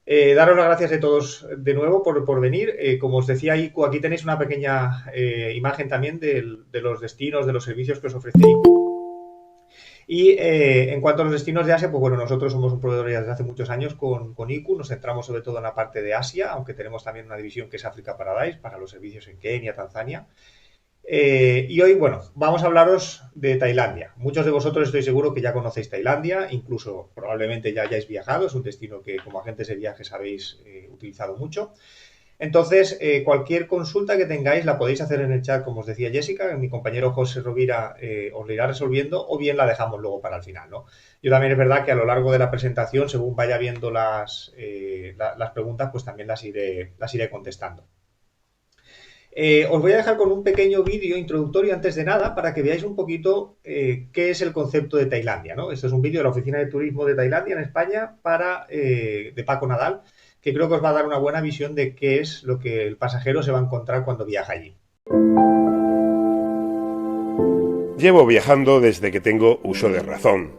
Daros las gracias a todos de nuevo por venir. Como os decía Iku, aquí tenéis una pequeña imagen también de los destinos, de los servicios que os ofrece Iku. Y en cuanto a los destinos de Asia, pues bueno, nosotros somos un proveedor ya desde hace muchos años con IQ, nos centramos sobre todo en la parte de Asia, aunque tenemos también una división que es África Paradise, para los servicios en Kenia, Tanzania. Y hoy, bueno, vamos a hablaros de Tailandia. Muchos de vosotros estoy seguro que ya conocéis Tailandia, incluso probablemente ya hayáis viajado, es un destino que como agentes de viajes habéis utilizado mucho. Entonces, cualquier consulta que tengáis la podéis hacer en el chat, como os decía Jessica, mi compañero José Rovira os la irá resolviendo o bien la dejamos luego para el final, ¿no? Yo también es verdad que a lo largo de la presentación, según vaya viendo las preguntas, pues también las iré contestando. Os voy a dejar con un pequeño vídeo introductorio antes de nada para que veáis un poquito qué es el concepto de Tailandia, ¿no? Este es un vídeo de la Oficina de Turismo de Tailandia en España de Paco Nadal, que creo que os va a dar una buena visión de qué es lo que el pasajero se va a encontrar cuando viaja allí. Llevo viajando desde que tengo uso de razón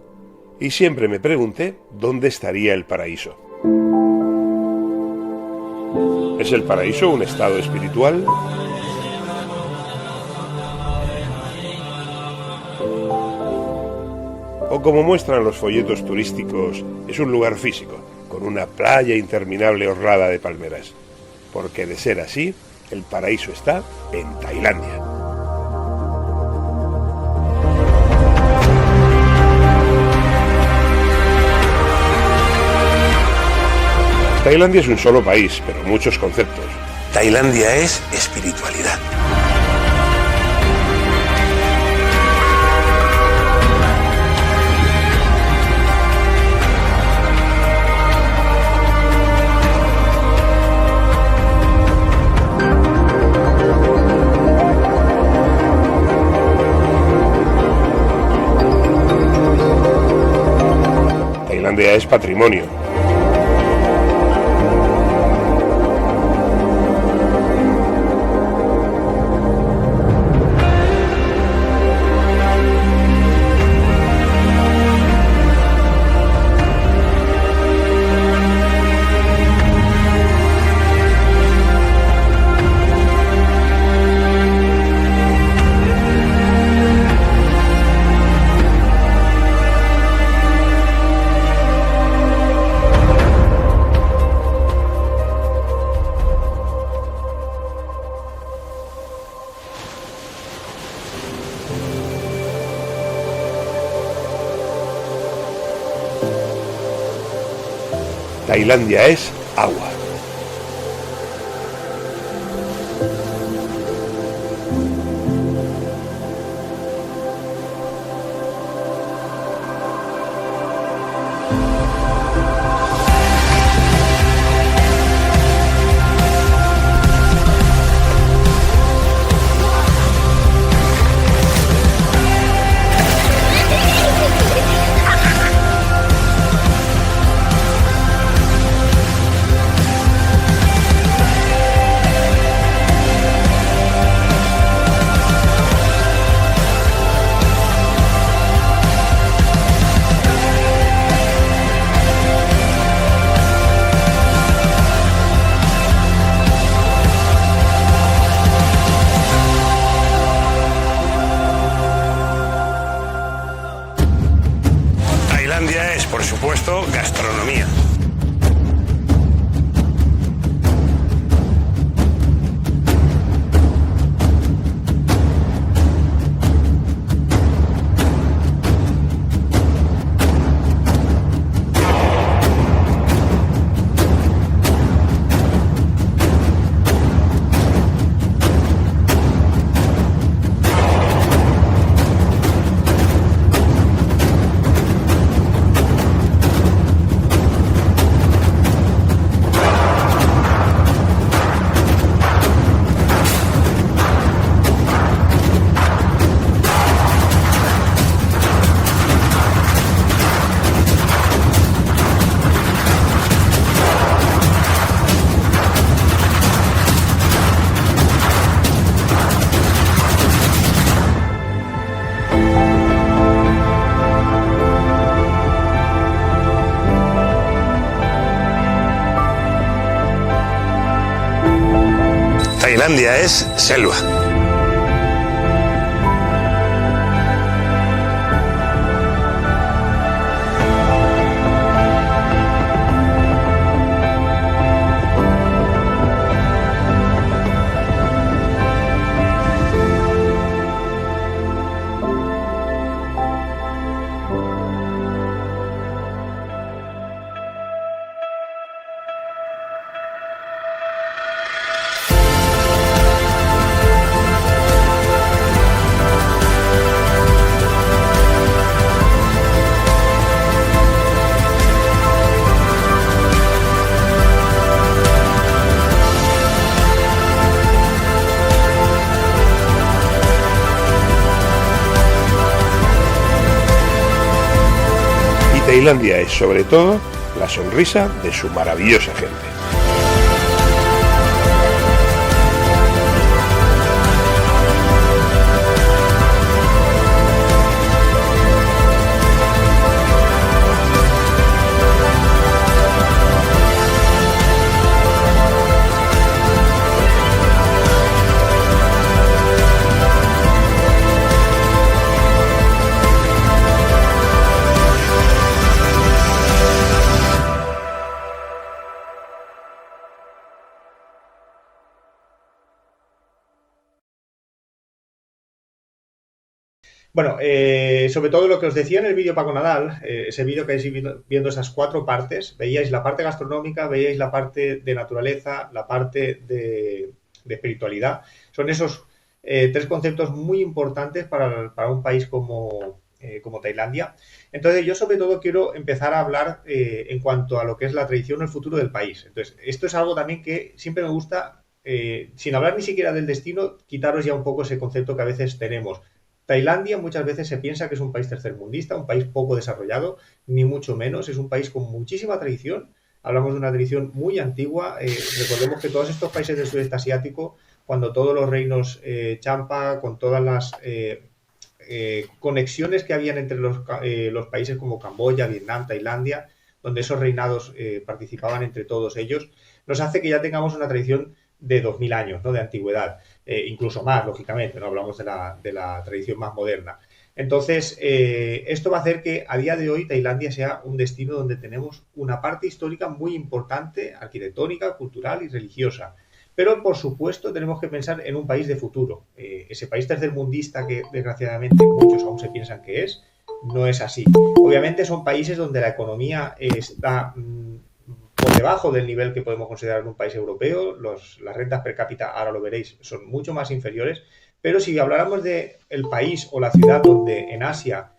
y siempre me pregunté dónde estaría el paraíso. ¿Es el paraíso un estado espiritual? O como muestran los folletos turísticos, es un lugar físico, con una playa interminable orlada de palmeras. Porque de ser así, el paraíso está en Tailandia. Tailandia es un solo país, pero muchos conceptos. Tailandia es espiritualidad. Tailandia es patrimonio. Tailandia es agua. Tailandia es selva. Tailandia es, sobre todo, la sonrisa de su maravillosa gente. Bueno, sobre todo lo que os decía en el vídeo Paco Nadal, ese vídeo que vais viendo esas 4 partes, veíais la parte gastronómica, veíais la parte de naturaleza, la parte de espiritualidad. Son esos 3 conceptos muy importantes para un país como Tailandia. Entonces, yo sobre todo quiero empezar a hablar en cuanto a lo que es la tradición o el futuro del país. Entonces, esto es algo también que siempre me gusta, sin hablar ni siquiera del destino, quitaros ya un poco ese concepto que a veces tenemos. Tailandia muchas veces se piensa que es un país tercermundista, un país poco desarrollado, ni mucho menos. Es un país con muchísima tradición. Hablamos de una tradición muy antigua. Recordemos que todos estos países del sudeste asiático, cuando todos los reinos Champa, con todas las conexiones que habían entre los países como Camboya, Vietnam, Tailandia, donde esos reinados participaban entre todos ellos, nos hace que ya tengamos una tradición de 2000 años, ¿no? De antigüedad, incluso más, lógicamente, no hablamos de la tradición más moderna. Entonces, esto va a hacer que a día de hoy Tailandia sea un destino donde tenemos una parte histórica muy importante, arquitectónica, cultural y religiosa. Pero, por supuesto, tenemos que pensar en un país de futuro. Ese país tercermundista que, desgraciadamente, muchos aún se piensan que es, no es así. Obviamente son países donde la economía está por debajo del nivel que podemos considerar un país europeo. Las rentas per cápita, ahora lo veréis, son mucho más inferiores. Pero si habláramos del país o la ciudad donde en Asia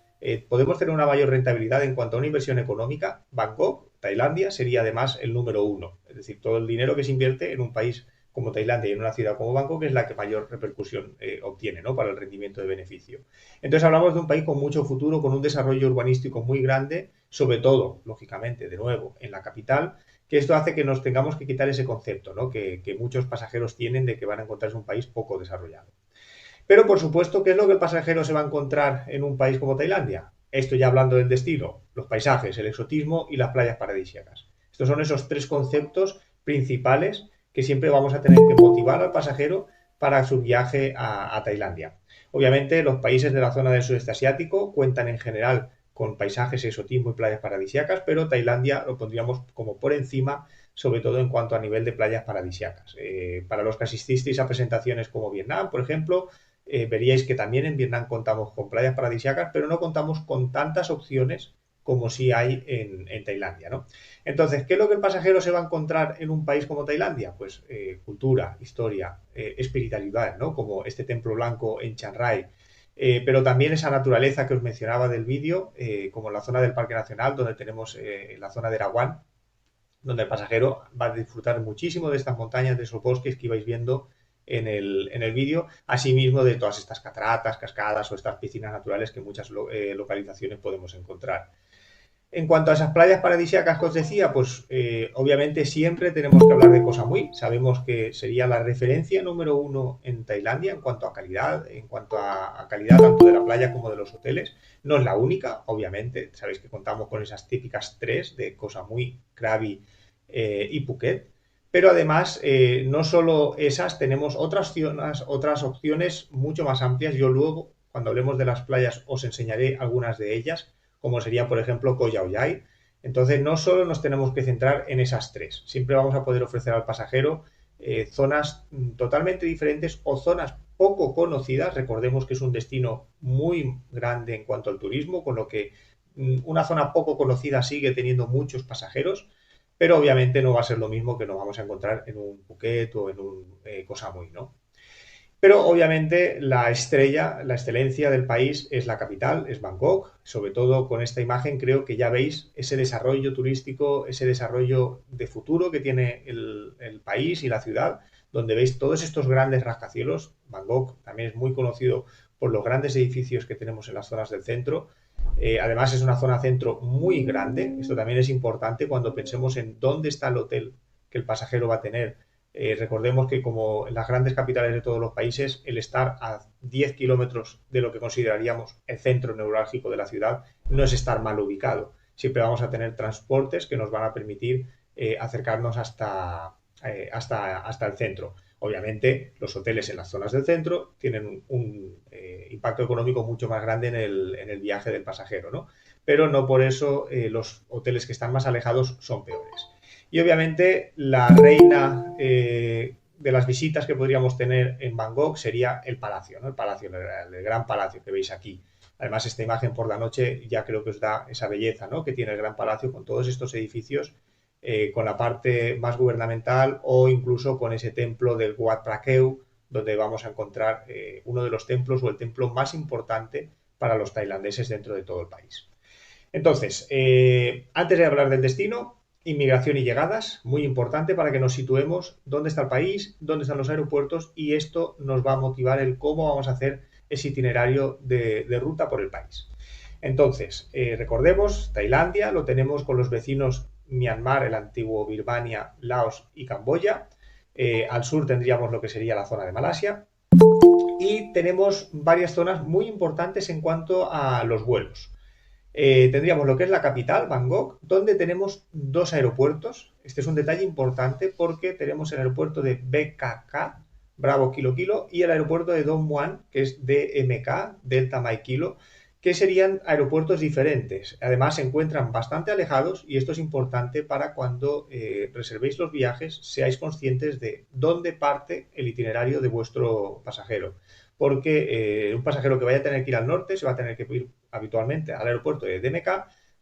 podemos tener una mayor rentabilidad en cuanto a una inversión económica, Bangkok, Tailandia, sería además el número 1. Es decir, todo el dinero que se invierte en un país como Tailandia y en una ciudad como Bangkok es la que mayor repercusión obtiene, ¿no? Para el rendimiento de beneficio. Entonces hablamos de un país con mucho futuro, con un desarrollo urbanístico muy grande, sobre todo, lógicamente, de nuevo, en la capital, que esto hace que nos tengamos que quitar ese concepto, ¿no? Que muchos pasajeros tienen de que van a encontrarse un país poco desarrollado. Pero, por supuesto, ¿qué es lo que el pasajero se va a encontrar en un país como Tailandia? Esto ya hablando del destino, los paisajes, el exotismo y las playas paradisíacas. Estos son esos 3 conceptos principales que siempre vamos a tener que motivar al pasajero para su viaje a Tailandia. Obviamente, los países de la zona del sudeste asiático cuentan en general con paisajes, exotismo y playas paradisíacas, pero Tailandia lo pondríamos como por encima, sobre todo en cuanto a nivel de playas paradisíacas. Para los que asististeis a presentaciones como Vietnam, por ejemplo, veríais que también en Vietnam contamos con playas paradisíacas, pero no contamos con tantas opciones como sí hay en Tailandia, ¿no? Entonces, ¿qué es lo que el pasajero se va a encontrar en un país como Tailandia? Pues cultura, historia, espiritualidad, ¿no? Como este templo blanco en Chiang Rai, pero también esa naturaleza que os mencionaba del vídeo, como en la zona del Parque Nacional, donde tenemos la zona de Erawan, donde el pasajero va a disfrutar muchísimo de estas montañas, de esos bosques que ibais viendo en el vídeo, asimismo de todas estas cataratas, cascadas o estas piscinas naturales que en muchas localizaciones podemos encontrar. En cuanto a esas playas paradisíacas que os decía, pues obviamente siempre tenemos que hablar de Koh Samui. Sabemos que sería la referencia número 1 en Tailandia en cuanto a calidad, calidad tanto de la playa como de los hoteles. No es la única, obviamente. Sabéis que contamos con esas típicas 3 de Koh Samui, Krabi y Phuket. Pero además, no solo esas, tenemos otras opciones mucho más amplias. Yo luego, cuando hablemos de las playas, os enseñaré algunas de ellas, como sería, por ejemplo, Koh Yao Yai. Entonces, no solo nos tenemos que centrar en esas tres. Siempre vamos a poder ofrecer al pasajero zonas totalmente diferentes o zonas poco conocidas. Recordemos que es un destino muy grande en cuanto al turismo, con lo que una zona poco conocida sigue teniendo muchos pasajeros, pero obviamente no va a ser lo mismo que nos vamos a encontrar en un Phuket o en un Koh Samui, ¿no? Pero obviamente la estrella, la excelencia del país es la capital, es Bangkok. Sobre todo con esta imagen creo que ya veis ese desarrollo turístico, ese desarrollo de futuro que tiene el país y la ciudad, donde veis todos estos grandes rascacielos. Bangkok también es muy conocido por los grandes edificios que tenemos en las zonas del centro. Además es una zona centro muy grande. Esto también es importante cuando pensemos en dónde está el hotel que el pasajero va a tener. Recordemos que como en las grandes capitales de todos los países, el estar a 10 kilómetros de lo que consideraríamos el centro neurálgico de la ciudad no es estar mal ubicado. Siempre vamos a tener transportes que nos van a permitir acercarnos hasta el centro. Obviamente, los hoteles en las zonas del centro tienen un impacto económico mucho más grande en el viaje del pasajero, ¿no? Pero no por eso los hoteles que están más alejados son peores. Y obviamente la reina de las visitas que podríamos tener en Bangkok sería el palacio, ¿no? El palacio, el gran palacio que veis aquí. Además, esta imagen por la noche ya creo que os da esa belleza, ¿no?, que tiene el gran palacio con todos estos edificios, con la parte más gubernamental o incluso con ese templo del Wat Phra Kew, donde vamos a encontrar uno de los templos o el templo más importante para los tailandeses dentro de todo el país. Entonces, antes de hablar del destino, inmigración y llegadas, muy importante para que nos situemos dónde está el país, dónde están los aeropuertos, y esto nos va a motivar el cómo vamos a hacer ese itinerario de ruta por el país. Entonces, recordemos, Tailandia lo tenemos con los vecinos Myanmar, el antiguo Birmania, Laos y Camboya. Al sur tendríamos lo que sería la zona de Malasia. Y tenemos varias zonas muy importantes en cuanto a los vuelos. Tendríamos lo que es la capital, Bangkok, donde tenemos dos aeropuertos. Este es un detalle importante porque tenemos el aeropuerto de BKK, Bravo Kilo Kilo, y el aeropuerto de Don Muan, que es DMK, Delta Mike Kilo, que serían aeropuertos diferentes. Además, se encuentran bastante alejados y esto es importante para cuando reservéis los viajes, seáis conscientes de dónde parte el itinerario de vuestro pasajero. Porque un pasajero que vaya a tener que ir al norte se va a tener que ir habitualmente al aeropuerto de DMK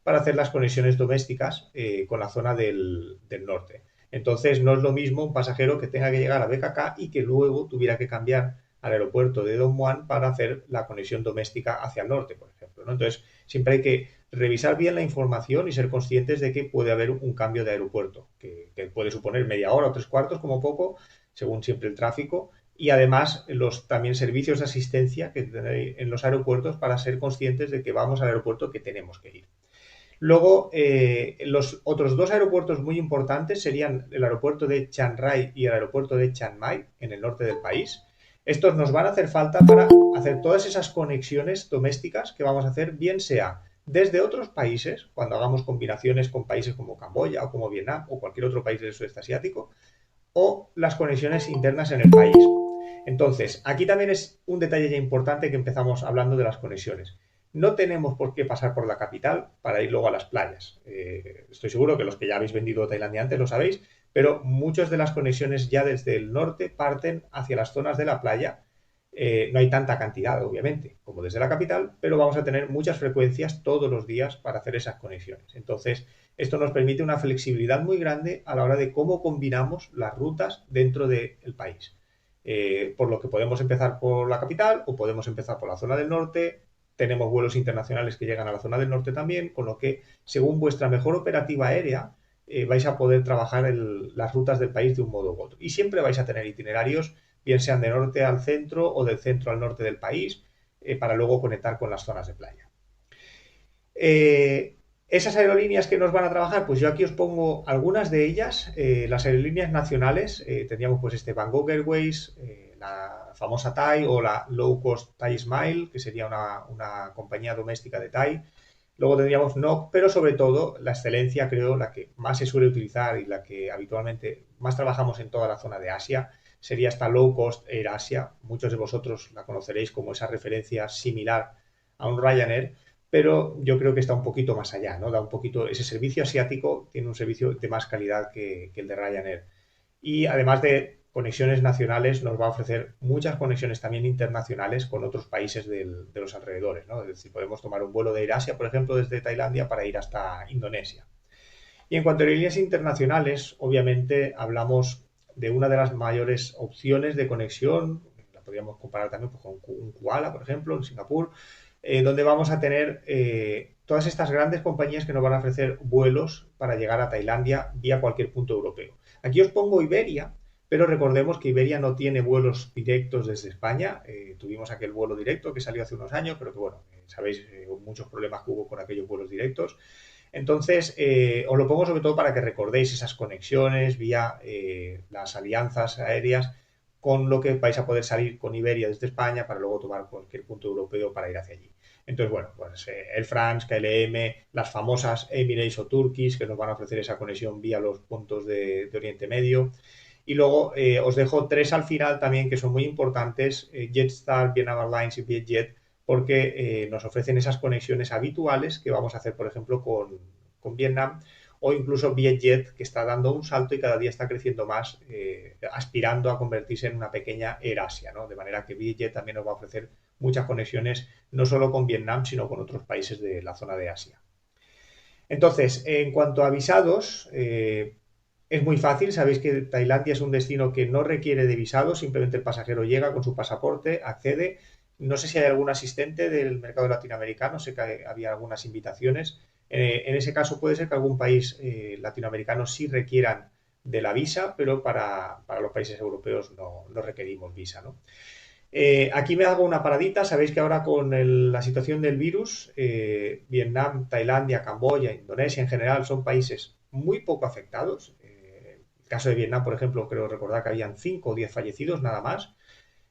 para hacer las conexiones domésticas con la zona del norte. Entonces, no es lo mismo un pasajero que tenga que llegar a BKK y que luego tuviera que cambiar al aeropuerto de Don Muan para hacer la conexión doméstica hacia el norte, por ejemplo, ¿no? Entonces, siempre hay que revisar bien la información y ser conscientes de que puede haber un cambio de aeropuerto, que puede suponer media hora o 3/4 como poco, según siempre el tráfico, y además los también servicios de asistencia que tenéis en los aeropuertos para ser conscientes de que vamos al aeropuerto que tenemos que ir. Luego, los otros dos aeropuertos muy importantes serían el aeropuerto de Chiang Rai y el aeropuerto de Chiang Mai, en el norte del país. Estos nos van a hacer falta para hacer todas esas conexiones domésticas que vamos a hacer, bien sea desde otros países, cuando hagamos combinaciones con países como Camboya o como Vietnam o cualquier otro país del sudeste asiático, o las conexiones internas en el país. Entonces, aquí también es un detalle ya importante que empezamos hablando de las conexiones. No tenemos por qué pasar por la capital para ir luego a las playas. Estoy seguro que los que ya habéis vendido Tailandia antes lo sabéis, pero muchas de las conexiones ya desde el norte parten hacia las zonas de la playa. No hay tanta cantidad, obviamente, como desde la capital, pero vamos a tener muchas frecuencias todos los días para hacer esas conexiones. Entonces, esto nos permite una flexibilidad muy grande a la hora de cómo combinamos las rutas dentro del país. Por lo que podemos empezar por la capital o podemos empezar por la zona del norte. Tenemos vuelos internacionales que llegan a la zona del norte también, con lo que, según vuestra mejor operativa aérea, vais a poder trabajar las rutas del país de un modo u otro. Y siempre vais a tener itinerarios, bien sean de norte al centro o del centro al norte del país, para luego conectar con las zonas de playa. Esas aerolíneas que nos van a trabajar, pues yo aquí os pongo algunas de ellas. Las aerolíneas nacionales, tendríamos pues Bangkok Airways, la famosa Thai o la Low Cost Thai Smile, que sería una compañía doméstica de Thai. Luego tendríamos NOC, pero sobre todo la excelencia, creo, la que más se suele utilizar y la que habitualmente más trabajamos en toda la zona de Asia, sería esta Low Cost Air Asia. Muchos de vosotros la conoceréis como esa referencia similar a un Ryanair, pero yo creo que está un poquito más allá, ¿no? Da un poquito, ese servicio asiático tiene un servicio de más calidad que el de Ryanair. Y además de conexiones nacionales, nos va a ofrecer muchas conexiones también internacionales con otros países de los alrededores, ¿no? Es decir, podemos tomar un vuelo de Air Asia, por ejemplo, desde Tailandia para ir hasta Indonesia. Y en cuanto a aerolíneas internacionales, obviamente hablamos de una de las mayores opciones de conexión, la podríamos comparar también pues, con un Kuala, por ejemplo, en Singapur, donde vamos a tener todas estas grandes compañías que nos van a ofrecer vuelos para llegar a Tailandia vía cualquier punto europeo. Aquí os pongo Iberia, pero recordemos que Iberia no tiene vuelos directos desde España. Tuvimos aquel vuelo directo que salió hace unos años, pero que bueno, sabéis muchos problemas que hubo con aquellos vuelos directos. Entonces, os lo pongo sobre todo para que recordéis esas conexiones vía las alianzas aéreas con lo que vais a poder salir con Iberia desde España para luego tomar cualquier punto europeo para ir hacia allí. Entonces, bueno, pues Air France, KLM, las famosas Emirates o Turkish que nos van a ofrecer esa conexión vía los puntos de Oriente Medio. Y luego os dejo 3 al final también que son muy importantes, Jetstar, Vietnam Airlines y Vietjet, porque nos ofrecen esas conexiones habituales que vamos a hacer, por ejemplo, con Vietnam, o incluso Vietjet, que está dando un salto y cada día está creciendo más, aspirando a convertirse en una pequeña Air Asia, ¿no? De manera que Vietjet también nos va a ofrecer muchas conexiones, no solo con Vietnam, sino con otros países de la zona de Asia. Entonces, en cuanto a visados, es muy fácil, sabéis que Tailandia es un destino que no requiere de visado, simplemente el pasajero llega con su pasaporte, accede. No sé si hay algún asistente del mercado latinoamericano, sé que había algunas invitaciones. En ese caso puede ser que algún país latinoamericano sí requieran de la visa, pero para los países europeos no requerimos visa, ¿no? Aquí me hago una paradita. Sabéis que ahora con la situación del virus, Vietnam, Tailandia, Camboya, Indonesia en general son países muy poco afectados. El caso de Vietnam, por ejemplo, creo recordar que habían 5 o 10 fallecidos nada más.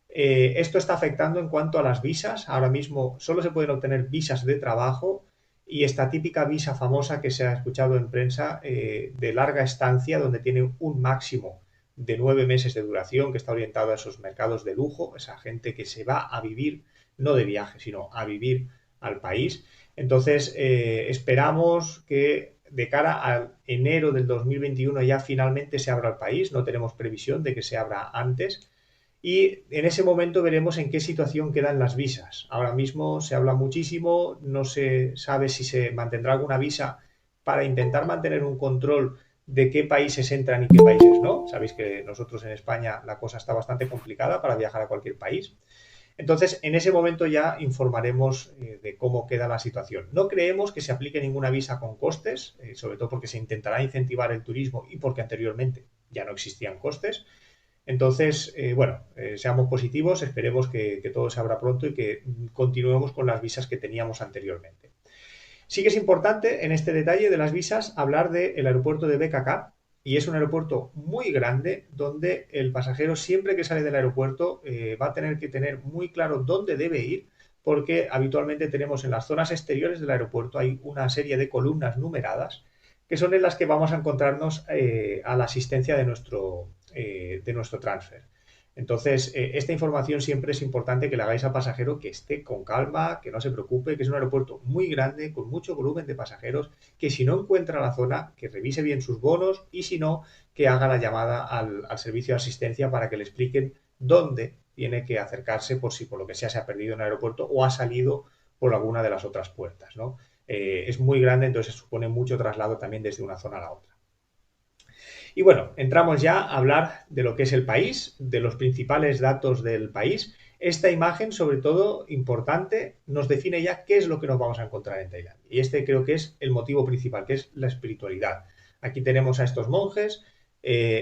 Esto está afectando en cuanto a las visas. Ahora mismo solo se pueden obtener visas de trabajo y esta típica visa famosa que se ha escuchado en prensa de larga estancia, donde tiene un máximo de 9 meses de duración, que está orientado a esos mercados de lujo, esa gente que se va a vivir, no de viaje, sino a vivir al país. Entonces, esperamos que de cara a enero del 2021 ya finalmente se abra el país, no tenemos previsión de que se abra antes, y en ese momento veremos en qué situación quedan las visas. Ahora mismo se habla muchísimo, no se sabe si se mantendrá alguna visa para intentar mantener un control de qué países entran y qué países no. Sabéis que nosotros en España la cosa está bastante complicada para viajar a cualquier país. Entonces, en ese momento ya informaremos de cómo queda la situación. No creemos que se aplique ninguna visa con costes, sobre todo porque se intentará incentivar el turismo y porque anteriormente ya no existían costes. Entonces, seamos positivos, esperemos que todo se abra pronto y que continuemos con las visas que teníamos anteriormente. Sí que es importante en este detalle de las visas hablar del aeropuerto de BKK, y es un aeropuerto muy grande donde el pasajero siempre que sale del aeropuerto va a tener que tener muy claro dónde debe ir, porque habitualmente tenemos en las zonas exteriores del aeropuerto hay una serie de columnas numeradas que son en las que vamos a encontrarnos a la asistencia de nuestro transfer. Entonces, esta información siempre es importante que le hagáis al pasajero que esté con calma, que no se preocupe, que es un aeropuerto muy grande, con mucho volumen de pasajeros, que si no encuentra la zona, que revise bien sus bonos y si no, que haga la llamada al servicio de asistencia para que le expliquen dónde tiene que acercarse por si por lo que sea se ha perdido en el aeropuerto o ha salido por alguna de las otras puertas, ¿no? Es muy grande, entonces supone mucho traslado también desde una zona a la otra. Y bueno, entramos ya a hablar de lo que es el país, de los principales datos del país. Esta imagen, sobre todo, importante, nos define ya qué es lo que nos vamos a encontrar en Tailandia. Y este creo que es el motivo principal, que es la espiritualidad. Aquí tenemos a estos monjes,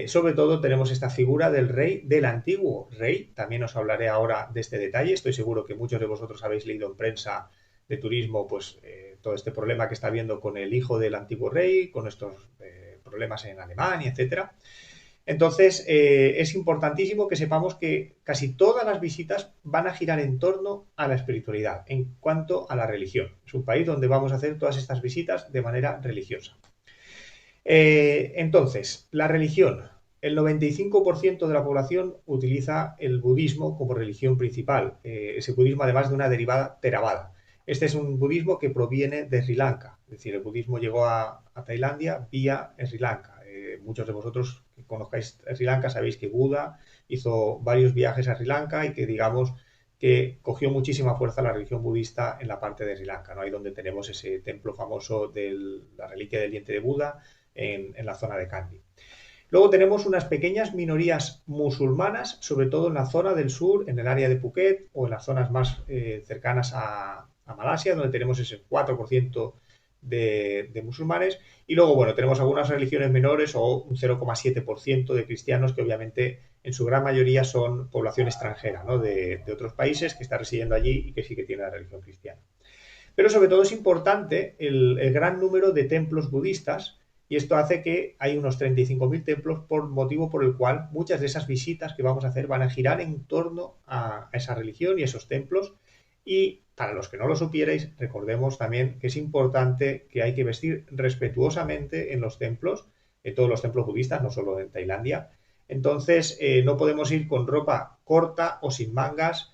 sobre todo tenemos esta figura del rey, del antiguo rey. También os hablaré ahora de este detalle. Estoy seguro que muchos de vosotros habéis leído en prensa de turismo, pues todo este problema que está habiendo con el hijo del antiguo rey, con estos problemas en Alemania, etcétera. Entonces, es importantísimo que sepamos que casi todas las visitas van a girar en torno a la espiritualidad, en cuanto a la religión. Es un país donde vamos a hacer todas estas visitas de manera religiosa. Entonces, la religión. El 95% de la población utiliza el budismo como religión principal. Ese budismo, además de una derivada Theravada. Este es un budismo que proviene de Sri Lanka. Es decir, el budismo llegó a Tailandia vía Sri Lanka. Muchos de vosotros que conozcáis Sri Lanka sabéis que Buda hizo varios viajes a Sri Lanka y que digamos que cogió muchísima fuerza la religión budista en la parte de Sri Lanka, ¿no? Ahí donde tenemos ese templo famoso de la reliquia del diente de Buda en la zona de Kandy. Luego tenemos unas pequeñas minorías musulmanas, sobre todo en la zona del sur, en el área de Phuket o en las zonas más cercanas a Malasia, donde tenemos ese 4% de musulmanes. Y luego, bueno, tenemos algunas religiones menores o un 0,7% de cristianos que obviamente en su gran mayoría son población extranjera, ¿no? de otros países que está residiendo allí y que sí que tiene la religión cristiana. Pero sobre todo es importante el gran número de templos budistas. Y esto hace que hay unos 35.000 templos, por motivo por el cual muchas de esas visitas que vamos a hacer van a girar en torno a esa religión y esos templos. Y para los que no lo supierais, recordemos también que es importante que hay que vestir respetuosamente en los templos, en todos los templos budistas, no solo en Tailandia. Entonces, no podemos ir con ropa corta o sin mangas,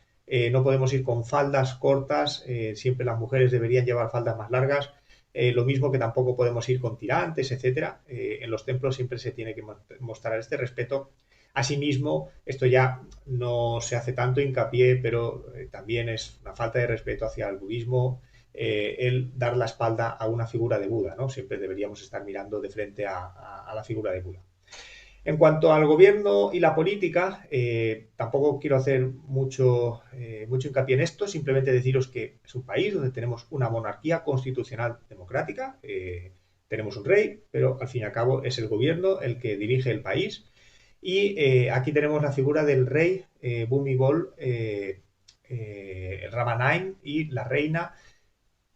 no podemos ir con faldas cortas, siempre las mujeres deberían llevar faldas más largas. Lo mismo que tampoco podemos ir con tirantes, etcétera. En los templos siempre se tiene que mostrar este respeto. Asimismo, esto ya no se hace tanto hincapié, pero también es una falta de respeto hacia el budismo el dar la espalda a una figura de Buda, ¿no? Siempre deberíamos estar mirando de frente a la figura de Buda. En cuanto al gobierno y la política, tampoco quiero hacer mucho hincapié en esto, simplemente deciros que es un país donde tenemos una monarquía constitucional democrática, tenemos un rey, pero al fin y al cabo es el gobierno el que dirige el país. Y aquí tenemos la figura del rey Bhumibol Rama IX y la reina,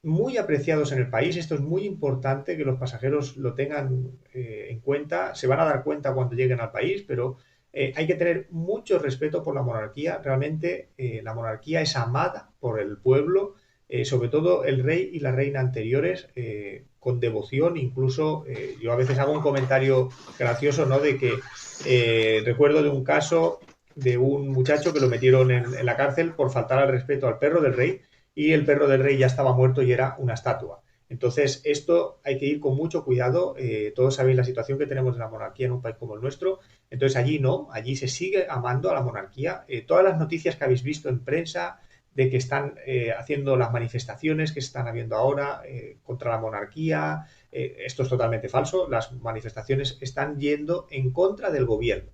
muy apreciados en el país. Esto es muy importante que los pasajeros lo tengan en cuenta. Se van a dar cuenta cuando lleguen al país, pero hay que tener mucho respeto por la monarquía. Realmente la monarquía es amada por el pueblo, sobre todo el rey y la reina anteriores, con devoción. Incluso yo a veces hago un comentario gracioso, ¿no? De que recuerdo de un caso de un muchacho que lo metieron en la cárcel por faltar al respeto al perro del rey, y el perro del rey ya estaba muerto y era una estatua. Entonces, esto hay que ir con mucho cuidado. Todos sabéis la situación que tenemos de la monarquía en un país como el nuestro. Entonces, allí no, allí se sigue amando a la monarquía. Todas las noticias que habéis visto en prensa de que están haciendo las manifestaciones que se están habiendo ahora contra la monarquía, esto es totalmente falso. Las manifestaciones están yendo en contra del gobierno.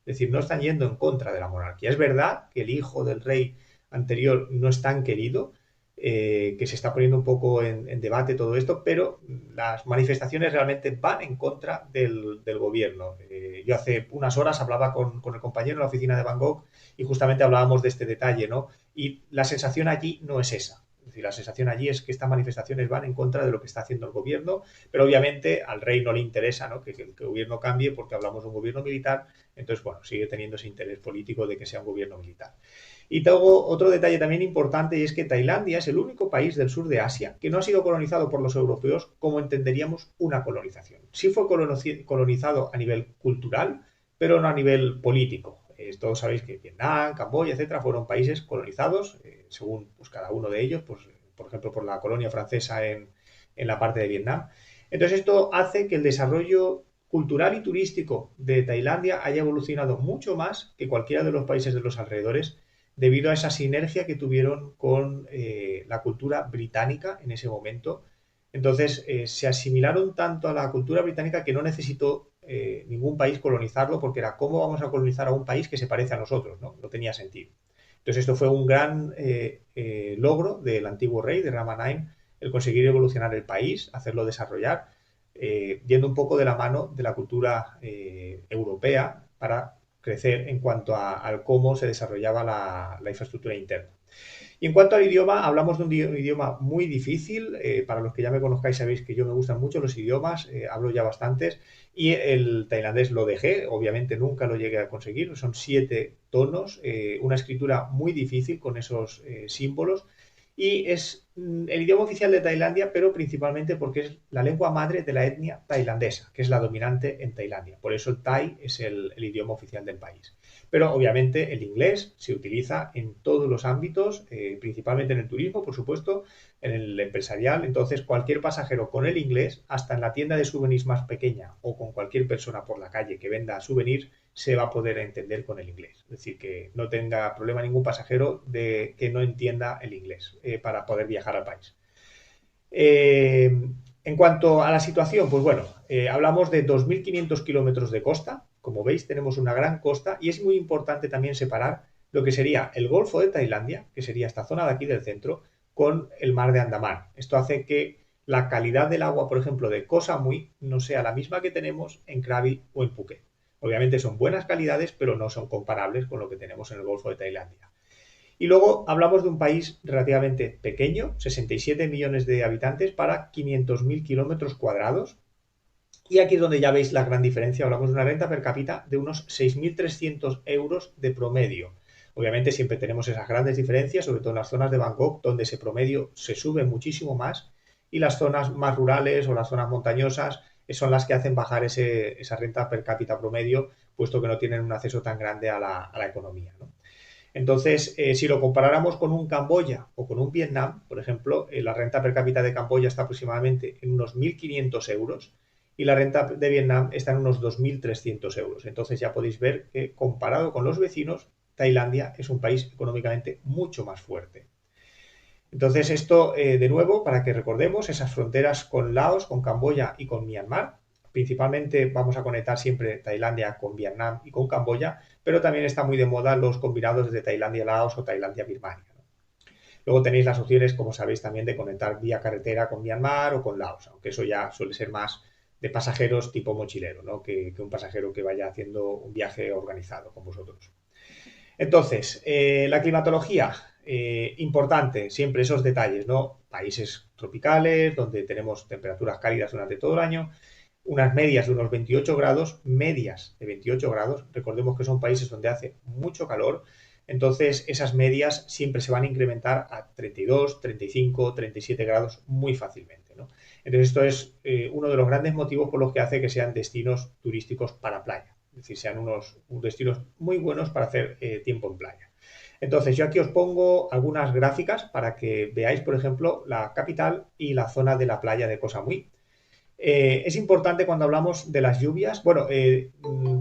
Es decir, no están yendo en contra de la monarquía. Es verdad que el hijo del rey anterior no es tan querido, que se está poniendo un poco en debate todo esto, pero las manifestaciones realmente van en contra del gobierno. Yo hace unas horas hablaba con el compañero en la oficina de Bangkok y justamente hablábamos de este detalle, ¿no? Y la sensación allí no es esa. Es decir, la sensación allí es que estas manifestaciones van en contra de lo que está haciendo el gobierno, pero obviamente al rey no le interesa, ¿no? que el gobierno cambie, porque hablamos de un gobierno militar. Entonces, bueno, sigue teniendo ese interés político de que sea un gobierno militar. Y tengo otro detalle también importante, y es que Tailandia es el único país del sur de Asia que no ha sido colonizado por los europeos como entenderíamos una colonización. Sí fue colonizado a nivel cultural, pero no a nivel político. Todos sabéis que Vietnam, Camboya, etcétera, fueron países colonizados, según pues, cada uno de ellos, pues, por ejemplo, por la colonia francesa en la parte de Vietnam. Entonces, esto hace que el desarrollo cultural y turístico de Tailandia haya evolucionado mucho más que cualquiera de los países de los alrededores, debido a esa sinergia que tuvieron con la cultura británica en ese momento. Entonces, se asimilaron tanto a la cultura británica que no necesitó ningún país colonizarlo, porque era cómo vamos a colonizar a un país que se parece a nosotros, ¿no? No tenía sentido. Entonces, esto fue un gran logro del antiguo rey, de Rama IX, el conseguir evolucionar el país, hacerlo desarrollar, yendo un poco de la mano de la cultura europea para crecer en cuanto a cómo se desarrollaba la infraestructura interna. Y en cuanto al idioma, hablamos de un idioma muy difícil. Para los que ya me conozcáis sabéis que yo me gustan mucho los idiomas, hablo ya bastantes. Y el tailandés lo dejé, obviamente nunca lo llegué a conseguir. Son 7 tonos, una escritura muy difícil con esos símbolos. Y es el idioma oficial de Tailandia, pero principalmente porque es la lengua madre de la etnia tailandesa, que es la dominante en Tailandia. Por eso el thai es el idioma oficial del país. Pero obviamente el inglés se utiliza en todos los ámbitos, principalmente en el turismo, por supuesto, en el empresarial. Entonces, cualquier pasajero con el inglés, hasta en la tienda de souvenirs más pequeña o con cualquier persona por la calle que venda souvenirs, se va a poder entender con el inglés. Es decir, que no tenga problema ningún pasajero de que no entienda el inglés para poder viajar al país. En cuanto a la situación, pues bueno, hablamos de 2.500 kilómetros de costa. Como veis, tenemos una gran costa y es muy importante también separar lo que sería el Golfo de Tailandia, que sería esta zona de aquí del centro, con el mar de Andamán. Esto hace que la calidad del agua, por ejemplo, de Koh Samui no sea la misma que tenemos en Krabi o en Phuket. Obviamente son buenas calidades, pero no son comparables con lo que tenemos en el Golfo de Tailandia. Y luego hablamos de un país relativamente pequeño, 67 millones de habitantes para 500.000 kilómetros cuadrados. Y aquí es donde ya veis la gran diferencia. Hablamos de una renta per cápita de unos 6.300 euros de promedio. Obviamente siempre tenemos esas grandes diferencias, sobre todo en las zonas de Bangkok, donde ese promedio se sube muchísimo más, y las zonas más rurales o las zonas montañosas son las que hacen bajar esa renta per cápita promedio, puesto que no tienen un acceso tan grande a la economía, ¿no? Entonces, si lo comparáramos con un Camboya o con un Vietnam, por ejemplo, la renta per cápita de Camboya está aproximadamente en unos 1.500 euros y la renta de Vietnam está en unos 2.300 euros. Entonces ya podéis ver que comparado con los vecinos, Tailandia es un país económicamente mucho más fuerte. Entonces esto, de nuevo, para que recordemos esas fronteras con Laos, con Camboya y con Myanmar. Principalmente vamos a conectar siempre Tailandia con Vietnam y con Camboya, pero también está muy de moda los combinados desde Tailandia-Laos o Tailandia-Birmania, ¿no? Luego tenéis las opciones, como sabéis, también de conectar vía carretera con Myanmar o con Laos, aunque eso ya suele ser más de pasajeros tipo mochilero, ¿no? que un pasajero que vaya haciendo un viaje organizado con vosotros. Entonces, la climatología, importante, siempre esos detalles, ¿no? Países tropicales, donde tenemos temperaturas cálidas durante todo el año, unas medias de unos 28 grados, medias de 28 grados, recordemos que son países donde hace mucho calor, entonces esas medias siempre se van a incrementar a 32, 35, 37 grados muy fácilmente, ¿no? Entonces esto es uno de los grandes motivos por los que hace que sean destinos turísticos para playa, es decir, sean unos destinos muy buenos para hacer tiempo en playa. Entonces yo aquí os pongo algunas gráficas para que veáis, por ejemplo, la capital y la zona de la playa de Koh Samui. Es importante cuando hablamos de las lluvias, bueno,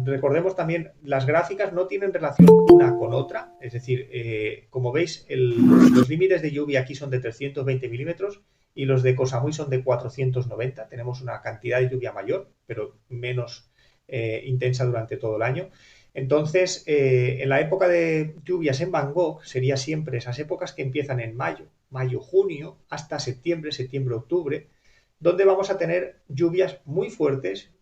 recordemos también, las gráficas no tienen relación una con otra, es decir, como veis, los límites de lluvia aquí son de 320 milímetros y los de Koh Samui son de 490, tenemos una cantidad de lluvia mayor, pero menos intensa durante todo el año. Entonces, en la época de lluvias en Bangkok sería siempre esas épocas que empiezan en mayo, junio, hasta septiembre, octubre, donde vamos a tener lluvias muy fuertes,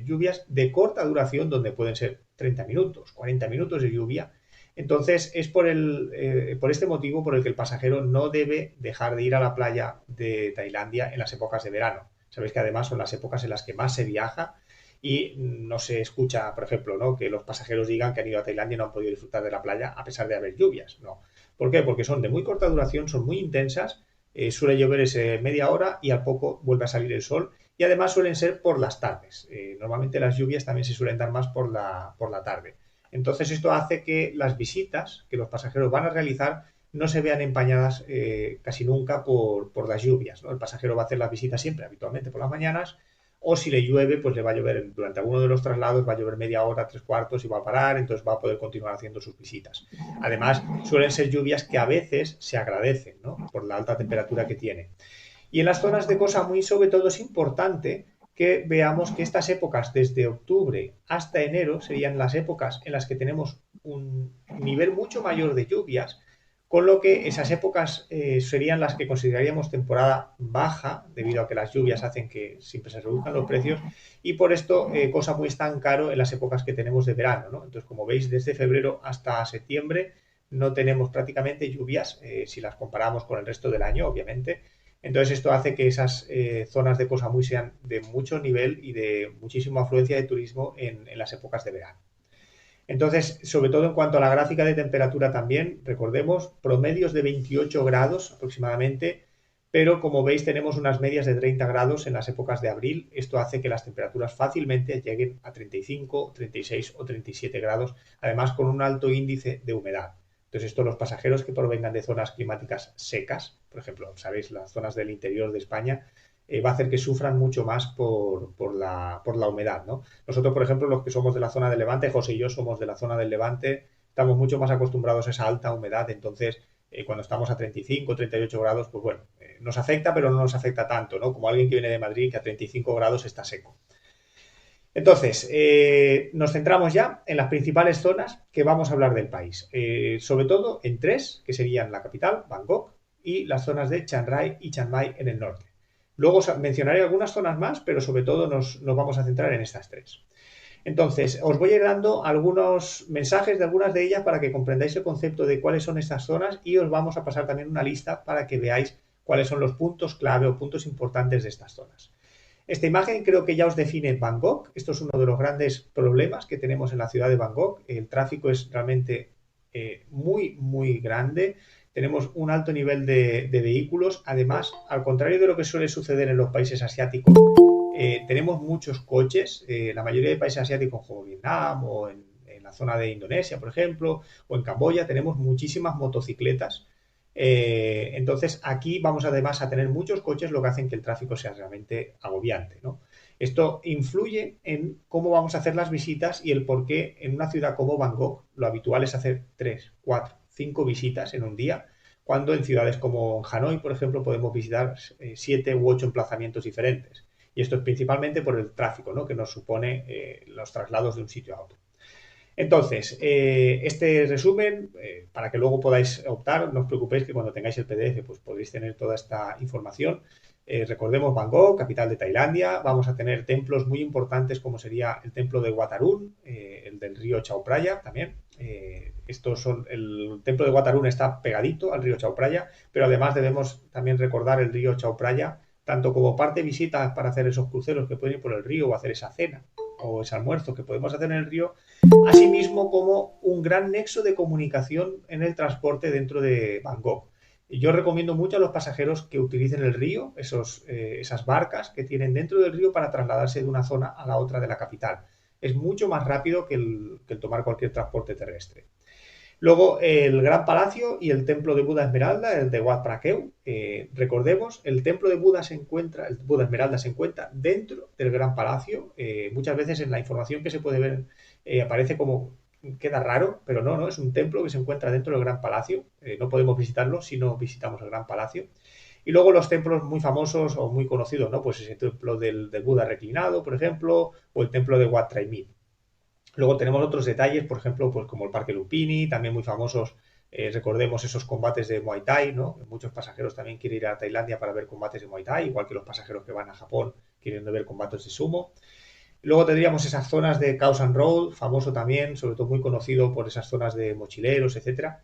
lluvias de corta duración, donde pueden ser 30 minutos, 40 minutos de lluvia. Entonces, es por este motivo por el que el pasajero no debe dejar de ir a la playa de Tailandia en las épocas de verano. Sabéis que además son las épocas en las que más se viaja y no se escucha, por ejemplo, ¿no?, que los pasajeros digan que han ido a Tailandia y no han podido disfrutar de la playa a pesar de haber lluvias. No. ¿Por qué? Porque son de muy corta duración, son muy intensas. Suele llover media hora y al poco vuelve a salir el sol y además suelen ser por las tardes. Normalmente las lluvias también se suelen dar más por la tarde. Entonces esto hace que las visitas que los pasajeros van a realizar no se vean empañadas casi nunca por las lluvias, ¿no? El pasajero va a hacer las visitas siempre habitualmente por las mañanas, o si le llueve, pues le va a llover durante alguno de los traslados, va a llover media hora, 3/4 y va a parar, entonces va a poder continuar haciendo sus visitas. Además, suelen ser lluvias que a veces se agradecen, ¿no?, por la alta temperatura que tiene. Y en las zonas de Koh Samui, sobre todo, es importante que veamos que estas épocas, desde octubre hasta enero, serían las épocas en las que tenemos un nivel mucho mayor de lluvias, con lo que esas épocas serían las que consideraríamos temporada baja, debido a que las lluvias hacen que siempre se reduzcan los precios, y por esto Koh Samui es tan caro en las épocas que tenemos de verano, ¿no? Entonces, como veis, desde febrero hasta septiembre no tenemos prácticamente lluvias si las comparamos con el resto del año, obviamente. Entonces esto hace que esas zonas de Koh Samui sean de mucho nivel y de muchísima afluencia de turismo en las épocas de verano. Entonces, sobre todo en cuanto a la gráfica de temperatura también, recordemos promedios de 28 grados aproximadamente, pero como veis tenemos unas medias de 30 grados en las épocas de abril. Esto hace que las temperaturas fácilmente lleguen a 35, 36 o 37 grados, además con un alto índice de humedad. Entonces esto los pasajeros que provengan de zonas climáticas secas, por ejemplo, sabéis, las zonas del interior de España, va a hacer que sufran mucho más por la humedad, ¿no? Nosotros, por ejemplo, los que somos de la zona del Levante, José y yo somos de la zona del Levante, estamos mucho más acostumbrados a esa alta humedad, entonces cuando estamos a 35, 38 grados, pues bueno, nos afecta, pero no nos afecta tanto, ¿no? Como alguien que viene de Madrid que a 35 grados está seco. Entonces, nos centramos ya en las principales zonas que vamos a hablar del país, sobre todo en tres, que serían la capital, Bangkok, y las zonas de Chiang Rai y Chiang Mai en el norte. Luego mencionaré algunas zonas más, pero sobre todo nos vamos a centrar en estas tres. Entonces, os voy a ir dando algunos mensajes de algunas de ellas para que comprendáis el concepto de cuáles son estas zonas y os vamos a pasar también una lista para que veáis cuáles son los puntos clave o puntos importantes de estas zonas. Esta imagen creo que ya os define Bangkok. Esto es uno de los grandes problemas que tenemos en la ciudad de Bangkok. El tráfico es realmente muy, muy grande. Tenemos un alto nivel de vehículos. Además, al contrario de lo que suele suceder en los países asiáticos, tenemos muchos coches. La mayoría de países asiáticos como Vietnam o en la zona de Indonesia, por ejemplo, o en Camboya, tenemos muchísimas motocicletas. Entonces aquí vamos además a tener muchos coches, lo que hacen que el tráfico sea realmente agobiante, ¿no? Esto influye en cómo vamos a hacer las visitas y el por qué en una ciudad como Bangkok lo habitual es hacer 3, 4, 5 visitas en un día, cuando en ciudades como Hanoi, por ejemplo, podemos visitar 7 u 8 emplazamientos diferentes. Y esto es principalmente por el tráfico, ¿no?, que nos supone los traslados de un sitio a otro. Entonces, este resumen, para que luego podáis optar, no os preocupéis que cuando tengáis el PDF pues podréis tener toda esta información. Recordemos Bangkok, capital de Tailandia, vamos a tener templos muy importantes como sería el templo de Wat Arun, el del río Chao Phraya también. El templo de Wat Arun está pegadito al río Chao Phraya, pero además debemos también recordar el río Chao Phraya, tanto como parte de visitas para hacer esos cruceros que pueden ir por el río o hacer esa cena o ese almuerzo que podemos hacer en el río, asimismo como un gran nexo de comunicación en el transporte dentro de Bangkok. Yo recomiendo mucho a los pasajeros que utilicen el río, esas barcas que tienen dentro del río para trasladarse de una zona a la otra de la capital. Es mucho más rápido que el tomar cualquier transporte terrestre. Luego el Gran Palacio y el Templo de Buda Esmeralda, el de Wat Phra Kew. Recordemos, el Templo de Buda el Buda Esmeralda se encuentra dentro del Gran Palacio. Muchas veces en la información que se puede ver aparece como, queda raro, pero no, es un templo que se encuentra dentro del Gran Palacio. No podemos visitarlo si no visitamos el Gran Palacio. Y luego los templos muy famosos o muy conocidos, ¿no? Pues ese templo del Buda reclinado, por ejemplo, o el templo de Wat Phra Myt. Luego tenemos otros detalles, por ejemplo, pues como el Parque Lumpini, también muy famosos. Recordemos esos combates de Muay Thai, ¿no? Muchos pasajeros también quieren ir a Tailandia para ver combates de Muay Thai, igual que los pasajeros que van a Japón quieren ver combates de sumo. Luego tendríamos esas zonas de Khao San Road, famoso también, sobre todo muy conocido por esas zonas de mochileros, etcétera.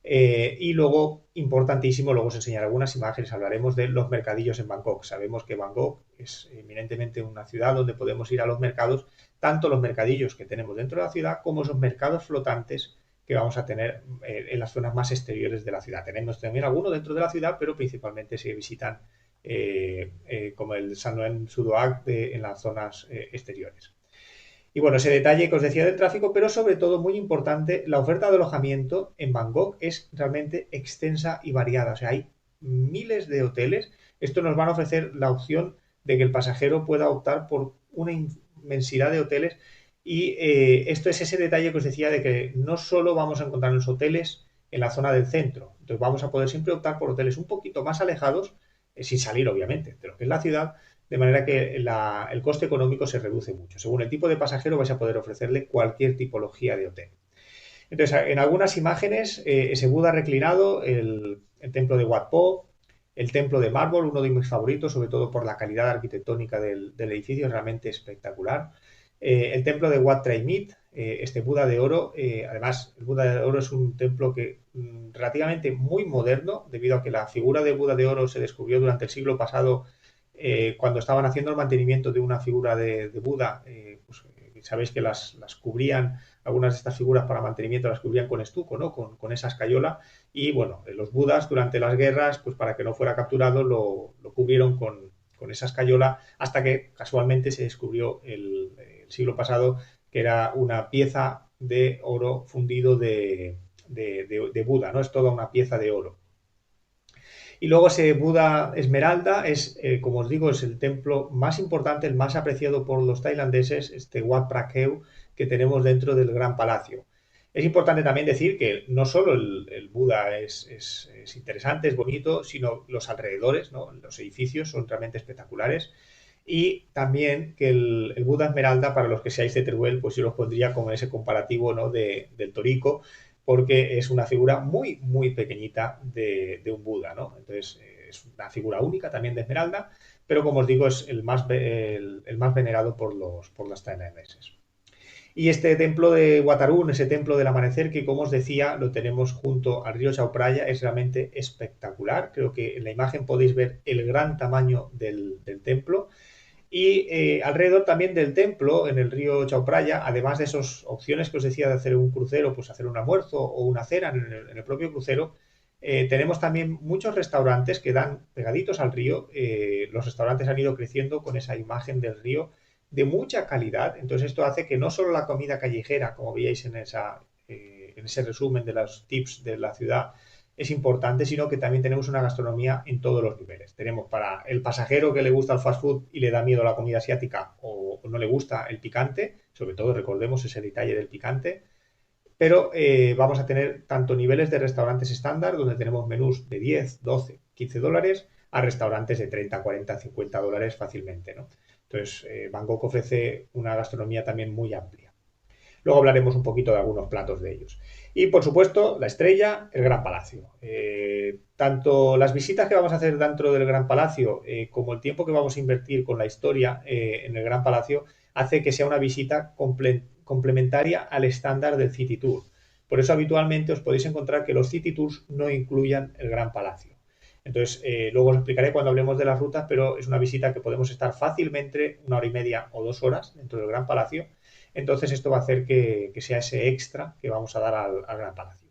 Y luego, importantísimo, luego os enseñaré algunas imágenes, hablaremos de los mercadillos en Bangkok. Sabemos que Bangkok es eminentemente una ciudad donde podemos ir a los mercados, tanto los mercadillos que tenemos dentro de la ciudad como esos mercados flotantes que vamos a tener en las zonas más exteriores de la ciudad. Tenemos también algunos dentro de la ciudad, pero principalmente se visitan como el San Noen Sudoak en las zonas exteriores. Y bueno, ese detalle que os decía del tráfico, pero sobre todo, muy importante, la oferta de alojamiento en Bangkok es realmente extensa y variada. O sea, hay miles de hoteles. Esto nos van a ofrecer la opción de que el pasajero pueda optar por una inmensidad de hoteles. Y esto es ese detalle que os decía de que no solo vamos a encontrar los hoteles en la zona del centro. Entonces vamos a poder siempre optar por hoteles un poquito más alejados, sin salir obviamente de lo que es la ciudad, de manera que el coste económico se reduce mucho. Según el tipo de pasajero vais a poder ofrecerle cualquier tipología de hotel. Entonces, en algunas imágenes, ese Buda reclinado, el templo de Wat Po, el templo de mármol, uno de mis favoritos, sobre todo por la calidad arquitectónica del edificio, es realmente espectacular. El templo de Wat Phra Myt, este Buda de oro. Además, el Buda de oro es un templo que relativamente muy moderno, debido a que la figura de Buda de oro se descubrió durante el siglo pasado, cuando estaban haciendo el mantenimiento de una figura de Buda. Pues, sabéis que las cubrían, algunas de estas figuras para mantenimiento las cubrían con estuco, ¿no? Con esa escayola. Y bueno, los budas durante las guerras, pues para que no fuera capturado, lo cubrieron con esa escayola, hasta que casualmente se descubrió el siglo pasado que era una pieza de oro fundido de Buda, ¿no? Es toda una pieza de oro. Y luego ese Buda Esmeralda es, como os digo, es el templo más importante, el más apreciado por los tailandeses, este Wat Phra Kew, que tenemos dentro del Gran Palacio. Es importante también decir que no solo el Buda es interesante, es bonito, sino los alrededores, ¿no? Los edificios son realmente espectaculares. Y también que el Buda Esmeralda, para los que seáis de Teruel, pues yo los pondría con ese comparativo, ¿no? del Toriko, porque es una figura muy, muy pequeñita de un Buda, ¿no? Entonces, es una figura única también de Esmeralda, pero como os digo, es el más venerado por los tailandeses. Y este templo de Wat Arun, ese templo del amanecer, que como os decía, lo tenemos junto al río Chao Phraya, es realmente espectacular. Creo que en la imagen podéis ver el gran tamaño del templo. Y alrededor también del templo, en el río Chao Phraya, además de esas opciones que os decía de hacer un crucero, pues hacer un almuerzo o una cena en el propio crucero, tenemos también muchos restaurantes que dan pegaditos al río. Los restaurantes han ido creciendo con esa imagen del río de mucha calidad. Entonces esto hace que no solo la comida callejera, como veíais en ese resumen de los tips de la ciudad, es importante, sino que también tenemos una gastronomía en todos los niveles. Tenemos para el pasajero que le gusta el fast food y le da miedo la comida asiática, o no le gusta el picante, sobre todo recordemos ese detalle del picante, pero vamos a tener tanto niveles de restaurantes estándar, donde tenemos menús de 10, 12, 15 dólares, a restaurantes de 30, 40, 50 dólares fácilmente, ¿no? Entonces, Bangkok ofrece una gastronomía también muy amplia. Luego hablaremos un poquito de algunos platos de ellos. Y, por supuesto, la estrella, el Gran Palacio. Tanto las visitas que vamos a hacer dentro del Gran Palacio como el tiempo que vamos a invertir con la historia en el Gran Palacio hace que sea una visita complementaria al estándar del City Tour. Por eso, habitualmente, os podéis encontrar que los City Tours no incluyan el Gran Palacio. Entonces, luego os explicaré cuando hablemos de las rutas, pero es una visita que podemos estar fácilmente 1 hora y media o 2 horas dentro del Gran Palacio. Entonces, esto va a hacer que sea ese extra que vamos a dar al Gran Palacio.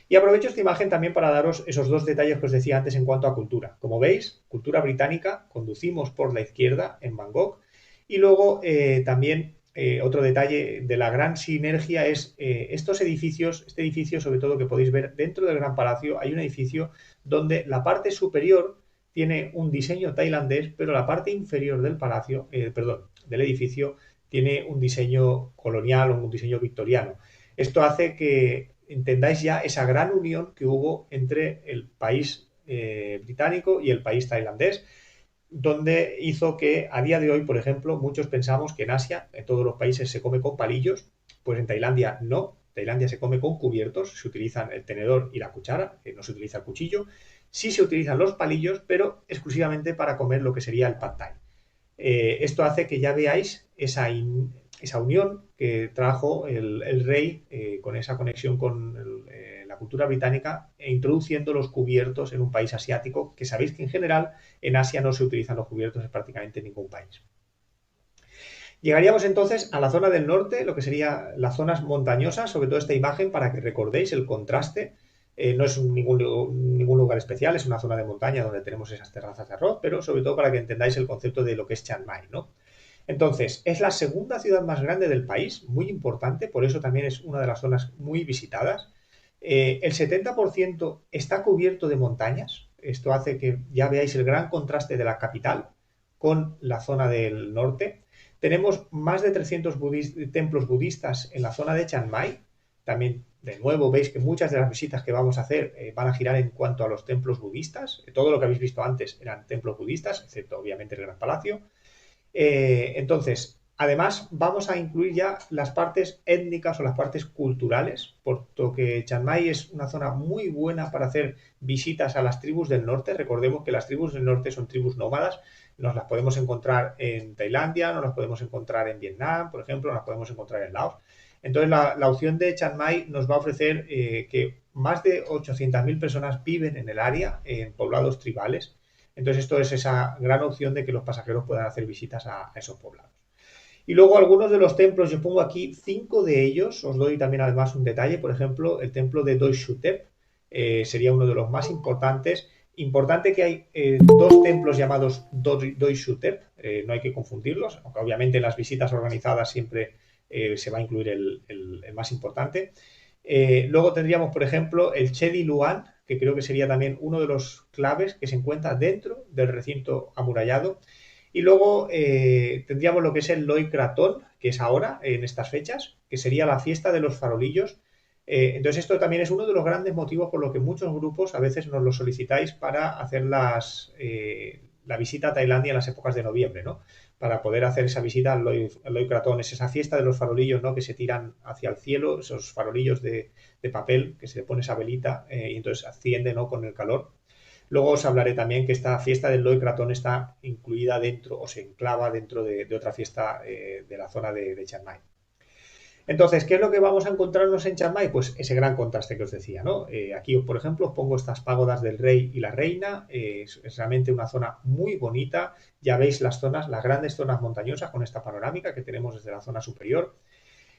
Y aprovecho esta imagen también para daros esos 2 detalles que os decía antes en cuanto a cultura. Como veis, cultura británica, conducimos por la izquierda en Bangkok. Y luego también otro detalle de la gran sinergia es estos edificios, este edificio sobre todo que podéis ver dentro del Gran Palacio, hay un edificio donde la parte superior tiene un diseño tailandés, pero la parte inferior del del edificio tiene un diseño colonial o un diseño victoriano. Esto hace que entendáis ya esa gran unión que hubo entre el país británico y el país tailandés, donde hizo que a día de hoy, por ejemplo, muchos pensamos que en Asia, en todos los países se come con palillos, pues en Tailandia no. Tailandia se come con cubiertos, se utilizan el tenedor y la cuchara, no se utiliza el cuchillo. Sí se utilizan los palillos, pero exclusivamente para comer lo que sería el pad thai. Esto hace que ya veáis esa unión que trajo el rey con esa conexión con la cultura británica e introduciendo los cubiertos en un país asiático, que sabéis que en general en Asia no se utilizan los cubiertos en prácticamente ningún país. Llegaríamos entonces a la zona del norte, lo que serían las zonas montañosas, sobre todo esta imagen para que recordéis el contraste. No es ningún lugar especial, es una zona de montaña donde tenemos esas terrazas de arroz, pero sobre todo para que entendáis el concepto de lo que es Chiang Mai, ¿no? Entonces, es la segunda ciudad más grande del país, muy importante, por eso también es una de las zonas muy visitadas. El 70% está cubierto de montañas, esto hace que ya veáis el gran contraste de la capital con la zona del norte. Tenemos más de 300 templos budistas en la zona de Chiang Mai. También, de nuevo, veis que muchas de las visitas que vamos a hacer van a girar en cuanto a los templos budistas. Todo lo que habéis visto antes eran templos budistas, excepto obviamente el Gran Palacio. Entonces, además, vamos a incluir ya las partes étnicas o las partes culturales, porque Chiang Mai es una zona muy buena para hacer visitas a las tribus del norte. Recordemos que las tribus del norte son tribus nómadas. Nos las podemos encontrar en Tailandia, nos las podemos encontrar en Vietnam, por ejemplo, nos las podemos encontrar en Laos. Entonces, la opción de Chiang Mai nos va a ofrecer que más de 800.000 personas viven en el área, en poblados tribales. Entonces, esto es esa gran opción de que los pasajeros puedan hacer visitas a esos poblados. Y luego algunos de los templos, yo pongo aquí 5 de ellos, os doy también además un detalle, por ejemplo, el templo de Doi Sutep, sería uno de los más importantes. Importante que hay 2 templos llamados Doi Sutep, no hay que confundirlos, aunque obviamente en las visitas organizadas siempre se va a incluir el más importante. Luego tendríamos, por ejemplo, el Chedi Luan, que creo que sería también uno de los claves que se encuentra dentro del recinto amurallado. Y luego tendríamos lo que es el Loi Krathong, que es ahora, en estas fechas, que sería la fiesta de los farolillos. Entonces esto también es uno de los grandes motivos por los que muchos grupos a veces nos lo solicitáis para hacer la visita a Tailandia en las épocas de noviembre, ¿no? Para poder hacer esa visita al Loi Krathong, es esa fiesta de los farolillos, ¿no? Que se tiran hacia el cielo, esos farolillos de papel, que se le pone esa velita y entonces asciende, ¿no? Con el calor. Luego os hablaré también que esta fiesta del Loi Krathong está incluida dentro o se enclava dentro de otra fiesta de la zona de Chiang Mai. Entonces, ¿qué es lo que vamos a encontrarnos en Chiang Mai? Pues ese gran contraste que os decía, ¿no? Aquí, por ejemplo, os pongo estas pagodas del rey y la reina. Es realmente una zona muy bonita. Ya veis las grandes zonas montañosas con esta panorámica que tenemos desde la zona superior.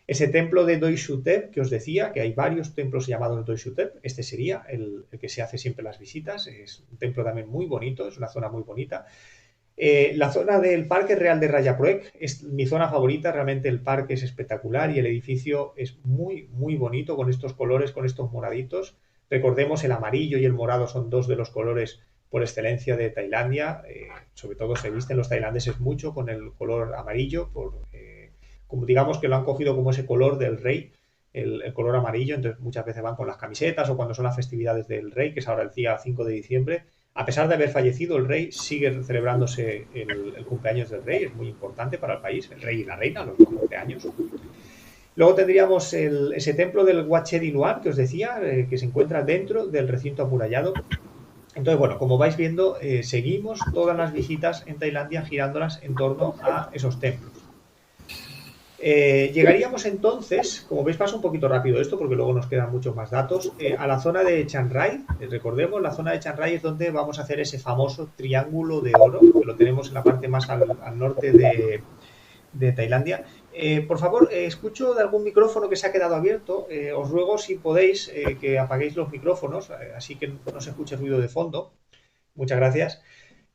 Ese templo de Doi Sutep que os decía, que hay varios templos llamados Doi Sutep, este sería el que se hace siempre las visitas, es un templo también muy bonito, es una zona muy bonita. La zona del Parque Real de Rayaproec es mi zona favorita, realmente el parque es espectacular y el edificio es muy, muy bonito con estos colores, con estos moraditos. Recordemos, el amarillo y el morado son 2 de los colores por excelencia de Tailandia, sobre todo se visten los tailandeses mucho con el color amarillo, como digamos que lo han cogido como ese color del rey, el color amarillo, entonces muchas veces van con las camisetas o cuando son las festividades del rey, que es ahora el día 5 de diciembre. A pesar de haber fallecido el rey, sigue celebrándose el cumpleaños del rey, es muy importante para el país, el rey y la reina, los 2 cumpleaños. Luego tendríamos ese templo del Wat Chedi Luan, que os decía, que se encuentra dentro del recinto amurallado. Entonces, bueno, como vais viendo, seguimos todas las visitas en Tailandia girándolas en torno a esos templos. Llegaríamos entonces, como veis pasa un poquito rápido esto porque luego nos quedan muchos más datos, a la zona de Chiang Rai. Recordemos, la zona de Chiang Rai es donde vamos a hacer ese famoso triángulo de oro, que lo tenemos en la parte más al norte de Tailandia. Por favor, escucho de algún micrófono que se ha quedado abierto. Os ruego, si podéis, que apaguéis los micrófonos, así que no se escuche ruido de fondo. Muchas gracias.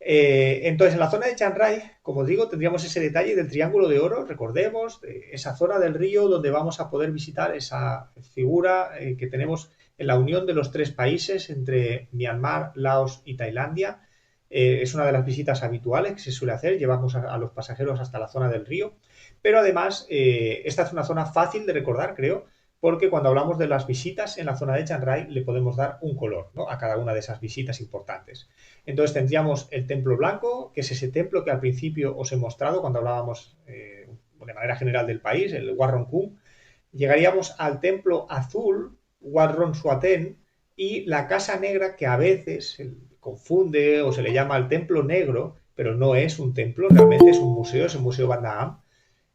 Entonces, en la zona de Chiang Rai, como os digo, tendríamos ese detalle del triángulo de oro, recordemos, esa zona del río donde vamos a poder visitar esa figura que tenemos en la unión de los 3 países entre Myanmar, Laos y Tailandia. Es una de las visitas habituales que se suele hacer, llevamos a los pasajeros hasta la zona del río, pero además esta es una zona fácil de recordar, creo, porque cuando hablamos de las visitas en la zona de Chiang Rai le podemos dar un color, ¿no? A cada una de esas visitas importantes. Entonces tendríamos el templo blanco, que es ese templo que al principio os he mostrado cuando hablábamos de manera general del país, el Wat Rong Khun. Llegaríamos al templo azul, Wat Rong Suaten, y la casa negra, que a veces se confunde o se le llama el templo negro, pero no es un templo, realmente es un museo Van Naam.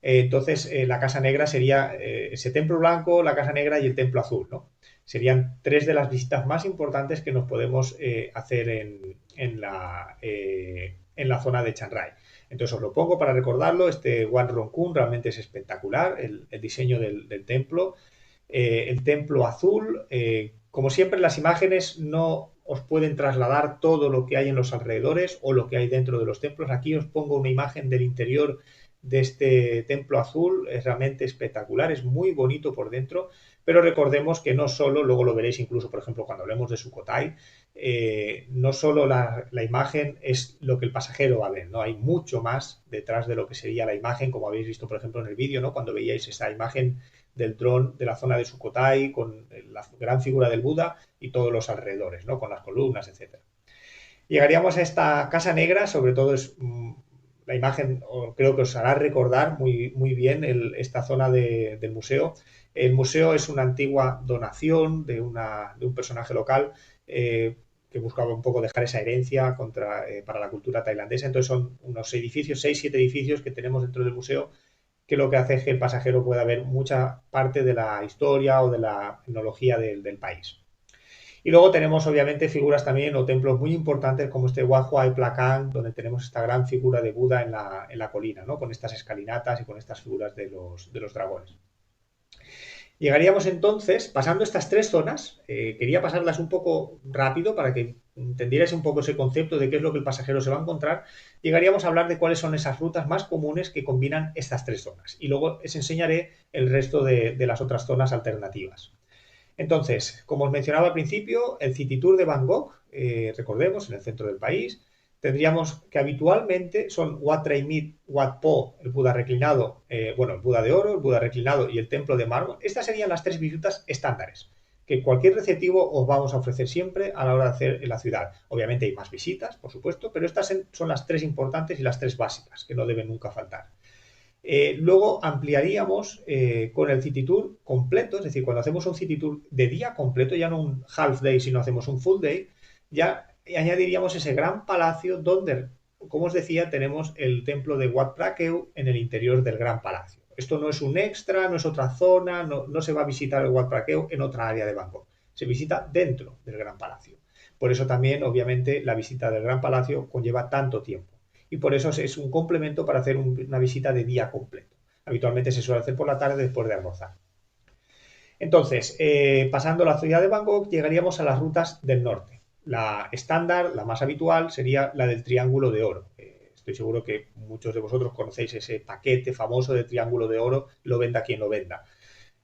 Entonces, la Casa Negra sería ese templo blanco, la Casa Negra y el templo azul, ¿no? Serían 3 de las visitas más importantes que nos podemos hacer en la zona de Chiang Rai. Entonces, os lo pongo para recordarlo. Este Wat Rong Khun realmente es espectacular, el diseño del templo. El templo azul, como siempre, las imágenes no os pueden trasladar todo lo que hay en los alrededores o lo que hay dentro de los templos. Aquí os pongo una imagen del interior de este templo azul, es realmente espectacular, es muy bonito por dentro, pero recordemos que no solo, luego lo veréis incluso, por ejemplo, cuando hablemos de Sukhothai, no solo la imagen es lo que el pasajero va a ver, ¿no? Hay mucho más detrás de lo que sería la imagen, como habéis visto, por ejemplo, en el vídeo, ¿no? Cuando veíais esa imagen del dron de la zona de Sukhothai con la gran figura del Buda y todos los alrededores, ¿no? Con las columnas, etcétera. Llegaríamos a esta Casa Negra, sobre todo es la imagen, creo que os hará recordar muy, muy bien esta zona del museo. El museo es una antigua donación de un personaje local que buscaba un poco dejar esa herencia para la cultura tailandesa. Entonces son unos edificios, 6-7 edificios que tenemos dentro del museo que lo que hace es que el pasajero pueda ver mucha parte de la historia o de la etnología del país. Y luego tenemos obviamente figuras también o templos muy importantes como este Wat Huay Plakang, donde tenemos esta gran figura de Buda en la colina, ¿no? Con estas escalinatas y con estas figuras de los dragones. Llegaríamos entonces, pasando estas tres zonas, quería pasarlas un poco rápido para que entendierais un poco ese concepto de qué es lo que el pasajero se va a encontrar, llegaríamos a hablar de cuáles son esas rutas más comunes que combinan estas tres zonas. Y luego os enseñaré el resto de las otras zonas alternativas. Entonces, como os mencionaba al principio, el City Tour de Bangkok, recordemos, en el centro del país, tendríamos que habitualmente son Wat Tray Mit, Wat Po, el Buda reclinado, el Buda de oro, el Buda reclinado y el templo de mármol. Estas serían las tres visitas estándares que cualquier receptivo os vamos a ofrecer siempre a la hora de hacer en la ciudad. Obviamente hay más visitas, por supuesto, pero estas son las tres importantes y las tres básicas que no deben nunca faltar. Luego ampliaríamos con el City Tour completo, es decir, cuando hacemos un City Tour de día completo, ya no un half day, sino hacemos un full day, ya añadiríamos ese gran palacio donde, como os decía, tenemos el templo de Wat Phra Kew en el interior del gran palacio. Esto no es un extra, no es otra zona, no se va a visitar el Wat Phra Kew en otra área de Bangkok, se visita dentro del gran palacio. Por eso también, obviamente, la visita del gran palacio conlleva tanto tiempo. Y por eso es un complemento para hacer una visita de día completo. Habitualmente se suele hacer por la tarde después de almorzar. Entonces, pasando la ciudad de Bangkok, llegaríamos a las rutas del norte. La estándar, la más habitual, sería la del Triángulo de Oro. Estoy seguro que muchos de vosotros conocéis ese paquete famoso de Triángulo de Oro, lo venda quien lo venda.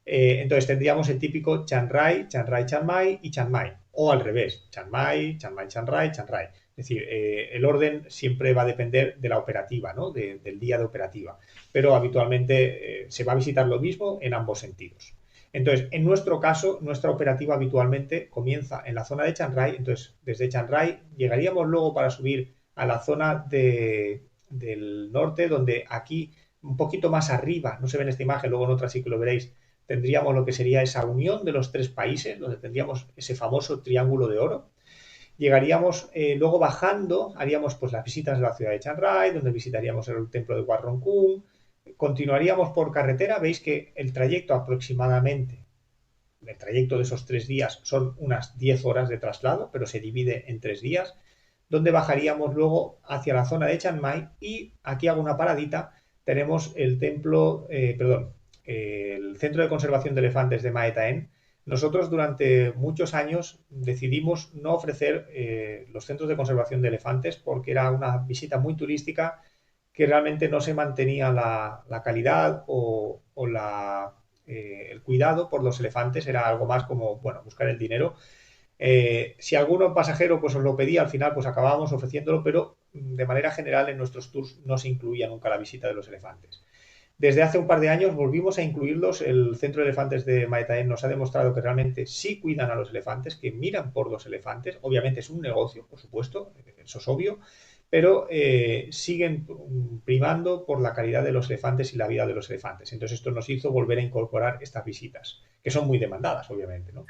Entonces tendríamos el típico Chiang Rai, Chiang Rai, Chiang Mai y Chiang Mai. O al revés, Chiang Mai, Chiang Mai, Chiang Rai, Chiang Rai. Es decir, el orden siempre va a depender de la operativa, ¿no? Del día de operativa. Pero habitualmente se va a visitar lo mismo en ambos sentidos. Entonces, en nuestro caso, nuestra operativa habitualmente comienza en la zona de Chiang Rai. Entonces, desde Chiang Rai llegaríamos luego para subir a la zona del norte, donde aquí, un poquito más arriba, no se ve en esta imagen, luego en otra sí que lo veréis, tendríamos lo que sería esa unión de los tres países, donde tendríamos ese famoso Triángulo de Oro. Llegaríamos luego bajando, haríamos pues las visitas de la ciudad de Chiang Rai, donde visitaríamos el templo de Wat Rong Khun. Continuaríamos por carretera, veis que el trayecto aproximadamente, el trayecto de esos 3 días son unas 10 horas de traslado, pero se divide en 3 días, donde bajaríamos luego hacia la zona de Chiang Mai y aquí hago una paradita, tenemos el templo, el Centro de Conservación de Elefantes de Mae Taen. Nosotros durante muchos años decidimos no ofrecer los centros de conservación de elefantes porque era una visita muy turística que realmente no se mantenía la calidad o el cuidado por los elefantes, era algo más como, bueno, buscar el dinero. Si alguno pasajero pues os lo pedía, al final pues acabábamos ofreciéndolo, pero de manera general en nuestros tours no se incluía nunca la visita de los elefantes. Desde hace un par de años volvimos a incluirlos. El Centro de Elefantes de Mae Taen nos ha demostrado que realmente sí cuidan a los elefantes, que miran por los elefantes. Obviamente es un negocio, por supuesto, eso es obvio, pero siguen primando por la calidad de los elefantes y la vida de los elefantes. Entonces esto nos hizo volver a incorporar estas visitas, que son muy demandadas, obviamente, ¿no?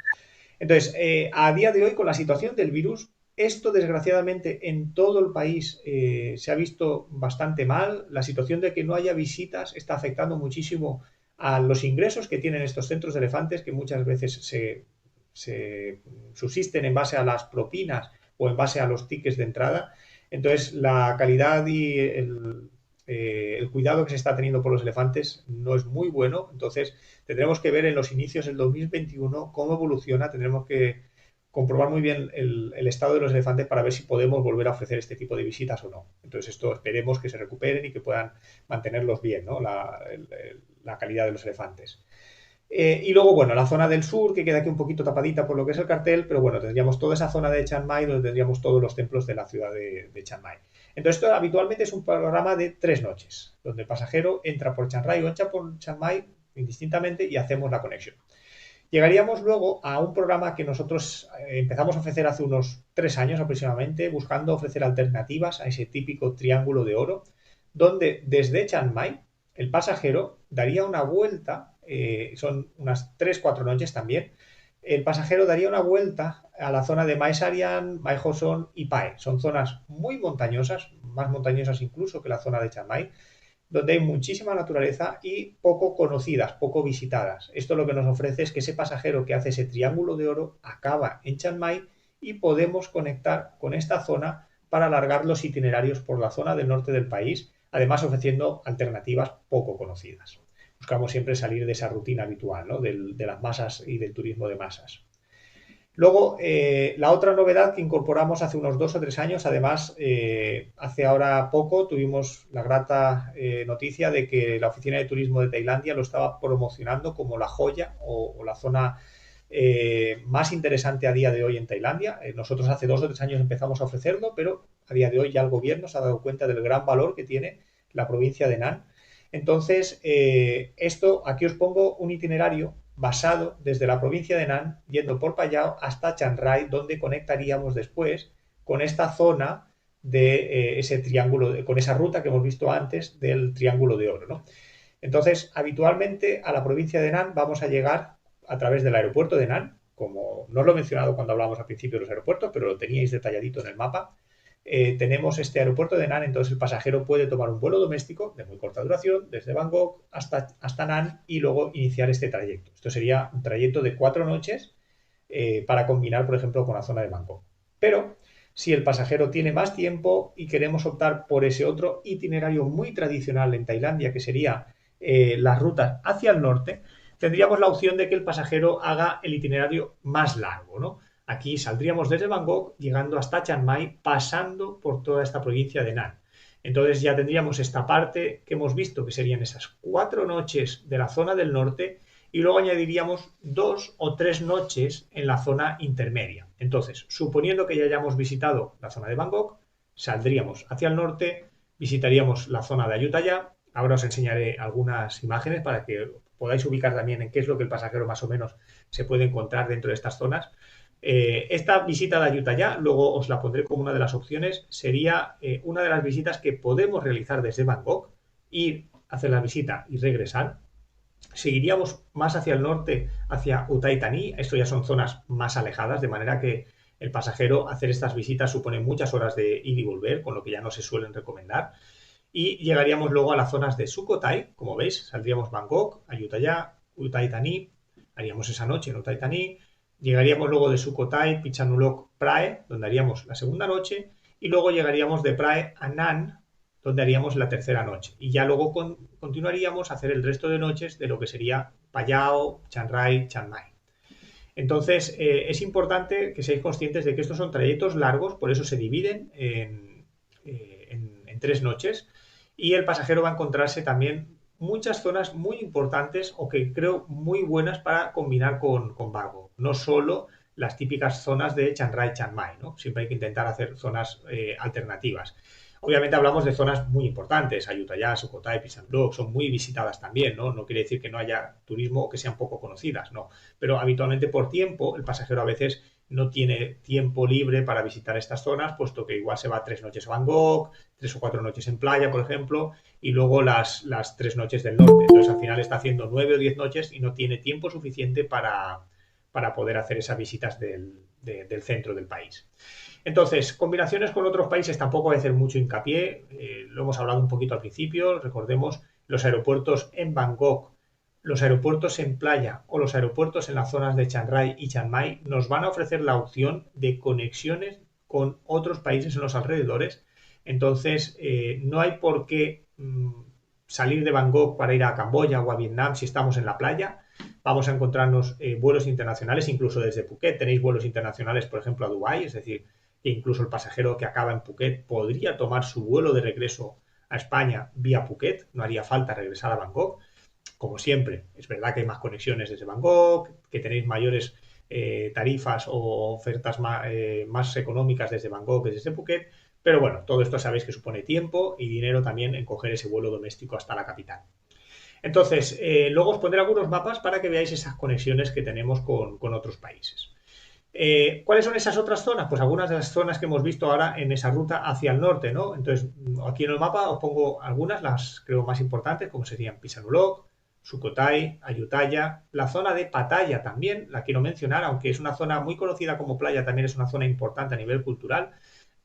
Entonces, a día de hoy, con la situación del virus, esto, desgraciadamente, en todo el país se ha visto bastante mal. La situación de que no haya visitas está afectando muchísimo a los ingresos que tienen estos centros de elefantes, que muchas veces se subsisten en base a las propinas o en base a los tickets de entrada. Entonces, la calidad y el cuidado que se está teniendo por los elefantes no es muy bueno. Entonces, tendremos que ver en los inicios del 2021 cómo evoluciona. Tendremos que comprobar muy bien el estado de los elefantes para ver si podemos volver a ofrecer este tipo de visitas o no. Entonces esto esperemos que se recuperen y que puedan mantenerlos bien, ¿no? La calidad de los elefantes. Y luego, bueno, la zona del sur, que queda aquí un poquito tapadita por lo que es el cartel, pero bueno, tendríamos toda esa zona de Chiang Mai donde tendríamos todos los templos de la ciudad de Chiang Mai. Entonces esto habitualmente es un programa de 3 noches, donde el pasajero entra por Chiang Rai o entra por Chiang Mai indistintamente y hacemos la conexión. Llegaríamos luego a un programa que nosotros empezamos a ofrecer hace unos 3 años aproximadamente, buscando ofrecer alternativas a ese típico Triángulo de Oro, donde desde Chiang Mai el pasajero daría una vuelta, son unas 3-4 noches también, el pasajero daría una vuelta a la zona de Mae Sarian, Mae Ho Son y Pae. Son zonas muy montañosas, más montañosas incluso que la zona de Chiang Mai, donde hay muchísima naturaleza y poco conocidas, poco visitadas. Esto lo que nos ofrece es que ese pasajero que hace ese triángulo de oro acaba en Chiang Mai y podemos conectar con esta zona para alargar los itinerarios por la zona del norte del país, además ofreciendo alternativas poco conocidas. Buscamos siempre salir de esa rutina habitual, ¿no? de las masas y del turismo de masas. Luego, la otra novedad que incorporamos hace unos 2 o 3 años, además, hace ahora poco tuvimos la grata noticia de que la Oficina de Turismo de Tailandia lo estaba promocionando como la joya o la zona más interesante a día de hoy en Tailandia. Nosotros hace 2 o 3 años empezamos a ofrecerlo, pero a día de hoy ya el gobierno se ha dado cuenta del gran valor que tiene la provincia de Nan. Entonces, aquí os pongo un itinerario basado desde la provincia de Nan, yendo por Phayao hasta Chiang Rai, donde conectaríamos después con esta zona de ese triángulo, con esa ruta que hemos visto antes del Triángulo de Oro, ¿no? Entonces, habitualmente a la provincia de Nan vamos a llegar a través del aeropuerto de Nan, como no os lo he mencionado cuando hablábamos al principio de los aeropuertos, pero lo teníais detalladito en el mapa. Tenemos este aeropuerto de Nan, entonces el pasajero puede tomar un vuelo doméstico de muy corta duración desde Bangkok hasta Nan y luego iniciar este trayecto. Esto sería un trayecto de 4 noches para combinar, por ejemplo, con la zona de Bangkok. Pero si el pasajero tiene más tiempo y queremos optar por ese otro itinerario muy tradicional en Tailandia, que sería las rutas hacia el norte, tendríamos la opción de que el pasajero haga el itinerario más largo, ¿no? Aquí saldríamos desde Bangkok, llegando hasta Chiang Mai, pasando por toda esta provincia de Nan. Entonces ya tendríamos esta parte que hemos visto, que serían esas 4 noches de la zona del norte, y luego añadiríamos 2 o 3 noches en la zona intermedia. Entonces, suponiendo que ya hayamos visitado la zona de Bangkok, saldríamos hacia el norte, visitaríamos la zona de Ayutthaya. Ahora os enseñaré algunas imágenes para que podáis ubicar también en qué es lo que el pasajero más o menos se puede encontrar dentro de estas zonas. Esta visita de Ayutthaya, luego os la pondré como una de las opciones, sería una de las visitas que podemos realizar desde Bangkok, ir, hacer la visita y regresar. Seguiríamos más hacia el norte, hacia Uthai Thani. Esto ya son zonas más alejadas, de manera que el pasajero hacer estas visitas supone muchas horas de ir y volver, con lo que ya no se suelen recomendar. Y llegaríamos luego a las zonas de Sukhothai, como veis, saldríamos Bangkok, Ayutthaya, Uthai Thani, haríamos esa noche en Uthai Thani. Llegaríamos luego de Sukhothai, Phitsanulok, Prae, donde haríamos la segunda noche, y luego llegaríamos de Prae a Nan, donde haríamos la tercera noche. Y ya luego continuaríamos a hacer el resto de noches de lo que sería Phayao, Chiang Rai, Chiang Mai. Entonces, es importante que seáis conscientes de que estos son trayectos largos, por eso se dividen en 3 noches, y el pasajero va a encontrarse también muchas zonas muy importantes o que creo muy buenas para combinar con Bangkok. No solo las típicas zonas de Chiang Rai, Chiang Mai, ¿no? Siempre hay que intentar hacer zonas alternativas. Obviamente hablamos de zonas muy importantes, Ayutthaya, Sukhothai, Phitsanulok, son muy visitadas también, ¿no? No quiere decir que no haya turismo o que sean poco conocidas, no. Pero habitualmente por tiempo, el pasajero a veces no tiene tiempo libre para visitar estas zonas, puesto que igual se va 3 noches a Bangkok, 3 o 4 noches en playa, por ejemplo, y luego las 3 noches del norte. Entonces al final está haciendo 9 o 10 noches y no tiene tiempo suficiente para poder hacer esas visitas del centro del país. Entonces, combinaciones con otros países tampoco voy a hacer mucho hincapié, lo hemos hablado un poquito al principio, recordemos los aeropuertos en Bangkok, los aeropuertos en playa o los aeropuertos en las zonas de Chiang Rai y Chiang Mai nos van a ofrecer la opción de conexiones con otros países en los alrededores. Entonces, no hay por qué salir de Bangkok para ir a Camboya o a Vietnam si estamos en la playa. Vamos a encontrarnos vuelos internacionales, incluso desde Phuket tenéis vuelos internacionales, por ejemplo, a Dubái, es decir, que incluso el pasajero que acaba en Phuket podría tomar su vuelo de regreso a España vía Phuket, no haría falta regresar a Bangkok. Como siempre, es verdad que hay más conexiones desde Bangkok, que tenéis mayores tarifas o ofertas más económicas desde Bangkok que desde Phuket, pero bueno, todo esto sabéis que supone tiempo y dinero también en coger ese vuelo doméstico hasta la capital. Entonces, luego os pondré algunos mapas para que veáis esas conexiones que tenemos con otros países. ¿Cuáles son esas otras zonas? Pues algunas de las zonas que hemos visto ahora en esa ruta hacia el norte, ¿no? Entonces, aquí en el mapa os pongo algunas, las creo más importantes, como serían Phitsanulok, Sukhothai, Ayutthaya, la zona de Pattaya también, la quiero mencionar, aunque es una zona muy conocida como playa, también es una zona importante a nivel cultural.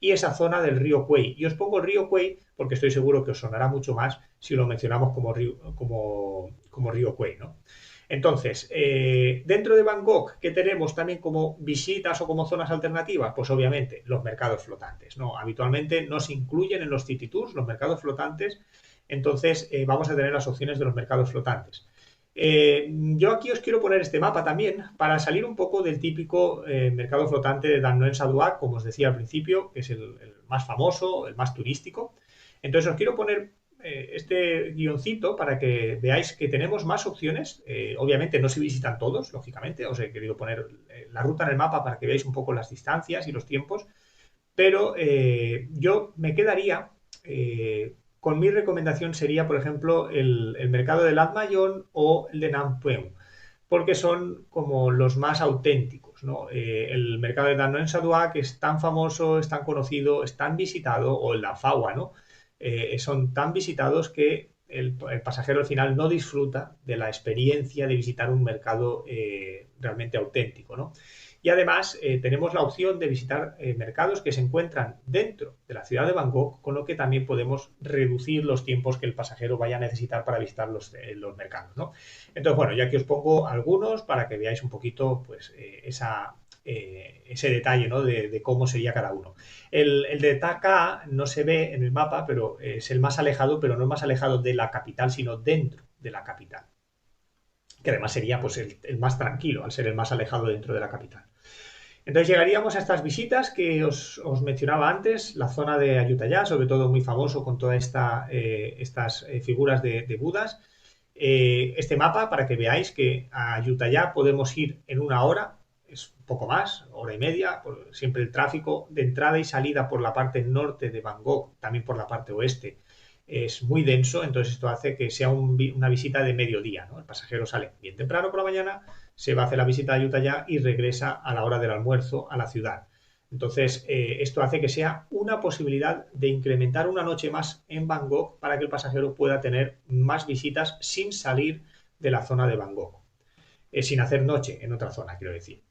y esa zona del río Kwai. Y os pongo el río Kwai porque estoy seguro que os sonará mucho más si lo mencionamos como río Kwai, ¿no? Entonces, dentro de Bangkok, ¿qué tenemos también como visitas o como zonas alternativas? Pues obviamente los mercados flotantes, ¿no? Habitualmente no se incluyen en los city tours los mercados flotantes, entonces vamos a tener las opciones de los mercados flotantes. Yo aquí os quiero poner este mapa también para salir un poco del típico mercado flotante de Dan Noen Saduak, como os decía al principio, que es el más famoso, el más turístico. Entonces os quiero poner este guioncito para que veáis que tenemos más opciones. Obviamente no se visitan todos, lógicamente. Os he querido poner la ruta en el mapa para que veáis un poco las distancias y los tiempos. Pero yo me quedaría con mi recomendación sería, por ejemplo, el mercado de Latmayon o el de Nam Phueng, porque son como los más auténticos, ¿no? El mercado de Dan Noen Saduak es tan famoso, es tan conocido, es tan visitado, o el de Fawa, ¿no? Son tan visitados que el pasajero al final no disfruta de la experiencia de visitar un mercado realmente auténtico, ¿no? Y además tenemos la opción de visitar mercados que se encuentran dentro de la ciudad de Bangkok, con lo que también podemos reducir los tiempos que el pasajero vaya a necesitar para visitar los mercados, ¿no? Entonces, bueno, ya que os pongo algunos para que veáis un poquito pues, ese detalle, ¿no? de cómo sería cada uno. El de Taka no se ve en el mapa, pero es el más alejado, pero no el más alejado de la capital, sino dentro de la capital, que además sería pues, el más tranquilo, al ser el más alejado dentro de la capital. Entonces llegaríamos a estas visitas que os mencionaba antes, la zona de Ayutthaya, sobre todo muy famoso con todas estas figuras de Budas. Este mapa para que veáis que a Ayutthaya podemos ir en 1 hora, es un poco más, hora y media, siempre el tráfico de entrada y salida por la parte norte de Bangkok, también por la parte oeste, es muy denso, entonces esto hace que sea una visita de mediodía, ¿no? El pasajero sale bien temprano por la mañana, se va a hacer la visita a Ayutthaya y regresa a la hora del almuerzo a la ciudad. Entonces, esto hace que sea una posibilidad de incrementar una noche más en Bangkok para que el pasajero pueda tener más visitas sin salir de la zona de Bangkok, sin hacer noche en otra zona, quiero decir.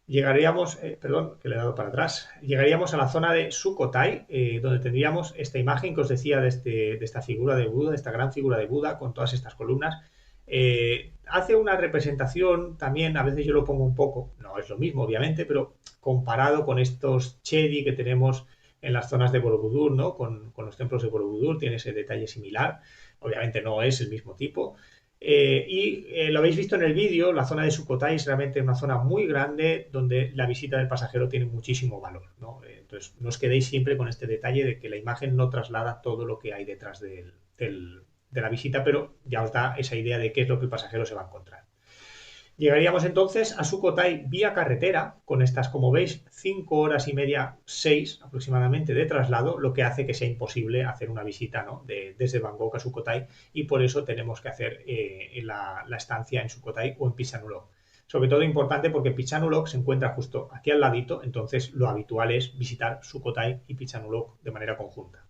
Llegaríamos, perdón, que le he dado para atrás, llegaríamos a la zona de Sukhothai, donde tendríamos esta imagen que os decía de esta figura de Buda, de esta gran figura de Buda con todas estas columnas. Hace una representación también, a veces yo lo pongo un poco, no es lo mismo obviamente, pero comparado con estos Chedi que tenemos en las zonas de Borobudur, ¿no? Con los templos de Borobudur tiene ese detalle similar, obviamente no es el mismo tipo. Lo habéis visto en el vídeo, la zona de Sukhothai es realmente una zona muy grande donde la visita del pasajero tiene muchísimo valor, ¿no? Entonces no os quedéis siempre con este detalle de que la imagen no traslada todo lo que hay detrás de la visita, pero ya os da esa idea de qué es lo que el pasajero se va a encontrar. Llegaríamos entonces a Sukhothai vía carretera, con estas, como veis, 5 horas y media, 6 aproximadamente de traslado, lo que hace que sea imposible hacer una visita, ¿no? desde Bangkok a Sukhothai, y por eso tenemos que hacer la estancia en Sukhothai o en Phitsanulok. Sobre todo importante porque Phitsanulok se encuentra justo aquí al ladito, entonces lo habitual es visitar Sukhothai y Phitsanulok de manera conjunta.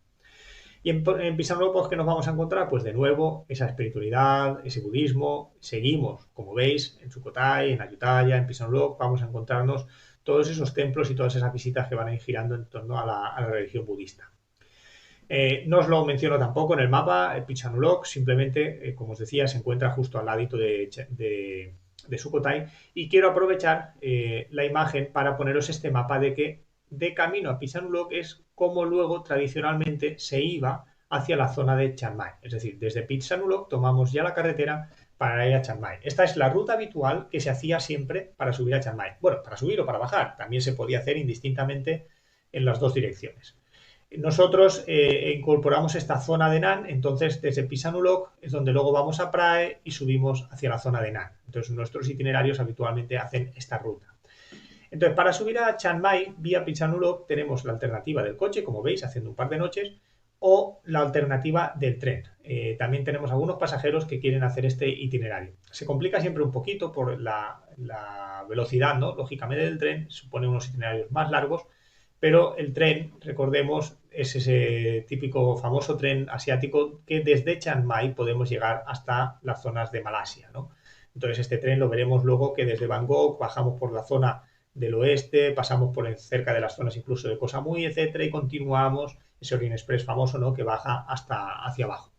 Y en Phitsanulok, pues, ¿qué nos vamos a encontrar? Pues de nuevo, esa espiritualidad, ese budismo. Seguimos, como veis, en Sukhothai, en Ayutthaya, en Phitsanulok, vamos a encontrarnos todos esos templos y todas esas visitas que van a ir girando en torno a la religión budista. No os lo menciono tampoco en el mapa, Phitsanulok simplemente, como os decía, se encuentra justo al ladito de Sukhothai, y quiero aprovechar la imagen para poneros este mapa de que de camino a Phitsanulok es como luego tradicionalmente se iba hacia la zona de Chiang Mai. Es decir, desde Phitsanulok tomamos ya la carretera para ir a Chiang Mai. Esta es la ruta habitual que se hacía siempre para subir a Chiang Mai. Bueno, para subir o para bajar. También se podía hacer indistintamente en las dos direcciones. Nosotros incorporamos esta zona de Nan, entonces desde Phitsanulok es donde luego vamos a Prae y subimos hacia la zona de Nan. Entonces nuestros itinerarios habitualmente hacen esta ruta. Entonces, para subir a Chiang Mai vía Phitsanulok tenemos la alternativa del coche, como veis, haciendo un par de noches, o la alternativa del tren. También tenemos algunos pasajeros que quieren hacer este itinerario. Se complica siempre un poquito por la velocidad, ¿no? Lógicamente del tren, supone unos itinerarios más largos, pero el tren, recordemos, es ese típico famoso tren asiático que desde Chiang Mai podemos llegar hasta las zonas de Malasia, ¿no? Entonces este tren lo veremos luego que desde Bangkok bajamos por la zona del oeste, pasamos por cerca de las zonas incluso de Koh Samui, etcétera, y continuamos ese Orient Express famoso, ¿no?, que baja hasta hacia abajo.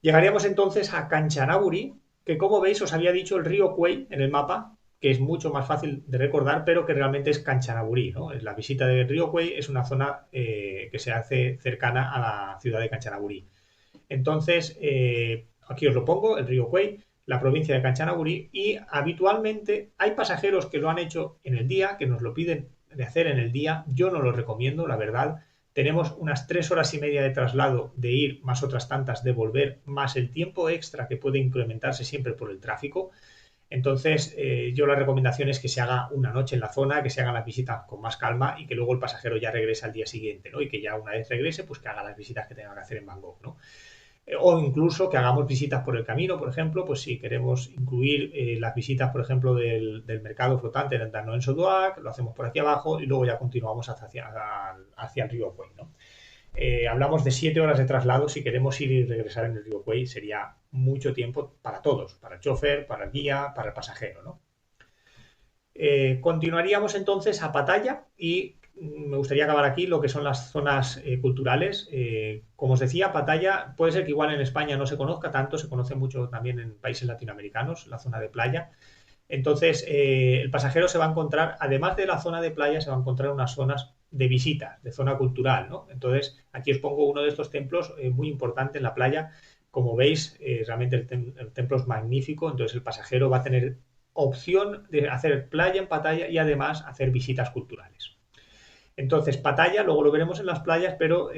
Llegaríamos entonces a Kanchanaburi, que como veis os había dicho el río Kwai en el mapa, que es mucho más fácil de recordar, pero que realmente es Kanchanaburi, ¿no? La visita del río Kwai es una zona que se hace cercana a la ciudad de Kanchanaburi. Entonces, aquí os lo pongo, el río Kwai, la provincia de Kanchanaburi, y habitualmente hay pasajeros que lo han hecho en el día, que nos lo piden de hacer en el día. Yo no lo recomiendo, la verdad. Tenemos unas 3 horas y media de traslado de ir, más otras tantas de volver, más el tiempo extra que puede incrementarse siempre por el tráfico. Entonces, yo la recomendación es que se haga una noche en la zona, que se hagan las visitas con más calma y que luego el pasajero ya regrese al día siguiente, ¿no? Y que ya una vez regrese, pues que haga las visitas que tenga que hacer en Bangkok, ¿no? O incluso que hagamos visitas por el camino, por ejemplo, pues si queremos incluir las visitas, por ejemplo, del mercado flotante de Danone Soduac, lo hacemos por aquí abajo y luego ya continuamos hacia el río Kwai, ¿no? Hablamos de 7 horas de traslado. Si queremos ir y regresar en el río Kwai sería mucho tiempo para todos, para el chofer, para el guía, para el pasajero, ¿no? Continuaríamos entonces a Pattaya y me gustaría acabar aquí lo que son las zonas culturales. Como os decía, Pattaya puede ser que igual en España no se conozca tanto, se conoce mucho también en países latinoamericanos, la zona de playa. Entonces, el pasajero se va a encontrar, además de la zona de playa, se va a encontrar unas zonas de visitas, de zona cultural, ¿no? Entonces, aquí os pongo uno de estos templos muy importante en la playa. Como veis, realmente el templo es magnífico, entonces el pasajero va a tener opción de hacer playa en Pattaya y además hacer visitas culturales. Entonces, Pattaya, luego lo veremos en las playas, pero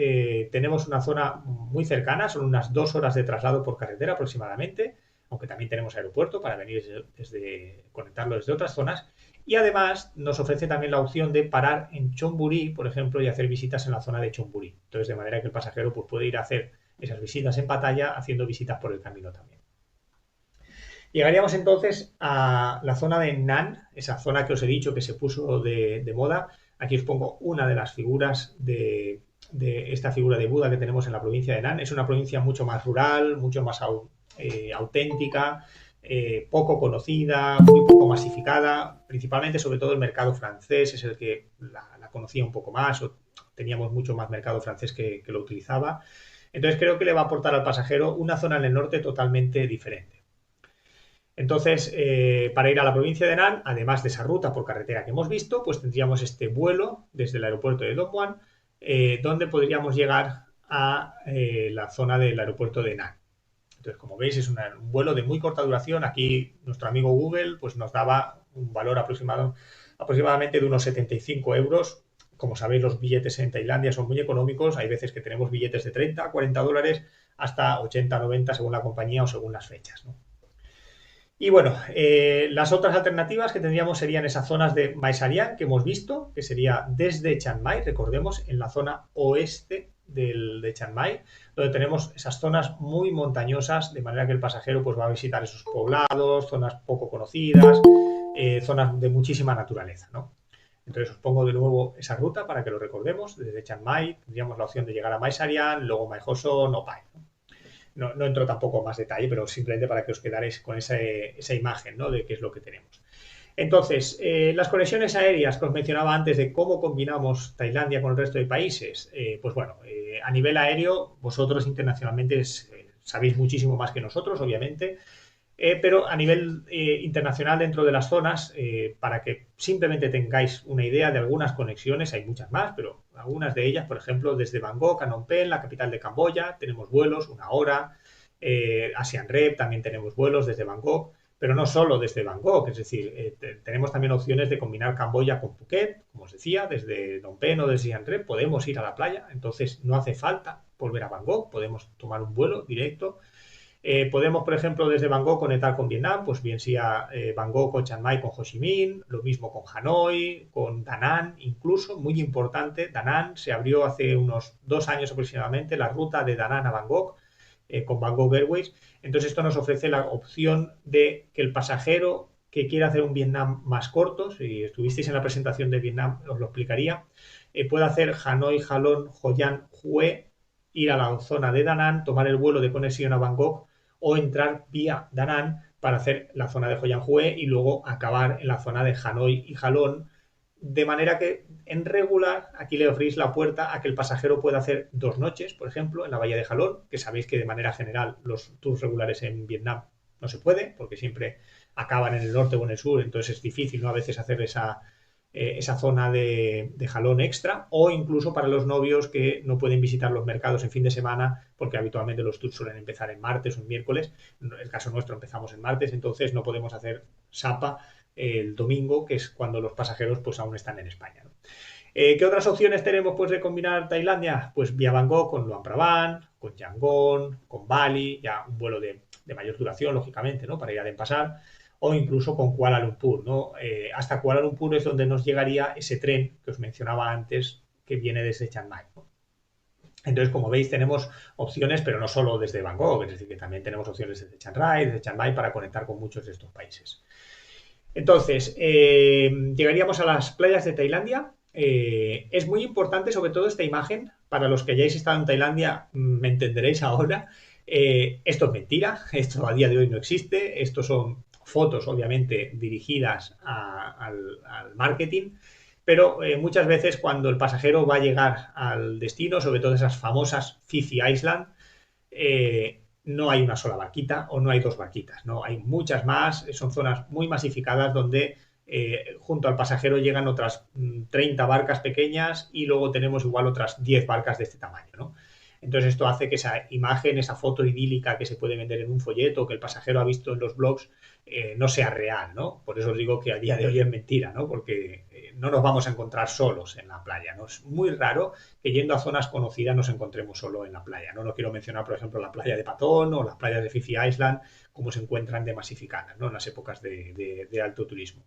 tenemos una zona muy cercana, son unas 2 horas de traslado por carretera aproximadamente, aunque también tenemos aeropuerto para venir conectarlo desde otras zonas. Y además nos ofrece también la opción de parar en Chonburi, por ejemplo, y hacer visitas en la zona de Chonburi. Entonces, de manera que el pasajero pues, puede ir a hacer esas visitas en Pattaya haciendo visitas por el camino también. Llegaríamos entonces a la zona de Nan, esa zona que os he dicho que se puso de moda. Aquí os pongo una de las figuras de esta figura de Buda que tenemos en la provincia de Nan. Es una provincia mucho más rural, mucho más auténtica, poco conocida, muy poco masificada, principalmente sobre todo el mercado francés es el que la conocía un poco más, o teníamos mucho más mercado francés que lo utilizaba. Entonces creo que le va a aportar al pasajero una zona en el norte totalmente diferente. Entonces, para ir a la provincia de Nan, además de esa ruta por carretera que hemos visto, pues tendríamos este vuelo desde el aeropuerto de Don Muan, donde podríamos llegar a la zona del aeropuerto de Nan. Entonces, como veis, es un vuelo de muy corta duración. Aquí nuestro amigo Google pues, nos daba un valor aproximadamente de unos 75 euros. Como sabéis, los billetes en Tailandia son muy económicos. Hay veces que tenemos billetes de 30, 40 dólares hasta 80, 90 según la compañía o según las fechas, ¿no? Y bueno, las otras alternativas que tendríamos serían esas zonas de Mae Sariang que hemos visto, que sería desde Chiang Mai, recordemos, en la zona oeste de Chiang Mai, donde tenemos esas zonas muy montañosas, de manera que el pasajero pues, va a visitar esos poblados, zonas poco conocidas, zonas de muchísima naturaleza, ¿no? Entonces os pongo de nuevo esa ruta para que lo recordemos. Desde Chiang Mai tendríamos la opción de llegar a Mae Sariang, luego Mae Ho Son o Pai, ¿no? No entro tampoco en más detalle, pero simplemente para que os quedaréis con esa imagen, ¿no? De qué es lo que tenemos. Entonces, las conexiones aéreas que os mencionaba antes de cómo combinamos Tailandia con el resto de países, pues bueno, a nivel aéreo, vosotros internacionalmente sabéis muchísimo más que nosotros, obviamente, pero a nivel internacional dentro de las zonas, para que simplemente tengáis una idea de algunas conexiones, hay muchas más, pero algunas de ellas, por ejemplo, desde Bangkok a Phnom Penh, la capital de Camboya, tenemos vuelos, 1 hora, a Siem Reap también tenemos vuelos desde Bangkok, pero no solo desde Bangkok, es decir, tenemos también opciones de combinar Camboya con Phuket, como os decía, desde Phnom Penh o desde Siem Reap podemos ir a la playa, entonces no hace falta volver a Bangkok, podemos tomar un vuelo directo. Podemos, por ejemplo, desde Bangkok conectar con Vietnam, pues bien sea Bangkok o Chiang Mai con Ho Chi Minh, lo mismo con Hanoi, con Da Nang, incluso, muy importante, Da Nang se abrió hace unos 2 años aproximadamente la ruta de Da Nang a Bangkok con Bangkok Airways. Entonces esto nos ofrece la opción de que el pasajero que quiera hacer un Vietnam más corto, si estuvisteis en la presentación de Vietnam os lo explicaría, puede hacer Hanoi, Ha Long, Hoi An, Hue, ir a la zona de Da Nang, tomar el vuelo de conexión a Bangkok o entrar vía Da Nang para hacer la zona de Hoi An Hue y luego acabar en la zona de Hanoi y Jalón, de manera que en regular aquí le ofrecéis la puerta a que el pasajero pueda hacer 2 noches, por ejemplo, en la bahía de Jalón, que sabéis que de manera general los tours regulares en Vietnam no se puede, porque siempre acaban en el norte o en el sur, entonces es difícil, ¿no?, a veces hacer esa zona de jalón extra, o incluso para los novios que no pueden visitar los mercados en fin de semana, porque habitualmente los tours suelen empezar en martes o en miércoles. En el caso nuestro empezamos en martes, entonces no podemos hacer Sapa el domingo, que es cuando los pasajeros pues aún están en España, ¿no? ¿Qué otras opciones tenemos pues de combinar Tailandia? Pues vía Bangkok con Luang Prabang, con Yangon, con Bali, ya un vuelo de mayor duración, lógicamente, ¿no?, para ir a Denpasar, o incluso con Kuala Lumpur, ¿no? Hasta Kuala Lumpur es donde nos llegaría ese tren que os mencionaba antes, que viene desde Chiang Mai, ¿no? Entonces, como veis, tenemos opciones, pero no solo desde Bangkok, es decir, que también tenemos opciones desde Chiang Rai, desde Chiang Mai, para conectar con muchos de estos países. Entonces, llegaríamos a las playas de Tailandia. Es muy importante, sobre todo, esta imagen. Para los que hayáis estado en Tailandia, me entenderéis ahora. Esto es mentira, esto a día de hoy no existe. Estos son fotos, obviamente, dirigidas al marketing, pero muchas veces cuando el pasajero va a llegar al destino, sobre todo esas famosas Phi Phi Island, no hay una sola barquita o no hay 2 barquitas, ¿no? Hay muchas más, son zonas muy masificadas donde junto al pasajero llegan otras 30 barcas pequeñas y luego tenemos igual otras 10 barcas de este tamaño, ¿no? Entonces esto hace que esa imagen, esa foto idílica que se puede vender en un folleto, que el pasajero ha visto en los blogs, no sea real, ¿no? Por eso os digo que a día de hoy es mentira, ¿no? Porque no nos vamos a encontrar solos en la playa, ¿no? Es muy raro que yendo a zonas conocidas nos encontremos solo en la playa, ¿no? No quiero mencionar, por ejemplo, la playa de Patón o las playas de Phi Phi Island, como se encuentran de masificadas, ¿no?, en las épocas de alto turismo.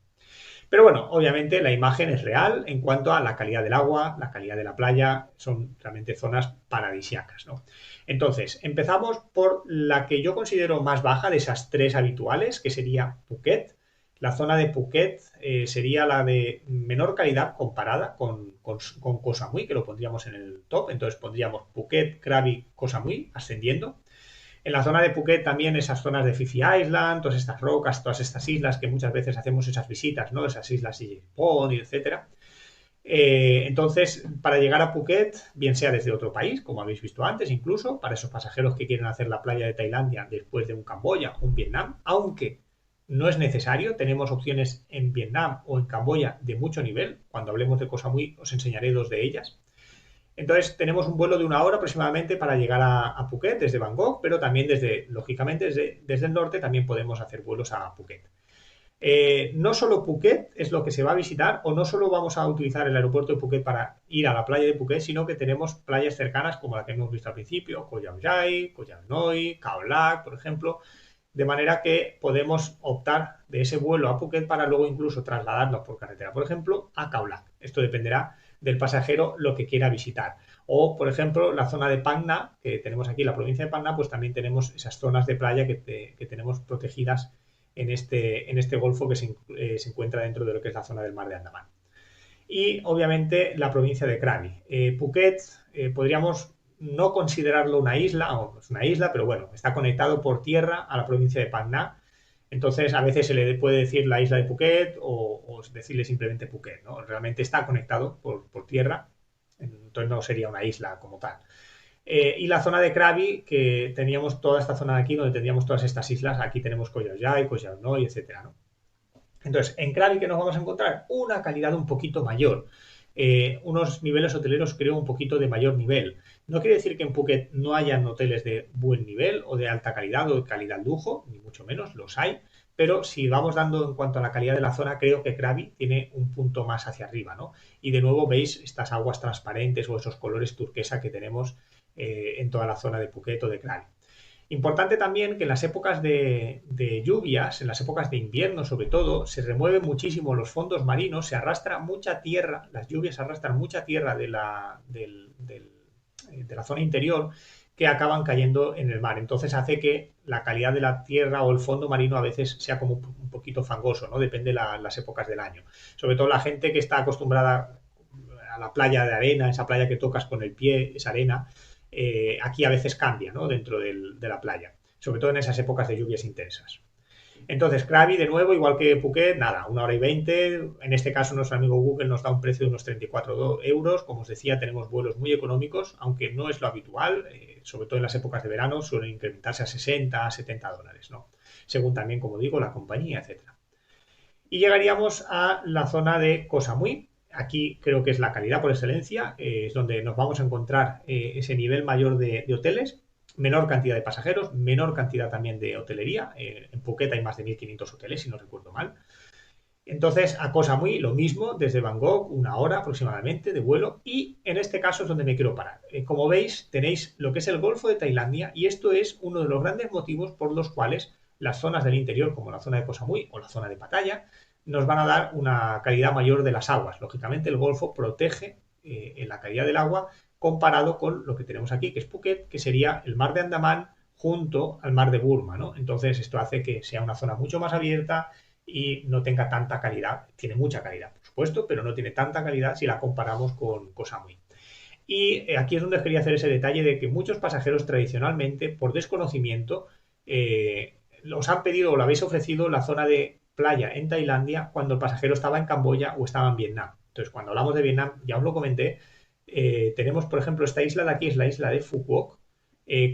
Pero bueno, obviamente la imagen es real en cuanto a la calidad del agua, la calidad de la playa, son realmente zonas paradisíacas, ¿no? Entonces, empezamos por la que yo considero más baja de esas 3 habituales, que sería Phuket. La zona de Phuket sería la de menor calidad comparada con Koh Samui, que lo pondríamos en el top. Entonces pondríamos Phuket, Krabi, Koh Samui, ascendiendo. En la zona de Phuket también esas zonas de Phi Phi Island, todas estas rocas, todas estas islas que muchas veces hacemos esas visitas, ¿no? Esas islas y Pond, etcétera. Entonces, para llegar a Phuket, bien sea desde otro país, como habéis visto antes, incluso para esos pasajeros que quieren hacer la playa de Tailandia después de un Camboya o un Vietnam, aunque no es necesario, tenemos opciones en Vietnam o en Camboya de mucho nivel. Cuando hablemos de Koh Samui os enseñaré 2 de ellas. Entonces tenemos un vuelo de 1 hora aproximadamente para llegar a Phuket desde Bangkok, pero también lógicamente desde el norte también podemos hacer vuelos a Phuket. No solo Phuket es lo que se va a visitar, o no solo vamos a utilizar el aeropuerto de Phuket para ir a la playa de Phuket, sino que tenemos playas cercanas como la que hemos visto al principio, Koh Yao Yai, Koh Yao Noi, Khao Lak, por ejemplo, de manera que podemos optar de ese vuelo a Phuket para luego incluso trasladarnos por carretera, por ejemplo, a Khao Lak. Esto dependerá del pasajero lo que quiera visitar. O, por ejemplo, la zona de Phang Nga, que tenemos aquí, la provincia de Phang Nga, pues también tenemos esas zonas de playa que tenemos protegidas en este golfo que se encuentra dentro de lo que es la zona del mar de Andamán. Y, obviamente, la provincia de Krabi. Phuket podríamos no considerarlo una isla, o es una isla, pero bueno, está conectado por tierra a la provincia de Phang Nga. Entonces, a veces se le puede decir la isla de Phuket o decirle simplemente Phuket, ¿no? Realmente está conectado por tierra, entonces no sería una isla como tal. Y la zona de Krabi, que teníamos toda esta zona de aquí, donde tendríamos todas estas islas, aquí tenemos Koh Yao Yai, Koh Yao Noi, etcétera, ¿no? Entonces, en Krabi, ¿qué nos vamos a encontrar? Una calidad un poquito mayor. Unos niveles hoteleros, creo, un poquito de mayor nivel. No quiere decir que en Phuket no hayan hoteles de buen nivel o de alta calidad o de calidad lujo, ni mucho menos, los hay, pero si vamos dando en cuanto a la calidad de la zona, creo que Krabi tiene un punto más hacia arriba, ¿no? Y de nuevo veis estas aguas transparentes o esos colores turquesa que tenemos en toda la zona de Phuket o de Krabi. Importante también que en las épocas de lluvias, en las épocas de invierno sobre todo, se remueven muchísimo los fondos marinos, se arrastra mucha tierra, las lluvias arrastran mucha tierra de la zona interior que acaban cayendo en el mar. Entonces hace que la calidad de la tierra o el fondo marino a veces sea como un poquito fangoso, ¿no? Depende de las épocas del año. Sobre todo la gente que está acostumbrada a la playa de arena, esa playa que tocas con el pie, esa arena, aquí a veces cambia, ¿no? Dentro de la playa, sobre todo en esas épocas de lluvias intensas. Entonces, Krabi, de nuevo, igual que Phuket, nada, 1 hora y 20. En este caso, nuestro amigo Google nos da un precio de unos 34 euros. Como os decía, tenemos vuelos muy económicos, aunque no es lo habitual, sobre todo en las épocas de verano, suelen incrementarse a 60, a 70 dólares, ¿no? Según también, como digo, la compañía, etcétera. Y llegaríamos a la zona de Koh Samui. Aquí creo que es la calidad por excelencia, es donde nos vamos a encontrar ese nivel mayor de hoteles, menor cantidad de pasajeros, menor cantidad también de hotelería. En Phuket hay más de 1.500 hoteles, si no recuerdo mal. Entonces, a Koh Samui lo mismo, desde Bangkok, 1 hora aproximadamente de vuelo, y en este caso es donde me quiero parar. Como veis, tenéis lo que es el Golfo de Tailandia, y esto es uno de los grandes motivos por los cuales las zonas del interior, como la zona de Koh Samui o la zona de Pattaya, nos van a dar una calidad mayor de las aguas. Lógicamente, el Golfo protege la calidad del agua comparado con lo que tenemos aquí, que es Phuket, que sería el mar de Andamán junto al mar de Burma, ¿no? Entonces, esto hace que sea una zona mucho más abierta y no tenga tanta calidad. Tiene mucha calidad, por supuesto, pero no tiene tanta calidad si la comparamos con Koh Samui. Y aquí es donde os quería hacer ese detalle de que muchos pasajeros tradicionalmente, por desconocimiento, os han pedido o lo habéis ofrecido la zona de playa en Tailandia cuando el pasajero estaba en Camboya o estaba en Vietnam. Entonces, cuando hablamos de Vietnam, ya os lo comenté, tenemos, por ejemplo, esta isla de aquí, es la isla de Phu Quoc.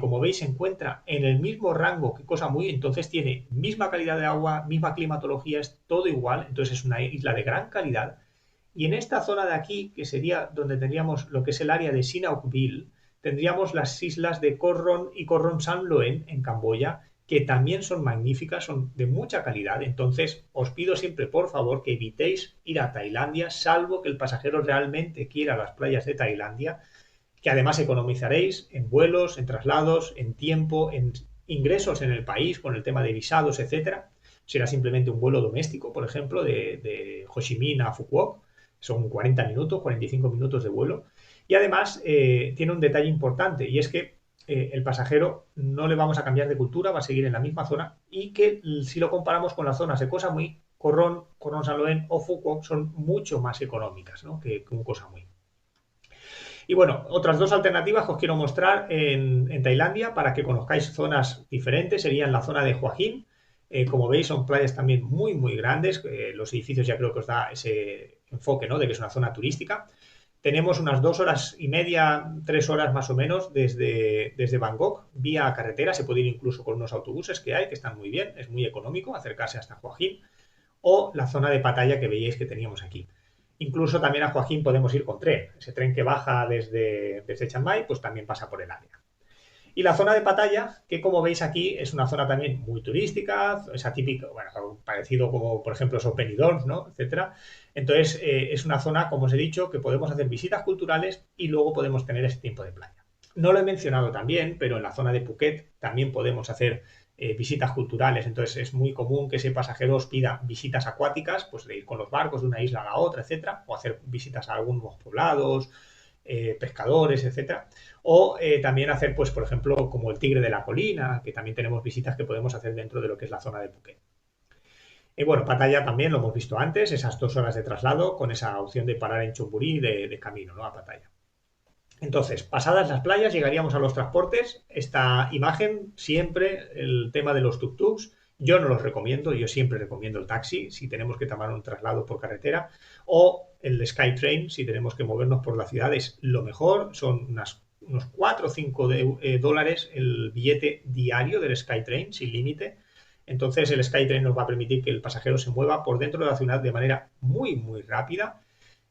Como veis, se encuentra en el mismo rango que Koh Samui, entonces tiene misma calidad de agua, misma climatología, es todo igual, entonces es una isla de gran calidad. Y en esta zona de aquí, que sería donde tendríamos lo que es el área de Sihanoukville, tendríamos las islas de Koh Ron y Koh Ron San Loen en Camboya, que también son magníficas, son de mucha calidad. Entonces, os pido siempre, por favor, que evitéis ir a Tailandia, salvo que el pasajero realmente quiera las playas de Tailandia, que además economizaréis en vuelos, en traslados, en tiempo, en ingresos en el país, con el tema de visados, etcétera. Será simplemente un vuelo doméstico, por ejemplo, de Ho Chi Minh a Phu Quoc. Son 40 minutos, 45 minutos de vuelo. Y además tiene un detalle importante, y es que el pasajero no le vamos a cambiar de cultura, va a seguir en la misma zona, y que si lo comparamos con las zonas de Koh Samui, Koh Ron San Loen o Phu Quoc son mucho más económicas, ¿no?, que un Koh Samui. Y bueno, otras dos alternativas que os quiero mostrar en Tailandia para que conozcáis zonas diferentes serían la zona de Hua Hin. Como veis, son playas también muy, muy grandes. Los edificios ya creo que os da ese enfoque, ¿no?, de que es una zona turística. Tenemos unas 2 horas y media, 3 horas más o menos desde Bangkok, vía carretera. Se puede ir incluso con unos autobuses que hay, que están muy bien. Es muy económico acercarse hasta Hua Hin. O la zona de Pattaya que veíais que teníamos aquí. Incluso también a Hua Hin podemos ir con tren. Ese tren que baja desde Chiang Mai, pues también pasa por el área. Y la zona de Pattaya, que como veis aquí es una zona también muy turística, es atípico, bueno, parecido como por ejemplo son Benidorm, ¿no?, etcétera. Entonces es una zona, como os he dicho, que podemos hacer visitas culturales y luego podemos tener ese tiempo de playa. No lo he mencionado también, pero en la zona de Phuket también podemos hacer visitas culturales. Entonces es muy común que ese pasajero os pida visitas acuáticas, pues de ir con los barcos de una isla a la otra, etcétera, o hacer visitas a algunos poblados, pescadores, etcétera. O también hacer, pues por ejemplo, como el Tigre de la Colina, que también tenemos visitas que podemos hacer dentro de lo que es la zona de Phuket. Y bueno, Pattaya también lo hemos visto antes, esas 2 horas de traslado con esa opción de parar en Chonburi de camino, ¿no?, a Pattaya. Entonces, pasadas las playas, llegaríamos a los transportes. Esta imagen, siempre el tema de los tuk-tuks, yo no los recomiendo, yo siempre recomiendo el taxi si tenemos que tomar un traslado por carretera, o el SkyTrain si tenemos que movernos por la ciudad, es lo mejor. Son unos 4 o 5 dólares el billete diario del SkyTrain sin límite. Entonces el SkyTrain nos va a permitir que el pasajero se mueva por dentro de la ciudad de manera muy, muy rápida.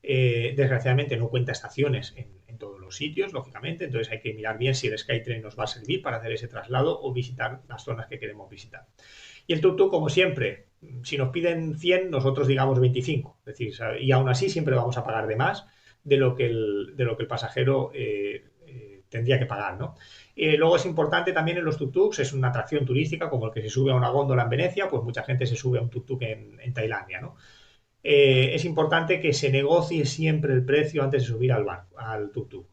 Desgraciadamente no cuenta estaciones en todos los sitios, lógicamente, entonces hay que mirar bien si el SkyTrain nos va a servir para hacer ese traslado o visitar las zonas que queremos visitar. Y el tuk-tuk, como siempre, si nos piden 100, nosotros digamos 25, es decir, y aún así siempre vamos a pagar de más de lo que el pasajero tendría que pagar, ¿no? Luego es importante también en los tuk-tuks, es una atracción turística como el que se sube a una góndola en Venecia, pues mucha gente se sube a un tuk-tuk en Tailandia, ¿no? Es importante que se negocie siempre el precio antes de subir al tuk-tuk.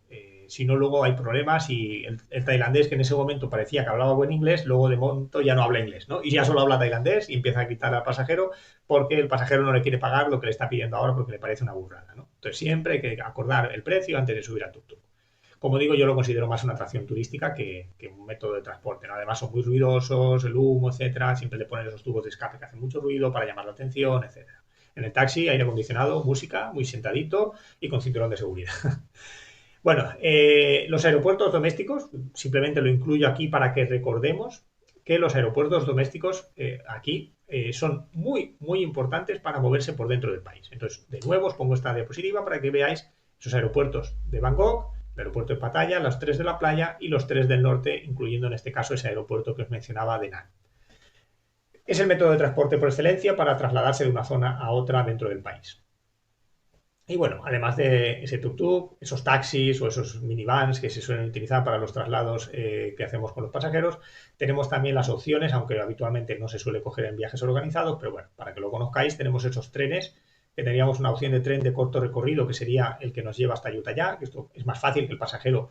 Si no, luego hay problemas y el tailandés, que en ese momento parecía que hablaba buen inglés, luego de momento ya no habla inglés, ¿no? Y ya solo habla tailandés y empieza a gritar al pasajero porque el pasajero no le quiere pagar lo que le está pidiendo ahora porque le parece una burrada, ¿no? Entonces siempre hay que acordar el precio antes de subir al tuk-tuk. como digo, yo lo considero más una atracción turística que un método de transporte, ¿no? Además son muy ruidosos, el humo, etcétera, siempre le ponen esos tubos de escape que hacen mucho ruido para llamar la atención, etcétera. En el taxi, aire acondicionado, música, muy sentadito y con cinturón de seguridad. Bueno, los aeropuertos domésticos, simplemente lo incluyo aquí para que recordemos que los aeropuertos domésticos aquí son muy, muy importantes para moverse por dentro del país. Entonces, de nuevo, os pongo esta diapositiva para que veáis esos aeropuertos de Bangkok, el aeropuerto de Pattaya, los 3 de la playa y los 3 del norte, incluyendo en este caso ese aeropuerto que os mencionaba de Nan. Es el método de transporte por excelencia para trasladarse de una zona a otra dentro del país. Y bueno, además de ese tuk-tuk, esos taxis o esos minivans que se suelen utilizar para los traslados que hacemos con los pasajeros, tenemos también las opciones, aunque habitualmente no se suele coger en viajes organizados, pero bueno, para que lo conozcáis, tenemos esos trenes, que tendríamos una opción de tren de corto recorrido, que sería el que nos lleva hasta Ayutthaya, que esto es más fácil que el pasajero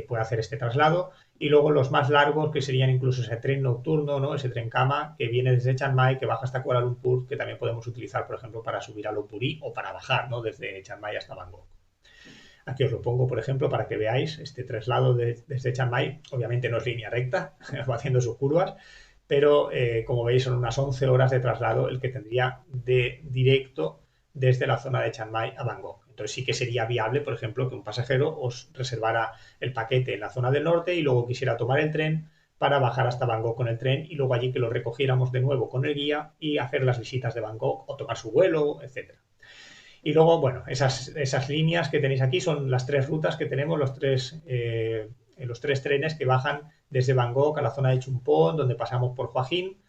pueda hacer este traslado, y luego los más largos, que serían incluso ese tren nocturno, ¿no? Ese tren cama, que viene desde Chiang Mai, que baja hasta Kuala Lumpur, que también podemos utilizar, por ejemplo, para subir a Lopburi o para bajar, ¿no? Desde Chiang Mai hasta Bangkok. Aquí os lo pongo, por ejemplo, para que veáis este traslado desde Chiang Mai. Obviamente no es línea recta, va haciendo sus curvas, pero como veis son unas 11 horas de traslado el que tendría de directo desde la zona de Chiang Mai a Bangkok. Entonces sí que sería viable, por ejemplo, que un pasajero os reservara el paquete en la zona del norte y luego quisiera tomar el tren para bajar hasta Bangkok con el tren y luego allí que lo recogiéramos de nuevo con el guía y hacer las visitas de Bangkok o tomar su vuelo, etc. Y luego, bueno, esas líneas que tenéis aquí son las 3 rutas que tenemos, los tres trenes que bajan desde Bangkok a la zona de Chumpon, donde pasamos por Hua Hin,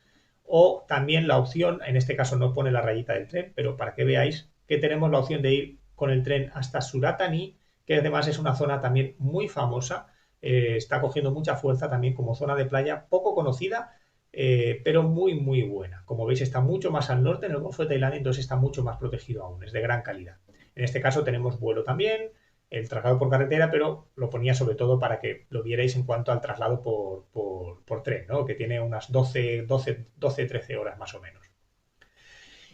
o también la opción, en este caso no pone la rayita del tren, pero para que veáis que tenemos la opción de ir con el tren hasta Surat Thani, que además es una zona también muy famosa, está cogiendo mucha fuerza también como zona de playa, poco conocida, pero muy, muy buena. Como veis, está mucho más al norte, en el Golfo de Tailandia, entonces está mucho más protegido aún, es de gran calidad. En este caso tenemos vuelo también, el traslado por carretera, pero lo ponía sobre todo para que lo vierais en cuanto al traslado por tren, ¿no? Que tiene unas 12-13 horas más o menos.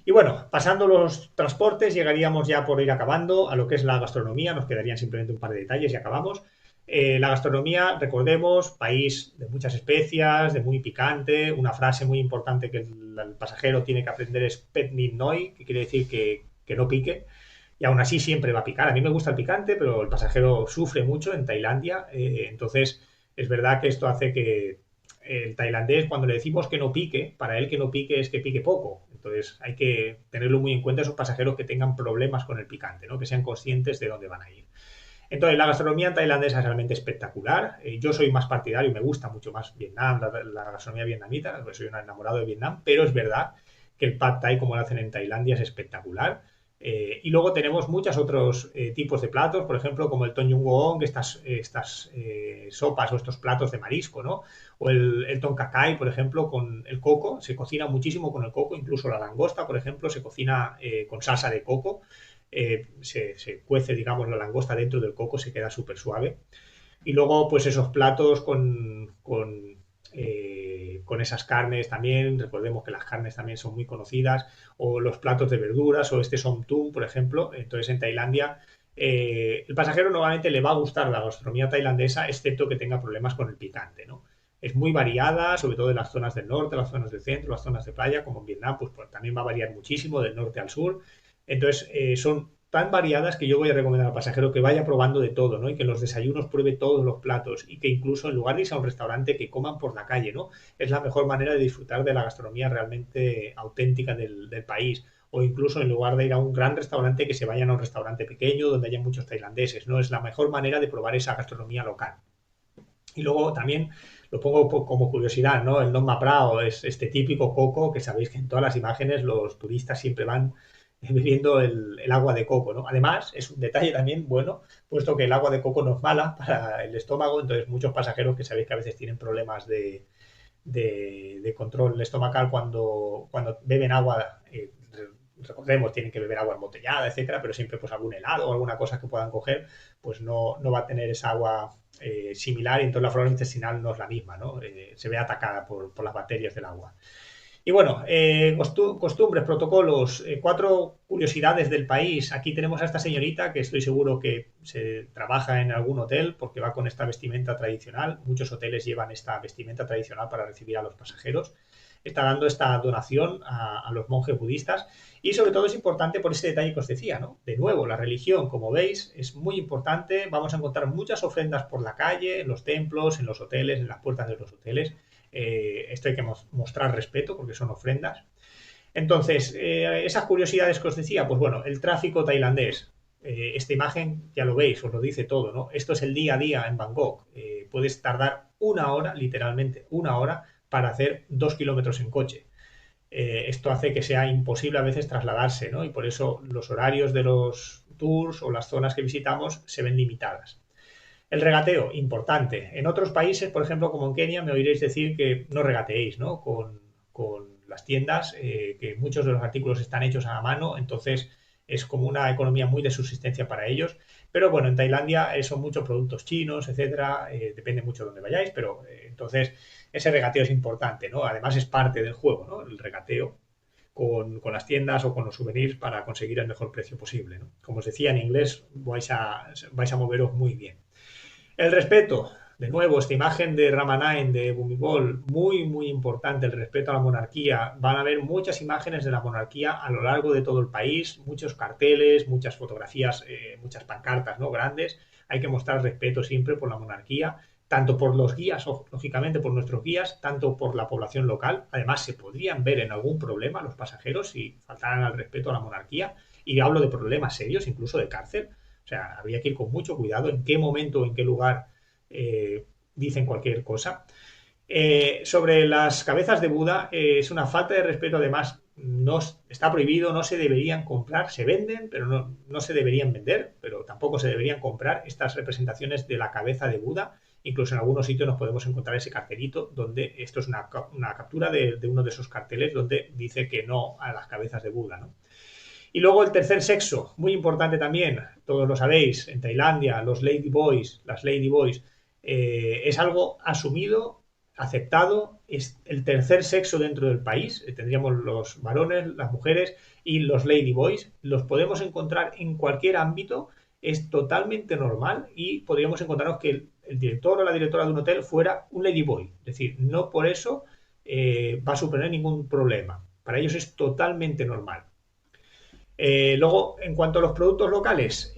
Y bueno, pasando los transportes, llegaríamos ya por ir acabando a lo que es la gastronomía, nos quedarían simplemente un par de detalles y acabamos. La gastronomía, recordemos, país de muchas especias, de muy picante, una frase muy importante que el pasajero tiene que aprender es Pet Nit Noi, que quiere decir que no pique, y aún así siempre va a picar. A mí me gusta el picante, pero el pasajero sufre mucho en Tailandia, entonces es verdad que esto hace que el tailandés, cuando le decimos que no pique, para él que no pique es que pique poco. Entonces hay que tenerlo muy en cuenta esos pasajeros que tengan problemas con el picante, ¿no? Que sean conscientes de dónde van a ir. Entonces la gastronomía tailandesa es realmente espectacular. Yo soy más partidario, me gusta mucho más Vietnam, la gastronomía vietnamita, soy un enamorado de Vietnam, pero es verdad que el Pad Thai, como lo hacen en Tailandia, es espectacular. Y luego tenemos muchos otros tipos de platos, por ejemplo, como el Tom Yum Goong, estas sopas o estos platos de marisco, ¿no? O el Tom Kha Kai, por ejemplo, con el coco, se cocina muchísimo con el coco, incluso la langosta, por ejemplo, se cocina con salsa de coco, se cuece, digamos, la langosta dentro del coco, se queda súper suave. Y luego, pues esos platos con esas carnes también, recordemos que las carnes también son muy conocidas, o los platos de verduras, o este som tum, por ejemplo. Entonces en Tailandia el pasajero normalmente le va a gustar la gastronomía tailandesa, excepto que tenga problemas con el picante, ¿no? Es muy variada, sobre todo en las zonas del norte, las zonas del centro, las zonas de playa, como en Vietnam, pues también va a variar muchísimo del norte al sur. Entonces son tan variadas que yo voy a recomendar al pasajero que vaya probando de todo, ¿no? Y que en los desayunos pruebe todos los platos y que incluso en lugar de irse a un restaurante que coman por la calle, ¿no? Es la mejor manera de disfrutar de la gastronomía realmente auténtica del país. O incluso en lugar de ir a un gran restaurante que se vayan a un restaurante pequeño donde haya muchos tailandeses, ¿no? Es la mejor manera de probar esa gastronomía local. Y luego también lo pongo como curiosidad, ¿no? El Nong Ma Prao es este típico coco que sabéis que en todas las imágenes los turistas siempre van bebiendo el agua de coco, ¿no? Además, es un detalle también bueno, puesto que el agua de coco no es mala para el estómago, entonces muchos pasajeros que sabéis que a veces tienen problemas de control estomacal cuando beben agua, recordemos, tienen que beber agua embotellada, etcétera, pero siempre pues algún helado o alguna cosa que puedan coger, pues no va a tener esa agua similar y entonces la flora intestinal no es la misma, ¿no? Se ve atacada por las bacterias del agua. Y bueno, costumbres, protocolos, 4 curiosidades del país. Aquí tenemos a esta señorita que estoy seguro que se trabaja en algún hotel porque va con esta vestimenta tradicional. Muchos hoteles llevan esta vestimenta tradicional para recibir a los pasajeros. Está dando esta donación a los monjes budistas y sobre todo es importante por ese detalle que os decía, ¿no? De nuevo, la religión, como veis, es muy importante. Vamos a encontrar muchas ofrendas por la calle, en los templos, en los hoteles, en las puertas de los hoteles. Esto hay que mostrar respeto porque son ofrendas. Entonces, esas curiosidades que os decía, pues bueno, el tráfico tailandés. Esta imagen ya lo veis, os lo dice todo, ¿no? Esto es el día a día en Bangkok. Puedes tardar 1 hora, literalmente 1 hora, para hacer 2 kilómetros en coche. Esto hace que sea imposible a veces trasladarse, ¿no? Y por eso los horarios de los tours o las zonas que visitamos se ven limitadas. El regateo, importante. En otros países, por ejemplo, como en Kenia, me oiréis decir que no regateéis, ¿no? Con las tiendas, que muchos de los artículos están hechos a mano, entonces es como una economía muy de subsistencia para ellos. Pero bueno, en Tailandia son muchos productos chinos, etcétera, depende mucho de dónde vayáis, pero entonces ese regateo es importante, ¿no? Además es parte del juego, ¿no? El regateo con las tiendas o con los souvenirs para conseguir el mejor precio posible, ¿no? Como os decía, en inglés vais a moveros muy bien. El respeto, de nuevo, esta imagen de Ramanaen, de Bhumibol, muy, muy importante, el respeto a la monarquía. Van a haber muchas imágenes de la monarquía a lo largo de todo el país, muchos carteles, muchas fotografías, muchas pancartas, ¿no? Grandes. Hay que mostrar respeto siempre por la monarquía, tanto por los guías, lógicamente por nuestros guías, tanto por la población local. Además, se podrían ver en algún problema los pasajeros si faltaran al respeto a la monarquía. Y hablo de problemas serios, incluso de cárcel. O sea, habría que ir con mucho cuidado en qué momento, en qué lugar dicen cualquier cosa. Sobre las cabezas de Buda, es una falta de respeto, además, no está prohibido, no se deberían comprar, se venden, pero no se deberían vender, pero tampoco se deberían comprar estas representaciones de la cabeza de Buda. Incluso en algunos sitios nos podemos encontrar ese cartelito donde esto es una captura de uno de esos carteles donde dice que no a las cabezas de Buda, ¿no? Y luego el tercer sexo, muy importante también, todos lo sabéis, en Tailandia, los ladyboys, las ladyboys, es algo asumido, aceptado, es el tercer sexo dentro del país. Tendríamos los varones, las mujeres y los ladyboys. Los podemos encontrar en cualquier ámbito, es totalmente normal y podríamos encontrarnos que el director o la directora de un hotel fuera un ladyboy. Es decir, no por eso va a suponer ningún problema. Para ellos es totalmente normal. Luego, en cuanto a los productos locales,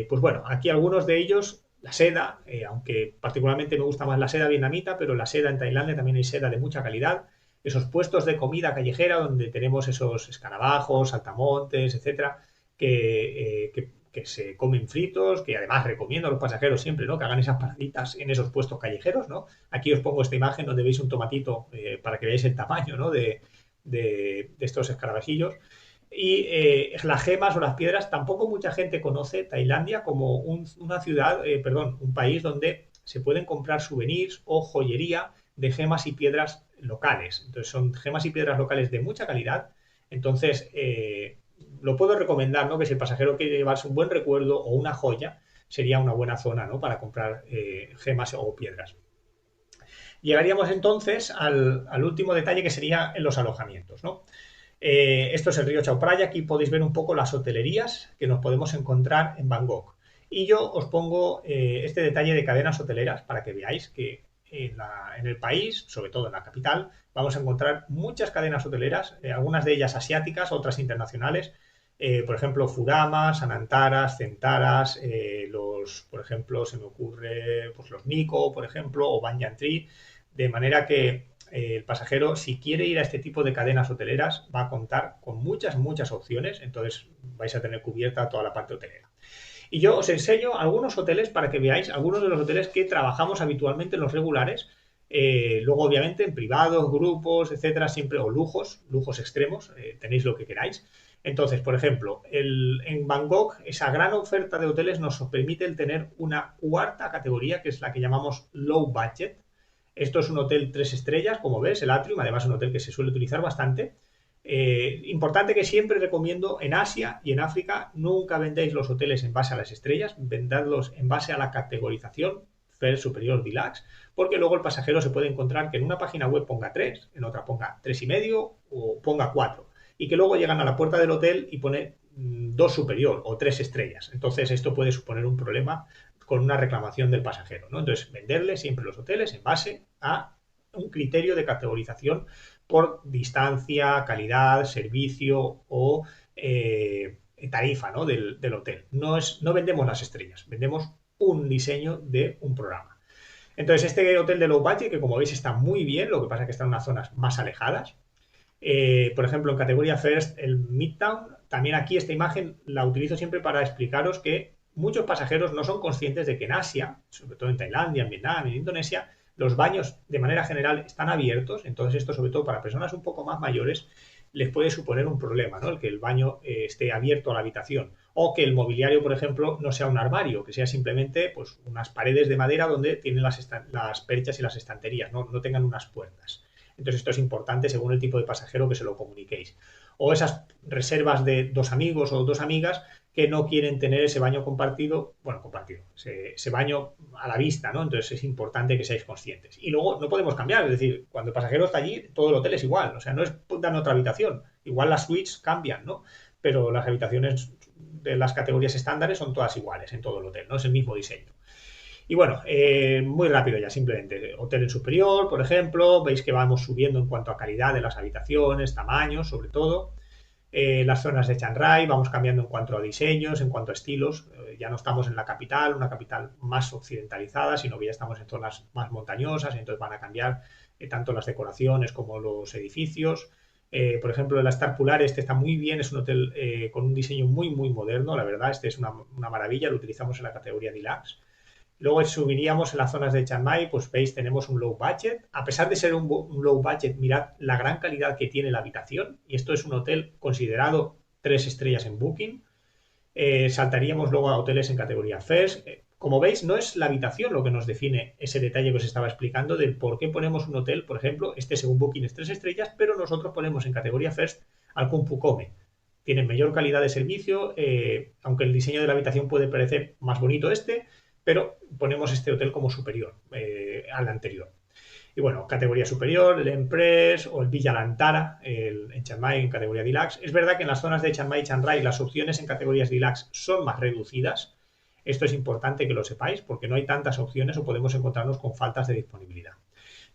pues bueno, aquí algunos de ellos, la seda, aunque particularmente me gusta más la seda vietnamita, pero la seda en Tailandia también hay seda de mucha calidad. Esos puestos de comida callejera donde tenemos esos escarabajos, saltamontes, etcétera, que se comen fritos, que además recomiendo a los pasajeros siempre, ¿no? Que hagan esas paraditas en esos puestos callejeros, ¿no? Aquí os pongo esta imagen donde veis un tomatito para que veáis el tamaño, ¿no? de estos escarabajillos. Y las gemas o las piedras, tampoco mucha gente conoce Tailandia como una ciudad, un país donde se pueden comprar souvenirs o joyería de gemas y piedras locales. Entonces son gemas y piedras locales de mucha calidad. Entonces lo puedo recomendar, ¿no? Que si el pasajero quiere llevarse un buen recuerdo o una joya, sería una buena zona, ¿no? Para comprar gemas o piedras. Llegaríamos entonces al último detalle, que sería en los alojamientos, ¿no? Esto es el río Chao Phraya. Aquí podéis ver un poco las hotelerías que nos podemos encontrar en Bangkok. Y yo os pongo este detalle de cadenas hoteleras para que veáis que en el país, sobre todo en la capital, vamos a encontrar muchas cadenas hoteleras, algunas de ellas asiáticas, otras internacionales. Por ejemplo, Furamas, Anantaras, Centaras, por ejemplo, se me ocurre pues los Nikko, por ejemplo, o Banyan Tree, de manera que el pasajero, si quiere ir a este tipo de cadenas hoteleras, va a contar con muchas, muchas opciones, entonces vais a tener cubierta toda la parte hotelera. Y yo os enseño algunos hoteles para que veáis algunos de los hoteles que trabajamos habitualmente en los regulares, luego obviamente en privados, grupos, etcétera, siempre, o lujos extremos, tenéis lo que queráis. Entonces, por ejemplo, en Bangkok, esa gran oferta de hoteles nos permite el tener una cuarta categoría, que es la que llamamos low budget. Esto es un hotel 3 estrellas, como ves, el Atrium, además es un hotel que se suele utilizar bastante. Importante que siempre recomiendo en Asia y en África, nunca vendéis los hoteles en base a las estrellas, vendedlos en base a la categorización First, Superior, Deluxe, porque luego el pasajero se puede encontrar que en una página web ponga 3, en otra ponga 3,5 o ponga 4, y que luego llegan a la puerta del hotel y pone 2 superior o 3 estrellas. Entonces esto puede suponer un problema con una reclamación del pasajero, ¿no? Entonces venderle siempre los hoteles en base a un criterio de categorización por distancia, calidad, servicio o tarifa, ¿no? del hotel. No vendemos las estrellas, vendemos un diseño de un programa. Entonces este hotel de low budget, que como veis está muy bien, lo que pasa es que está en unas zonas más alejadas. Por ejemplo, en categoría First, el Midtown, también aquí esta imagen la utilizo siempre para explicaros que muchos pasajeros no son conscientes de que en Asia, sobre todo en Tailandia, en Vietnam, en Indonesia, los baños de manera general están abiertos. Entonces esto, sobre todo para personas un poco más mayores, les puede suponer un problema, ¿no? El que el baño esté abierto a la habitación, o que el mobiliario, por ejemplo, no sea un armario, que sea simplemente pues, unas paredes de madera donde tienen las perchas y las estanterías, no tengan unas puertas. Entonces esto es importante según el tipo de pasajero que se lo comuniquéis. O esas reservas de 2 amigos o 2 amigas que no quieren tener ese baño compartido, ese baño a la vista, ¿no? Entonces es importante que seáis conscientes. Y luego no podemos cambiar, es decir, cuando el pasajero está allí, todo el hotel es igual, o sea, no es dan otra habitación. Igual las suites cambian, ¿no? Pero las habitaciones de las categorías estándares son todas iguales en todo el hotel, ¿no? Es el mismo diseño. Y bueno, muy rápido ya, simplemente. Hotel en superior, por ejemplo, veis que vamos subiendo en cuanto a calidad de las habitaciones, tamaños, sobre todo. Las zonas de Chiang Rai, vamos cambiando en cuanto a diseños, en cuanto a estilos. Ya no estamos en la capital, una capital más occidentalizada, sino que ya estamos en zonas más montañosas, entonces van a cambiar tanto las decoraciones como los edificios. Por ejemplo, el Star Pular, este está muy bien, es un hotel con un diseño muy, muy moderno, la verdad, este es una maravilla, lo utilizamos en la categoría Deluxe. Luego subiríamos en las zonas de Chiang Mai, pues veis, tenemos un low budget. A pesar de ser un low budget, mirad la gran calidad que tiene la habitación. Y esto es un hotel considerado 3 estrellas en Booking. Saltaríamos luego a hoteles en categoría First. Como veis, no es la habitación lo que nos define ese detalle que os estaba explicando del por qué ponemos un hotel, por ejemplo, este según Booking es 3 estrellas, pero nosotros ponemos en categoría First al Kung Fu Come. Tienen mayor calidad de servicio, aunque el diseño de la habitación puede parecer más bonito pero ponemos este hotel como superior al anterior. Y bueno, categoría superior, el Empress o el Villa Lantara en Chiang Mai en categoría Deluxe. Es verdad que en las zonas de Chiang Mai y Chiang Rai las opciones en categorías Deluxe son más reducidas. Esto es importante que lo sepáis porque no hay tantas opciones o podemos encontrarnos con faltas de disponibilidad.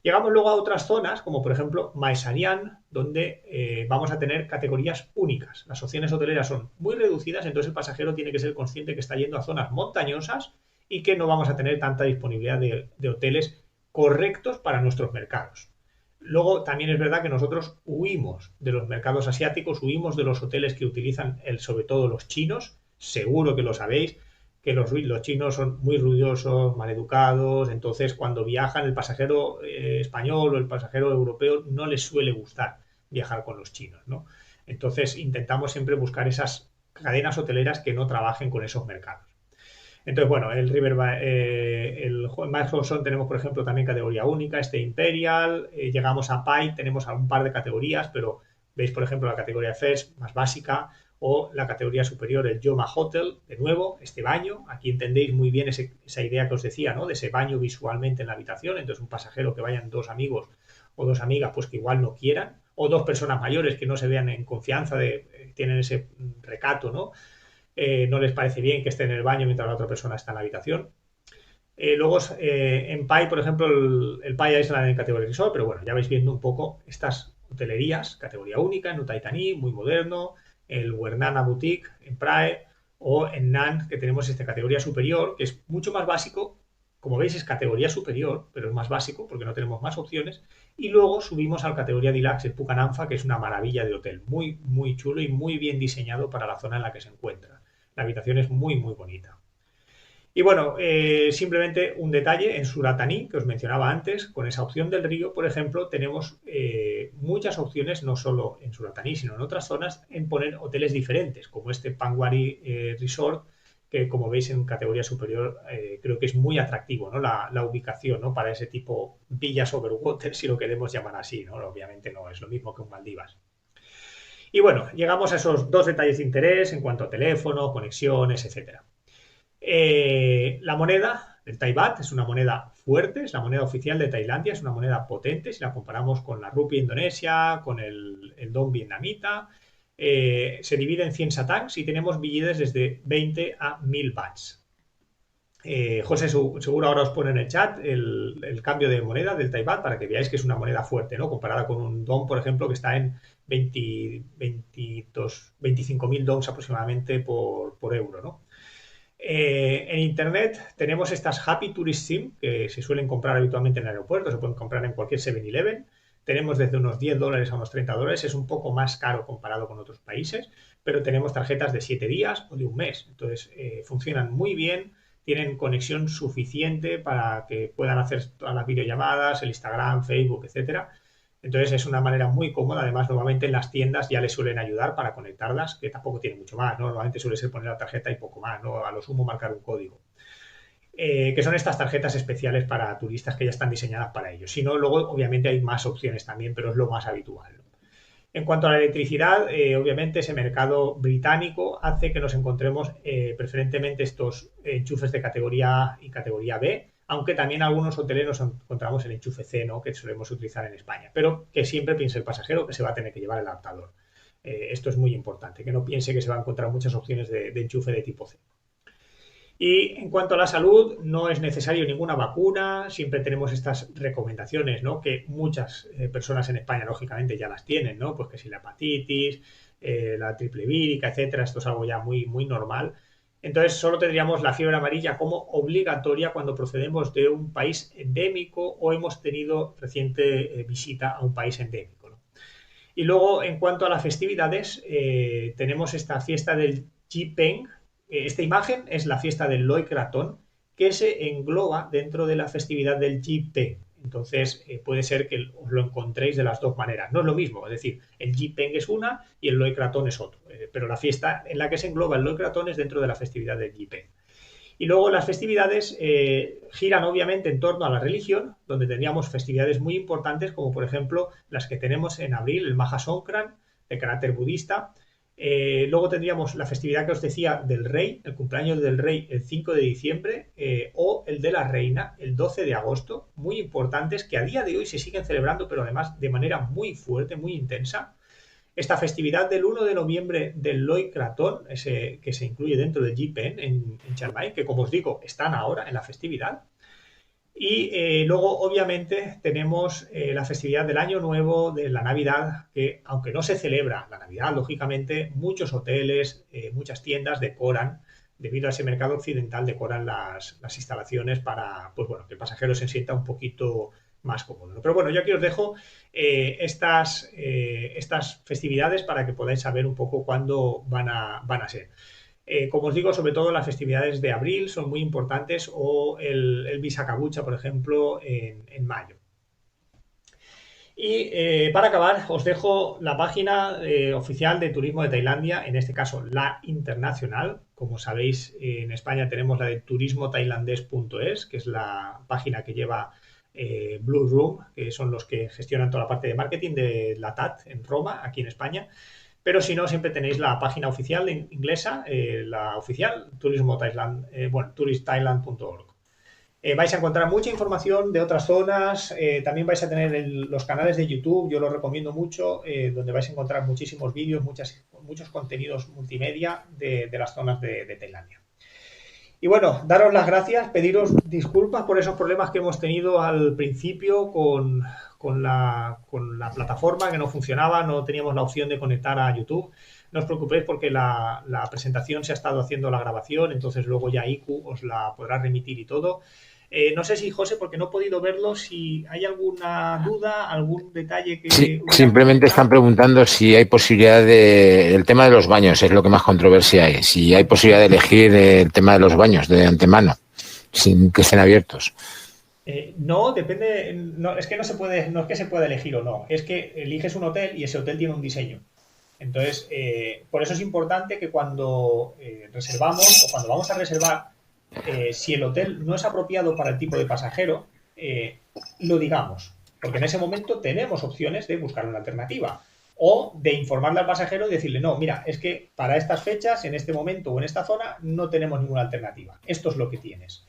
Llegamos luego a otras zonas, como por ejemplo Mae Sarian, donde vamos a tener categorías únicas. Las opciones hoteleras son muy reducidas, entonces el pasajero tiene que ser consciente que está yendo a zonas montañosas y que no vamos a tener tanta disponibilidad de hoteles correctos para nuestros mercados. Luego también es verdad que nosotros huimos de los mercados asiáticos, huimos de los hoteles que utilizan sobre todo los chinos, seguro que lo sabéis, que los chinos son muy ruidosos, maleducados, entonces cuando viajan el pasajero español o el pasajero europeo no les suele gustar viajar con los chinos, ¿no? Entonces intentamos siempre buscar esas cadenas hoteleras que no trabajen con esos mercados. Entonces, bueno, el Mark Ronson tenemos, por ejemplo, también categoría única, este Imperial, llegamos a Pai, tenemos un par de categorías, pero veis, por ejemplo, la categoría First, más básica, o la categoría superior, el Yoma Hotel, de nuevo, este baño, aquí entendéis muy bien esa idea que os decía, ¿no? De ese baño visualmente en la habitación, entonces un pasajero que vayan 2 amigos o 2 amigas, pues que igual no quieran, o 2 personas mayores que no se vean en confianza, tienen ese recato, ¿no? No les parece bien que esté en el baño mientras la otra persona está en la habitación. Luego en Pai, por ejemplo, el Pai Island en categoría resort, pero bueno, ya vais viendo un poco estas hotelerías, categoría única, en Utaitani, muy moderno, el Huernana Boutique en Prae, o en Nan, que tenemos esta categoría superior, que es mucho más básico. Como veis es categoría superior, pero es más básico porque no tenemos más opciones. Y luego subimos a la categoría Deluxe, el Phukhan Ampha, que es una maravilla de hotel, muy, muy chulo y muy bien diseñado para la zona en la que se encuentra. La habitación es muy, muy bonita. Y bueno, simplemente un detalle, en Suratani, que os mencionaba antes, con esa opción del río, por ejemplo, tenemos muchas opciones, no solo en Suratani, sino en otras zonas, en poner hoteles diferentes, como este Pangwari Resort, que como veis en categoría superior creo que es muy atractivo, ¿no? La ubicación, ¿no? Para ese tipo villas over water, si lo queremos llamar así, ¿no? Obviamente no es lo mismo que un Maldivas. Y bueno, llegamos a esos 2 detalles de interés en cuanto a teléfono, conexiones, etcétera. La moneda, El Thai Baht es una moneda fuerte, es la moneda oficial de Tailandia, es una moneda potente si la comparamos con la rupia indonesia, con el dong vietnamita. Se divide en 100 satangs y tenemos billetes desde 20 a 1000 bahts. José seguro ahora os pone en el chat el cambio de moneda del Thai Baht para que veáis que es una moneda fuerte, ¿no? Comparada con un dong, por ejemplo, que está en 25.000 dongs aproximadamente por euro, ¿no? En internet tenemos estas Happy Tourist SIM que se suelen comprar habitualmente en el aeropuerto, se pueden comprar en cualquier 7-Eleven. Tenemos desde unos $10 a unos $30, es un poco más caro comparado con otros países, pero tenemos tarjetas de 7 días o de un mes. Entonces funcionan muy bien, tienen conexión suficiente para que puedan hacer todas las videollamadas, el Instagram, Facebook, etcétera. Entonces es una manera muy cómoda. Además, normalmente en las tiendas ya les suelen ayudar para conectarlas, que tampoco tiene mucho más, ¿no? Normalmente suele ser poner la tarjeta y poco más, ¿no? A lo sumo marcar un código. Que son estas tarjetas especiales para turistas que ya están diseñadas para ellos. Si no, luego obviamente hay más opciones también, pero es lo más habitual, ¿no? En cuanto a la electricidad, obviamente ese mercado británico hace que nos encontremos preferentemente estos enchufes de categoría A y categoría B, aunque también algunos hoteles nos encontramos el enchufe C, ¿no? Que solemos utilizar en España, pero que siempre piense el pasajero que se va a tener que llevar el adaptador. Esto es muy importante, que no piense que se va a encontrar muchas opciones de enchufe de tipo C. Y en cuanto a la salud, no es necesario ninguna vacuna, siempre tenemos estas recomendaciones, ¿no? Que muchas personas en España, lógicamente, ya las tienen, ¿no? Pues que si la hepatitis, la triple vírica, etcétera, esto es algo ya muy, muy normal. Entonces, solo tendríamos la fiebre amarilla como obligatoria cuando procedemos de un país endémico o hemos tenido reciente visita a un país endémico, ¿no? Y luego, en cuanto a las festividades, tenemos esta fiesta del Chipeng. Esta imagen es la fiesta del Loy Krathong, que se engloba dentro de la festividad del Chipeng. Entonces, puede ser que os lo encontréis de las dos maneras. No es lo mismo, es decir, el Chipeng es una y el Loy Krathong es otro. Pero la fiesta en la que se engloba el Loy Krathong es dentro de la festividad del Chipeng. Y luego las festividades giran obviamente en torno a la religión, donde tendríamos festividades muy importantes, como por ejemplo las que tenemos en abril, el Maha Songkran, de carácter budista. Luego tendríamos la festividad que os decía del rey, el cumpleaños del rey el 5 de diciembre o el de la reina el 12 de agosto, muy importantes que a día de hoy se siguen celebrando, pero además de manera muy fuerte, muy intensa. Esta festividad del 1 de noviembre del Loy Krathong, que se incluye dentro del Chipeng en Chiang Mai, que como os digo están ahora en la festividad. Y luego, obviamente, tenemos la festividad del Año Nuevo, de la Navidad, que aunque no se celebra la Navidad, lógicamente, muchos hoteles, muchas tiendas decoran, debido a ese mercado occidental, decoran las instalaciones para, pues bueno, que el pasajero se sienta un poquito más cómodo, ¿no? Pero bueno, yo aquí os dejo estas festividades para que podáis saber un poco cuándo van a ser. Como os digo, sobre todo las festividades de abril son muy importantes o el Visakha-Bucha, por ejemplo, en mayo. Y para acabar, os dejo la página oficial de turismo de Tailandia, en este caso la internacional. Como sabéis, en España tenemos la de turismotailandés.es, que es la página que lleva Blue Room, que son los que gestionan toda la parte de marketing de la TAT en Roma, aquí en España. Pero si no, siempre tenéis la página oficial inglesa, la oficial, touristthailand.org. Vais a encontrar mucha información de otras zonas, también vais a tener los canales de YouTube, yo los recomiendo mucho, donde vais a encontrar muchísimos vídeos, muchos contenidos multimedia de las zonas de Tailandia. Y bueno, daros las gracias, pediros disculpas por esos problemas que hemos tenido al principio con la plataforma que no funcionaba, no teníamos la opción de conectar a YouTube. No os preocupéis porque la presentación se ha estado haciendo la grabación, entonces luego ya IQ os la podrá remitir y todo. No sé si, José, porque no he podido verlo, si hay alguna duda, algún detalle que... Sí, simplemente están preguntando si hay posibilidad el tema de los baños, es lo que más controversia hay. Si hay posibilidad de elegir el tema de los baños de antemano, sin que estén abiertos. No, depende, no, es que no es que se pueda elegir o no, es que eliges un hotel y ese hotel tiene un diseño. Entonces, por eso es importante que cuando reservamos o cuando vamos a reservar, si el hotel no es apropiado para el tipo de pasajero, lo digamos, porque en ese momento tenemos opciones de buscar una alternativa o de informarle al pasajero y decirle, no, mira, es que para estas fechas, en este momento o en esta zona, no tenemos ninguna alternativa, esto es lo que tienes.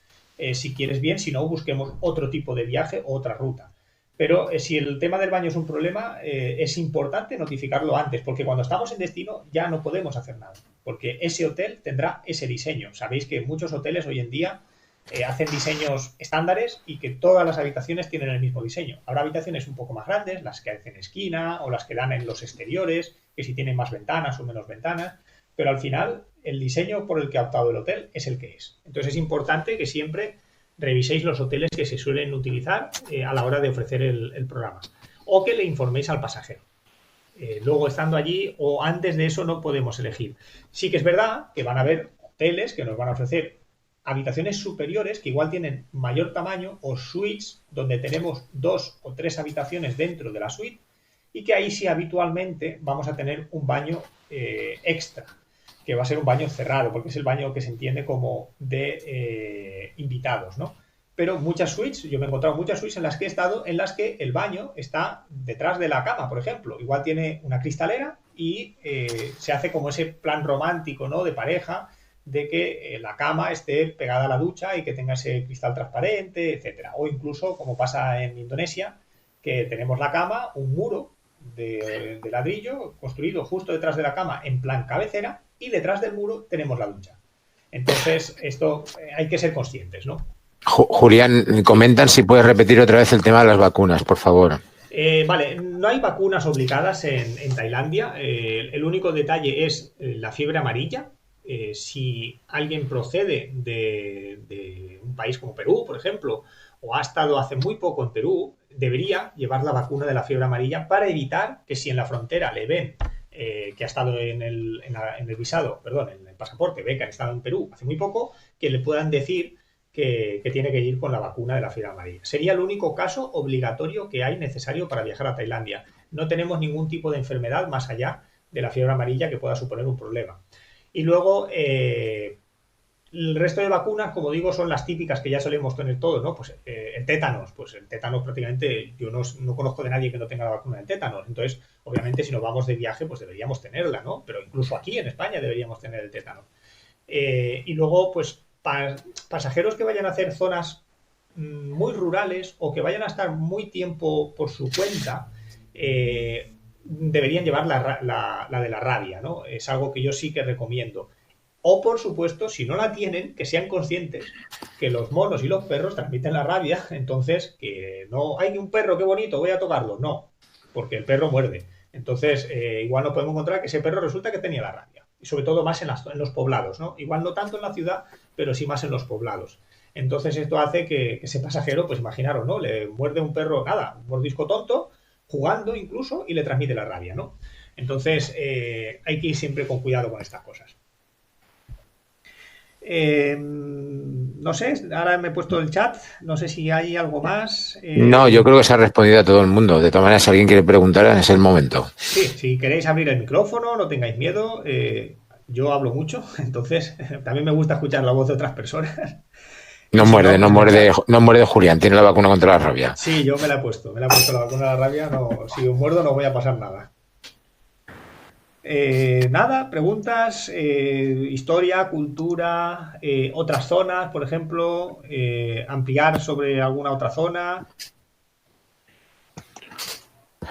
si quieres bien, si no, busquemos otro tipo de viaje o otra ruta. Pero si el tema del baño es un problema, es importante notificarlo antes, porque cuando estamos en destino ya no podemos hacer nada, porque ese hotel tendrá ese diseño. Sabéis que muchos hoteles hoy en día hacen diseños estándares y que todas las habitaciones tienen el mismo diseño. Habrá habitaciones un poco más grandes, las que hacen esquina o las que dan en los exteriores, que si tienen más ventanas o menos ventanas, pero al final el diseño por el que ha optado el hotel es el que es. Entonces es importante que siempre reviséis los hoteles que se suelen utilizar a la hora de ofrecer el programa, o que le informéis al pasajero. Luego, estando allí o antes de eso, no podemos elegir. Sí que es verdad que van a haber hoteles que nos van a ofrecer habitaciones superiores que igual tienen mayor tamaño, o suites donde tenemos 2 o 3 habitaciones dentro de la suite, y que ahí sí habitualmente vamos a tener un baño extra, que va a ser un baño cerrado, porque es el baño que se entiende como de invitados, ¿no? Pero muchas suites, yo me he encontrado muchas suites en las que he estado, en las que el baño está detrás de la cama, por ejemplo. Igual tiene una cristalera y se hace como ese plan romántico, ¿no?, de pareja, de que la cama esté pegada a la ducha y que tenga ese cristal transparente, etcétera. O incluso, como pasa en Indonesia, que tenemos la cama, un muro de ladrillo construido justo detrás de la cama en plan cabecera, y detrás del muro tenemos la ducha. Entonces, esto hay que ser conscientes, ¿no? Julián, comentan si puedes repetir otra vez el tema de las vacunas, por favor. Vale, no hay vacunas obligadas en Tailandia. El único detalle es la fiebre amarilla. Si alguien procede de un país como Perú, por ejemplo, o ha estado hace muy poco en Perú, debería llevar la vacuna de la fiebre amarilla para evitar que, si en la frontera le ven que ha estado en el visado, perdón, en el pasaporte, ve que ha estado en Perú hace muy poco, que le puedan decir que tiene que ir con la vacuna de la fiebre amarilla. Sería el único caso obligatorio que hay necesario para viajar a Tailandia. No tenemos ningún tipo de enfermedad más allá de la fiebre amarilla que pueda suponer un problema. Y luego, el resto de vacunas, como digo, son las típicas que ya solemos tener todos, ¿no? Pues el tétanos, prácticamente yo no conozco de nadie que no tenga la vacuna del tétanos. Entonces, obviamente, si nos vamos de viaje, pues deberíamos tenerla, ¿no? Pero incluso aquí en España deberíamos tener el tétanos. Y luego, pues, pasajeros que vayan a hacer zonas muy rurales o que vayan a estar muy tiempo por su cuenta, deberían llevar la de la rabia, ¿no? Es algo que yo sí que recomiendo. O, por supuesto, si no la tienen, que sean conscientes que los monos y los perros transmiten la rabia. Entonces, que no hay un perro, qué bonito, voy a tocarlo. No, porque el perro muerde. Entonces, igual no podemos encontrar que ese perro resulta que tenía la rabia. Y sobre todo más en los poblados, ¿no? Igual no tanto en la ciudad, pero sí más en los poblados. Entonces, esto hace que ese pasajero, pues imaginaros, ¿no? Le muerde un perro, nada, un mordisco tonto, jugando incluso, y le transmite la rabia, ¿no? Entonces, hay que ir siempre con cuidado con estas cosas. No sé, ahora me he puesto el chat, no sé si hay algo más. No, yo creo que se ha respondido a todo el mundo. De todas maneras, si alguien quiere preguntar, es el momento. Sí, si queréis abrir el micrófono, no tengáis miedo. Yo hablo mucho, entonces también me gusta escuchar la voz de otras personas. No muerde Julián, tiene la vacuna contra la rabia. Sí, yo me la he puesto la vacuna de la rabia. No, si os muerdo no voy a pasar nada. Nada, preguntas, historia, cultura, otras zonas, por ejemplo, ampliar sobre alguna otra zona.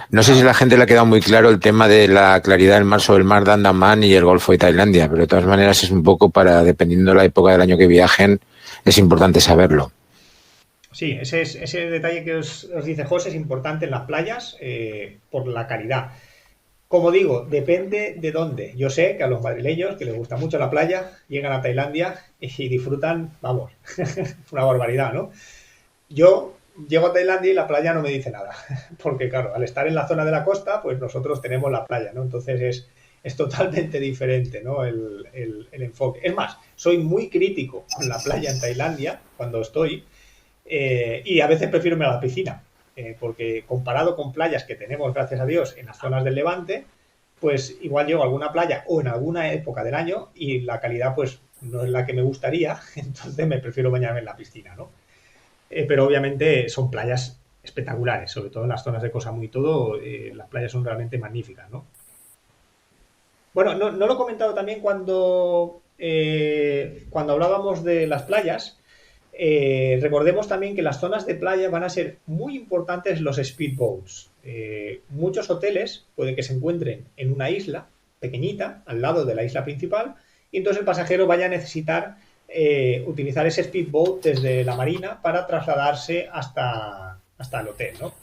No sé si a la gente le ha quedado muy claro el tema de la claridad del mar sobre el mar de Andamán y el Golfo de Tailandia, pero de todas maneras es un poco dependiendo de la época del año que viajen, es importante saberlo. Sí, ese detalle que os dice José es importante en las playas, por la calidad. Como digo, depende de dónde. Yo sé que a los madrileños, que les gusta mucho la playa, llegan a Tailandia y disfrutan, vamos, una barbaridad, ¿no? Yo llego a Tailandia y la playa no me dice nada, porque claro, al estar en la zona de la costa, pues nosotros tenemos la playa, ¿no? Entonces es totalmente diferente, ¿no? El enfoque. Es más, soy muy crítico con la playa en Tailandia cuando estoy, y a veces prefiero irme a la piscina. Porque comparado con playas que tenemos, gracias a Dios, en las zonas del Levante, pues igual llego a alguna playa o en alguna época del año y la calidad pues no es la que me gustaría, entonces me prefiero bañarme en la piscina, ¿no? Pero obviamente son playas espectaculares, sobre todo en las zonas de Koh Samui y todo, las playas son realmente magníficas, ¿no? Bueno, no lo he comentado también cuando hablábamos de las playas. Recordemos también que las zonas de playa van a ser muy importantes los speedboats. Muchos hoteles puede que se encuentren en una isla pequeñita, al lado de la isla principal, y entonces el pasajero vaya a necesitar utilizar ese speedboat desde la marina para trasladarse hasta el hotel, ¿no?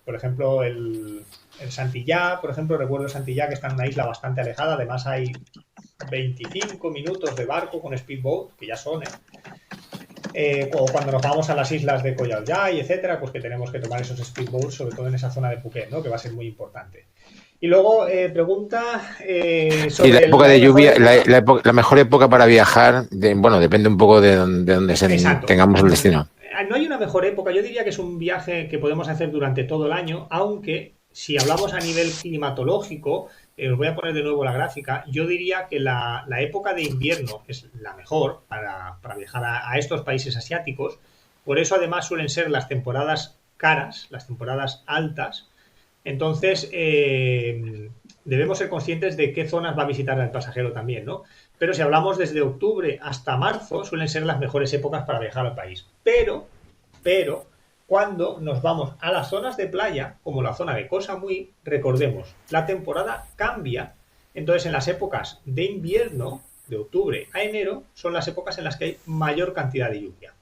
Por ejemplo, el Santillá, por ejemplo, recuerdo Santillá, que está en una isla bastante alejada, además hay 25 minutos de barco con speedboat, que ya son, o cuando nos vamos a las islas de Collahuasi, etcétera, pues que tenemos que tomar esos speedboats, sobre todo en esa zona de Phuket, ¿no? Que va a ser muy importante. Y luego pregunta sobre... Y la época de lluvia, la mejor época para viajar, bueno, depende un poco de donde tengamos el destino. No hay una mejor época, yo diría que es un viaje que podemos hacer durante todo el año, aunque si hablamos a nivel climatológico, os voy a poner de nuevo la gráfica, yo diría que la época de invierno es la mejor para viajar a estos países asiáticos, por eso además suelen ser las temporadas caras, las temporadas altas. Entonces, debemos ser conscientes de qué zonas va a visitar el pasajero también, ¿no? Pero si hablamos desde octubre hasta marzo, suelen ser las mejores épocas para viajar al país. Pero, cuando nos vamos a las zonas de playa, como la zona de Koh Samui, recordemos, la temporada cambia. Entonces, en las épocas de invierno, de octubre a enero, son las épocas en las que hay mayor cantidad de lluvia.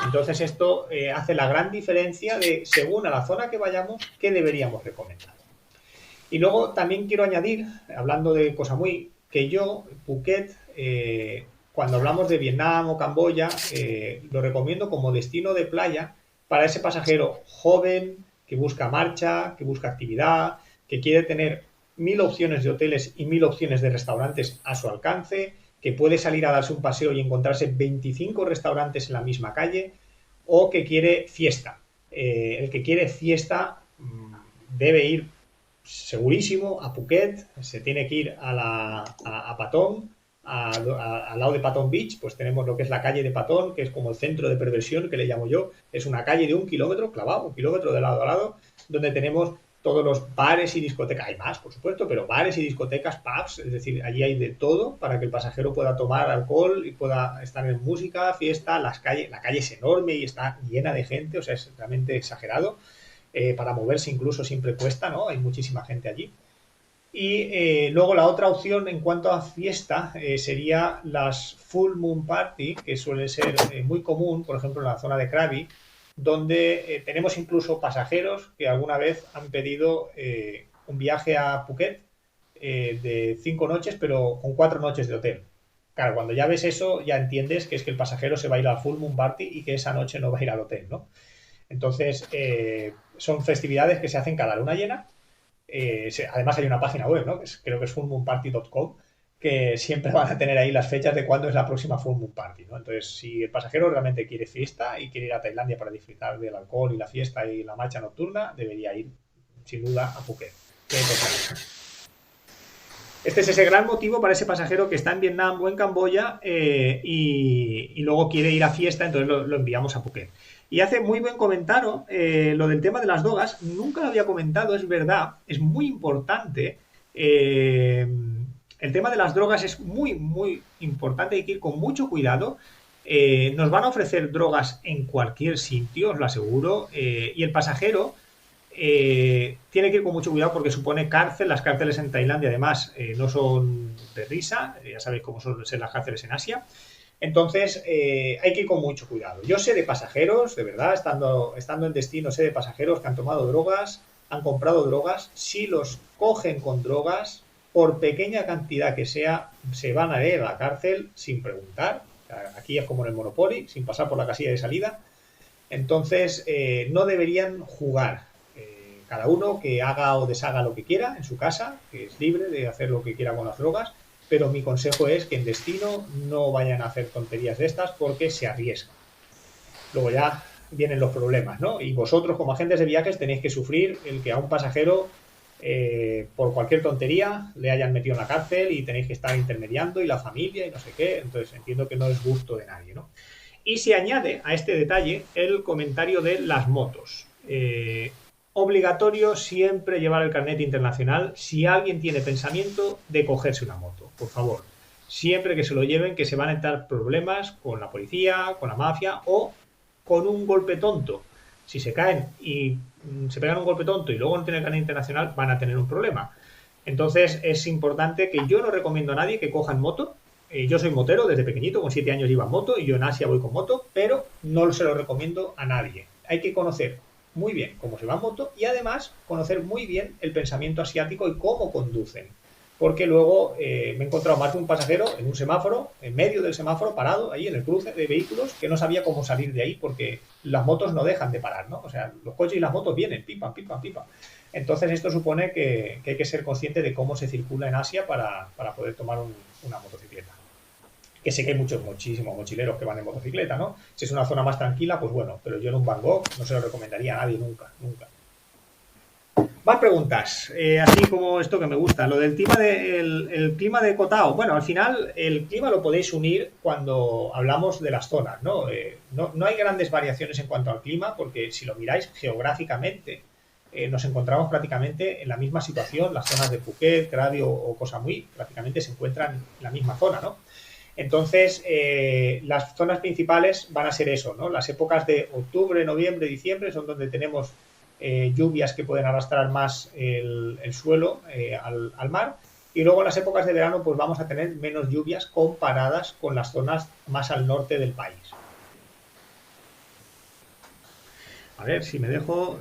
Entonces esto hace la gran diferencia de, según a la zona que vayamos, qué deberíamos recomendar. Y luego también quiero añadir, hablando de Koh Samui, que yo, Phuket, cuando hablamos de Vietnam o Camboya, lo recomiendo como destino de playa para ese pasajero joven, que busca marcha, que busca actividad, que quiere tener 1000 opciones de hoteles y 1000 opciones de restaurantes a su alcance, que puede salir a darse un paseo y encontrarse 25 restaurantes en la misma calle, o que quiere fiesta. El que quiere fiesta debe ir segurísimo a Phuket, se tiene que ir a Patong, al lado de Patong Beach, pues tenemos lo que es la calle de Patong, que es como el centro de perversión, que le llamo yo. Es una calle de 1 kilómetro, clavado, 1 kilómetro de lado a lado, donde tenemos todos los bares y discotecas, hay más por supuesto, pero bares y discotecas, pubs, es decir, allí hay de todo para que el pasajero pueda tomar alcohol y pueda estar en música, fiesta, la calle es enorme y está llena de gente, o sea, es realmente exagerado, para moverse incluso siempre cuesta, ¿no? Hay muchísima gente allí. Y luego la otra opción en cuanto a fiesta sería las Full Moon Party, que suelen ser muy común, por ejemplo, en la zona de Krabi, donde tenemos incluso pasajeros que alguna vez han pedido un viaje a Phuket de 5 noches, pero con 4 noches de hotel. Claro, cuando ya ves eso, ya entiendes que es que el pasajero se va a ir a Full Moon Party y que esa noche no va a ir al hotel, ¿no? Entonces, son festividades que se hacen cada luna llena. Además hay una página web, ¿no? Creo que es fullmoonparty.com, que siempre van a tener ahí las fechas de cuándo es la próxima Full Moon Party, ¿no? Entonces, si el pasajero realmente quiere fiesta y quiere ir a Tailandia para disfrutar del alcohol y la fiesta y la marcha nocturna, debería ir, sin duda, a Phuket. Este es ese gran motivo para ese pasajero que está en Vietnam o en Camboya y luego quiere ir a fiesta, entonces lo enviamos a Phuket. Y hace muy buen comentario lo del tema de las drogas. Nunca lo había comentado, es verdad, es muy importante. El tema de las drogas es muy, muy importante, hay que ir con mucho cuidado. Nos van a ofrecer drogas en cualquier sitio, os lo aseguro, y el pasajero tiene que ir con mucho cuidado porque supone cárcel. Las cárceles en Tailandia, además, no son de risa, ya sabéis cómo suelen ser las cárceles en Asia. Entonces, hay que ir con mucho cuidado. Yo sé de pasajeros, de verdad, estando en destino, sé de pasajeros que han tomado drogas, han comprado drogas, si los cogen con drogas, por pequeña cantidad que sea, se van a ir a la cárcel sin preguntar. Aquí es como en el Monopoly, sin pasar por la casilla de salida. Entonces, no deberían jugar. Cada uno que haga o deshaga lo que quiera en su casa, que es libre de hacer lo que quiera con las drogas, pero mi consejo es que en destino no vayan a hacer tonterías de estas porque se arriesgan. Luego ya vienen los problemas, ¿no? Y vosotros, como agentes de viajes, tenéis que sufrir el que a un pasajero por cualquier tontería le hayan metido en la cárcel y tenéis que estar intermediando y la familia y no sé qué. Entonces entiendo que no es gusto de nadie, ¿no? Y se añade a este detalle el comentario de las motos. Obligatorio siempre llevar el carnet internacional si alguien tiene pensamiento de cogerse una moto, por favor. siempre que se lo lleven, que se van a entrar problemas con la policía, con la mafia o con un golpe tonto. Si se caen y se pegan un golpe tonto y luego no tienen carnet internacional, van a tener un problema. Entonces es importante que yo no recomiendo a nadie que cojan moto. Yo soy motero desde pequeñito, con 7 años iba en moto y yo en Asia voy con moto, pero no se lo recomiendo a nadie. Hay que conocer muy bien cómo se va en moto y además conocer muy bien el pensamiento asiático y cómo conducen. Porque luego me he encontrado más de un pasajero en un semáforo, en medio del semáforo, parado ahí en el cruce de vehículos, que no sabía cómo salir de ahí porque las motos no dejan de parar, ¿no? O sea, los coches y las motos vienen, pipan, pipan, pipan. Entonces esto supone que hay que ser consciente de cómo se circula en Asia para poder tomar una motocicleta. Que sé que hay muchísimos mochileros que van en motocicleta, ¿no? Si es una zona más tranquila, pues bueno, pero yo en un Bangkok no se lo recomendaría a nadie nunca, nunca. Más preguntas, así como esto que me gusta, lo del el clima de Koh Tao. Bueno, al final el clima lo podéis unir cuando hablamos de las zonas, ¿no? No hay grandes variaciones en cuanto al clima, porque si lo miráis geográficamente, nos encontramos prácticamente en la misma situación. Las zonas de Phuket, Krabi o Koh Samui prácticamente se encuentran en la misma zona, ¿no? Entonces, las zonas principales van a ser eso, ¿no? Las épocas de octubre, noviembre, diciembre son donde tenemos lluvias que pueden arrastrar más el suelo al mar, y luego en las épocas de verano pues vamos a tener menos lluvias comparadas con las zonas más al norte del país. A ver si me dejo...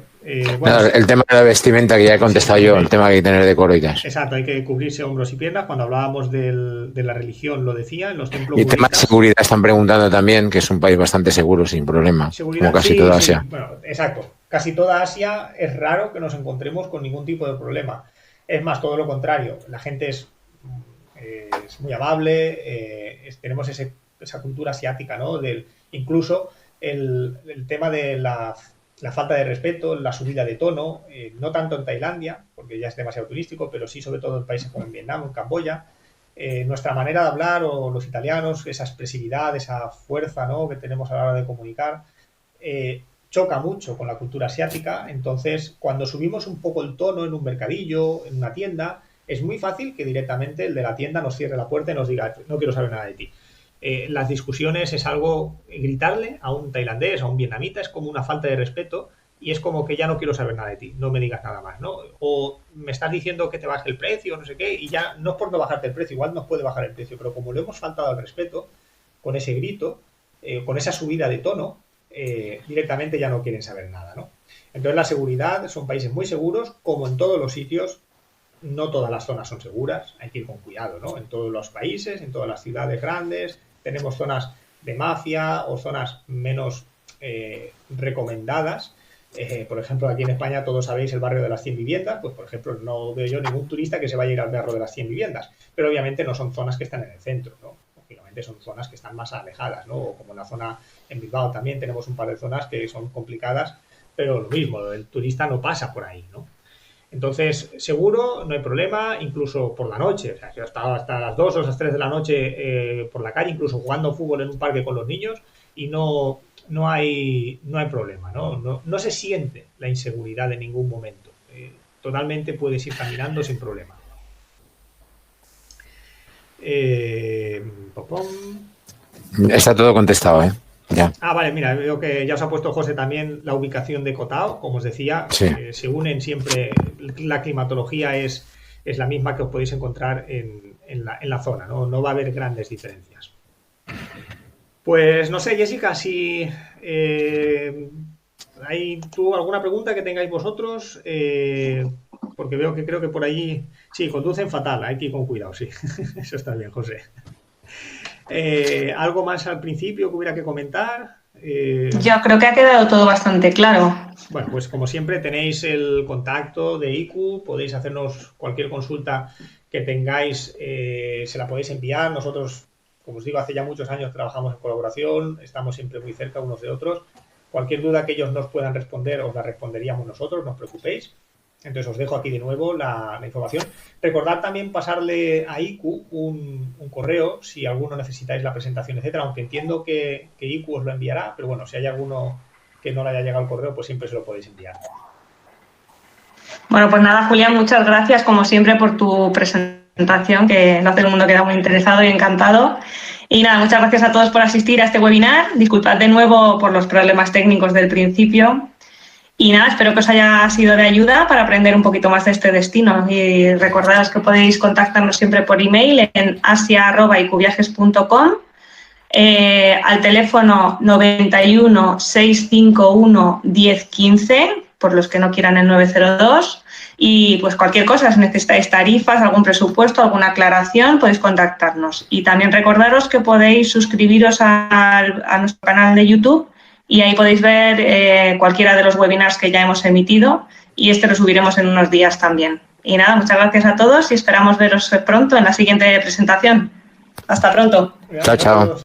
bueno, no, el tema de la vestimenta que ya he contestado yo, el tema que hay que tener decoritas. Exacto, hay que cubrirse hombros y piernas. Cuando hablábamos de la religión lo decía, en los templos Y el tema de seguridad están preguntando también, que es un país bastante seguro, sin problema, seguridad, como casi toda Asia. Sí. Bueno, exacto, casi toda Asia es raro que nos encontremos con ningún tipo de problema. Es más, todo lo contrario, la gente es muy amable, tenemos esa cultura asiática, ¿no? Incluso el tema de la falta de respeto, la subida de tono, no tanto en Tailandia, porque ya es demasiado turístico, pero sí sobre todo en países como en Vietnam o en Camboya. Nuestra manera de hablar, o los italianos, esa expresividad, esa fuerza, ¿no?, que tenemos a la hora de comunicar, choca mucho con la cultura asiática. Entonces, cuando subimos un poco el tono en un mercadillo, en una tienda, es muy fácil que directamente el de la tienda nos cierre la puerta y nos diga: no quiero saber nada de ti. Las discusiones es algo, gritarle a un tailandés, a un vietnamita, es como una falta de respeto y es como que ya no quiero saber nada de ti, no me digas nada más, ¿no? O me estás diciendo que te baje el precio, no sé qué, y ya no es por no bajarte el precio, igual nos puede bajar el precio, pero como le hemos faltado al respeto con ese grito, con esa subida de tono, directamente ya no quieren saber nada, ¿no? Entonces la seguridad, son países muy seguros, como en todos los sitios. No todas las zonas son seguras, hay que ir con cuidado, ¿no? En todos los países, en todas las ciudades grandes, tenemos zonas de mafia o zonas menos recomendadas. Por ejemplo, aquí en España todos sabéis el barrio de las 100 viviendas, pues por ejemplo no veo yo ningún turista que se vaya a ir al barrio de las 100 viviendas, pero obviamente no son zonas que están en el centro, ¿no? Lógicamente son zonas que están más alejadas, ¿no? O como en la zona en Bilbao también tenemos un par de zonas que son complicadas, pero lo mismo, el turista no pasa por ahí, ¿no? Entonces, seguro, no hay problema, incluso por la noche. O sea, yo he estado hasta las 2 o las 3 de la noche por la calle, incluso jugando fútbol en un parque con los niños, y no hay problema, ¿no? No se siente la inseguridad en ningún momento. Totalmente puedes ir caminando sin problema. Está todo contestado, ¿eh? Ya. Vale, mira, veo que ya os ha puesto José también la ubicación de Koh Tao, como os decía, sí. Se unen siempre, la climatología es la misma que os podéis encontrar en la zona, ¿no? No va a haber grandes diferencias. Pues no sé, Jessica, si hay tú alguna pregunta que tengáis vosotros, porque veo que creo que por allí, sí, conducen fatal, hay que ir con cuidado, sí, eso está bien, José. ¿Algo más al principio que hubiera que comentar? Yo creo que ha quedado todo bastante claro. Bueno, pues como siempre tenéis el contacto de IQ, podéis hacernos cualquier consulta que tengáis, se la podéis enviar. Nosotros, como os digo, hace ya muchos años trabajamos en colaboración, estamos siempre muy cerca unos de otros. Cualquier duda que ellos nos puedan responder, os la responderíamos nosotros, no os preocupéis. Entonces os dejo aquí de nuevo la información. Recordad también pasarle a IQ un correo si alguno necesitáis la presentación, etcétera, aunque entiendo que IQ os lo enviará, pero bueno, si hay alguno que no le haya llegado el correo, pues siempre se lo podéis enviar. Bueno, pues nada, Julián, muchas gracias como siempre por tu presentación presentación, que no todo el mundo queda muy interesado y encantado. Y nada, muchas gracias a todos por asistir a este webinar. Disculpad de nuevo por los problemas técnicos del principio. Y nada, espero que os haya sido de ayuda para aprender un poquito más de este destino. Y recordaros que podéis contactarnos siempre por email en asia@icuviajes.com, al teléfono 91 651 1015, por los que no quieran el 902. Y pues cualquier cosa, si necesitáis tarifas, algún presupuesto, alguna aclaración, podéis contactarnos. Y también recordaros que podéis suscribiros a nuestro canal de YouTube y ahí podéis ver cualquiera de los webinars que ya hemos emitido y este lo subiremos en unos días también. Y nada, muchas gracias a todos y esperamos veros pronto en la siguiente presentación. Hasta pronto. Chao, chao.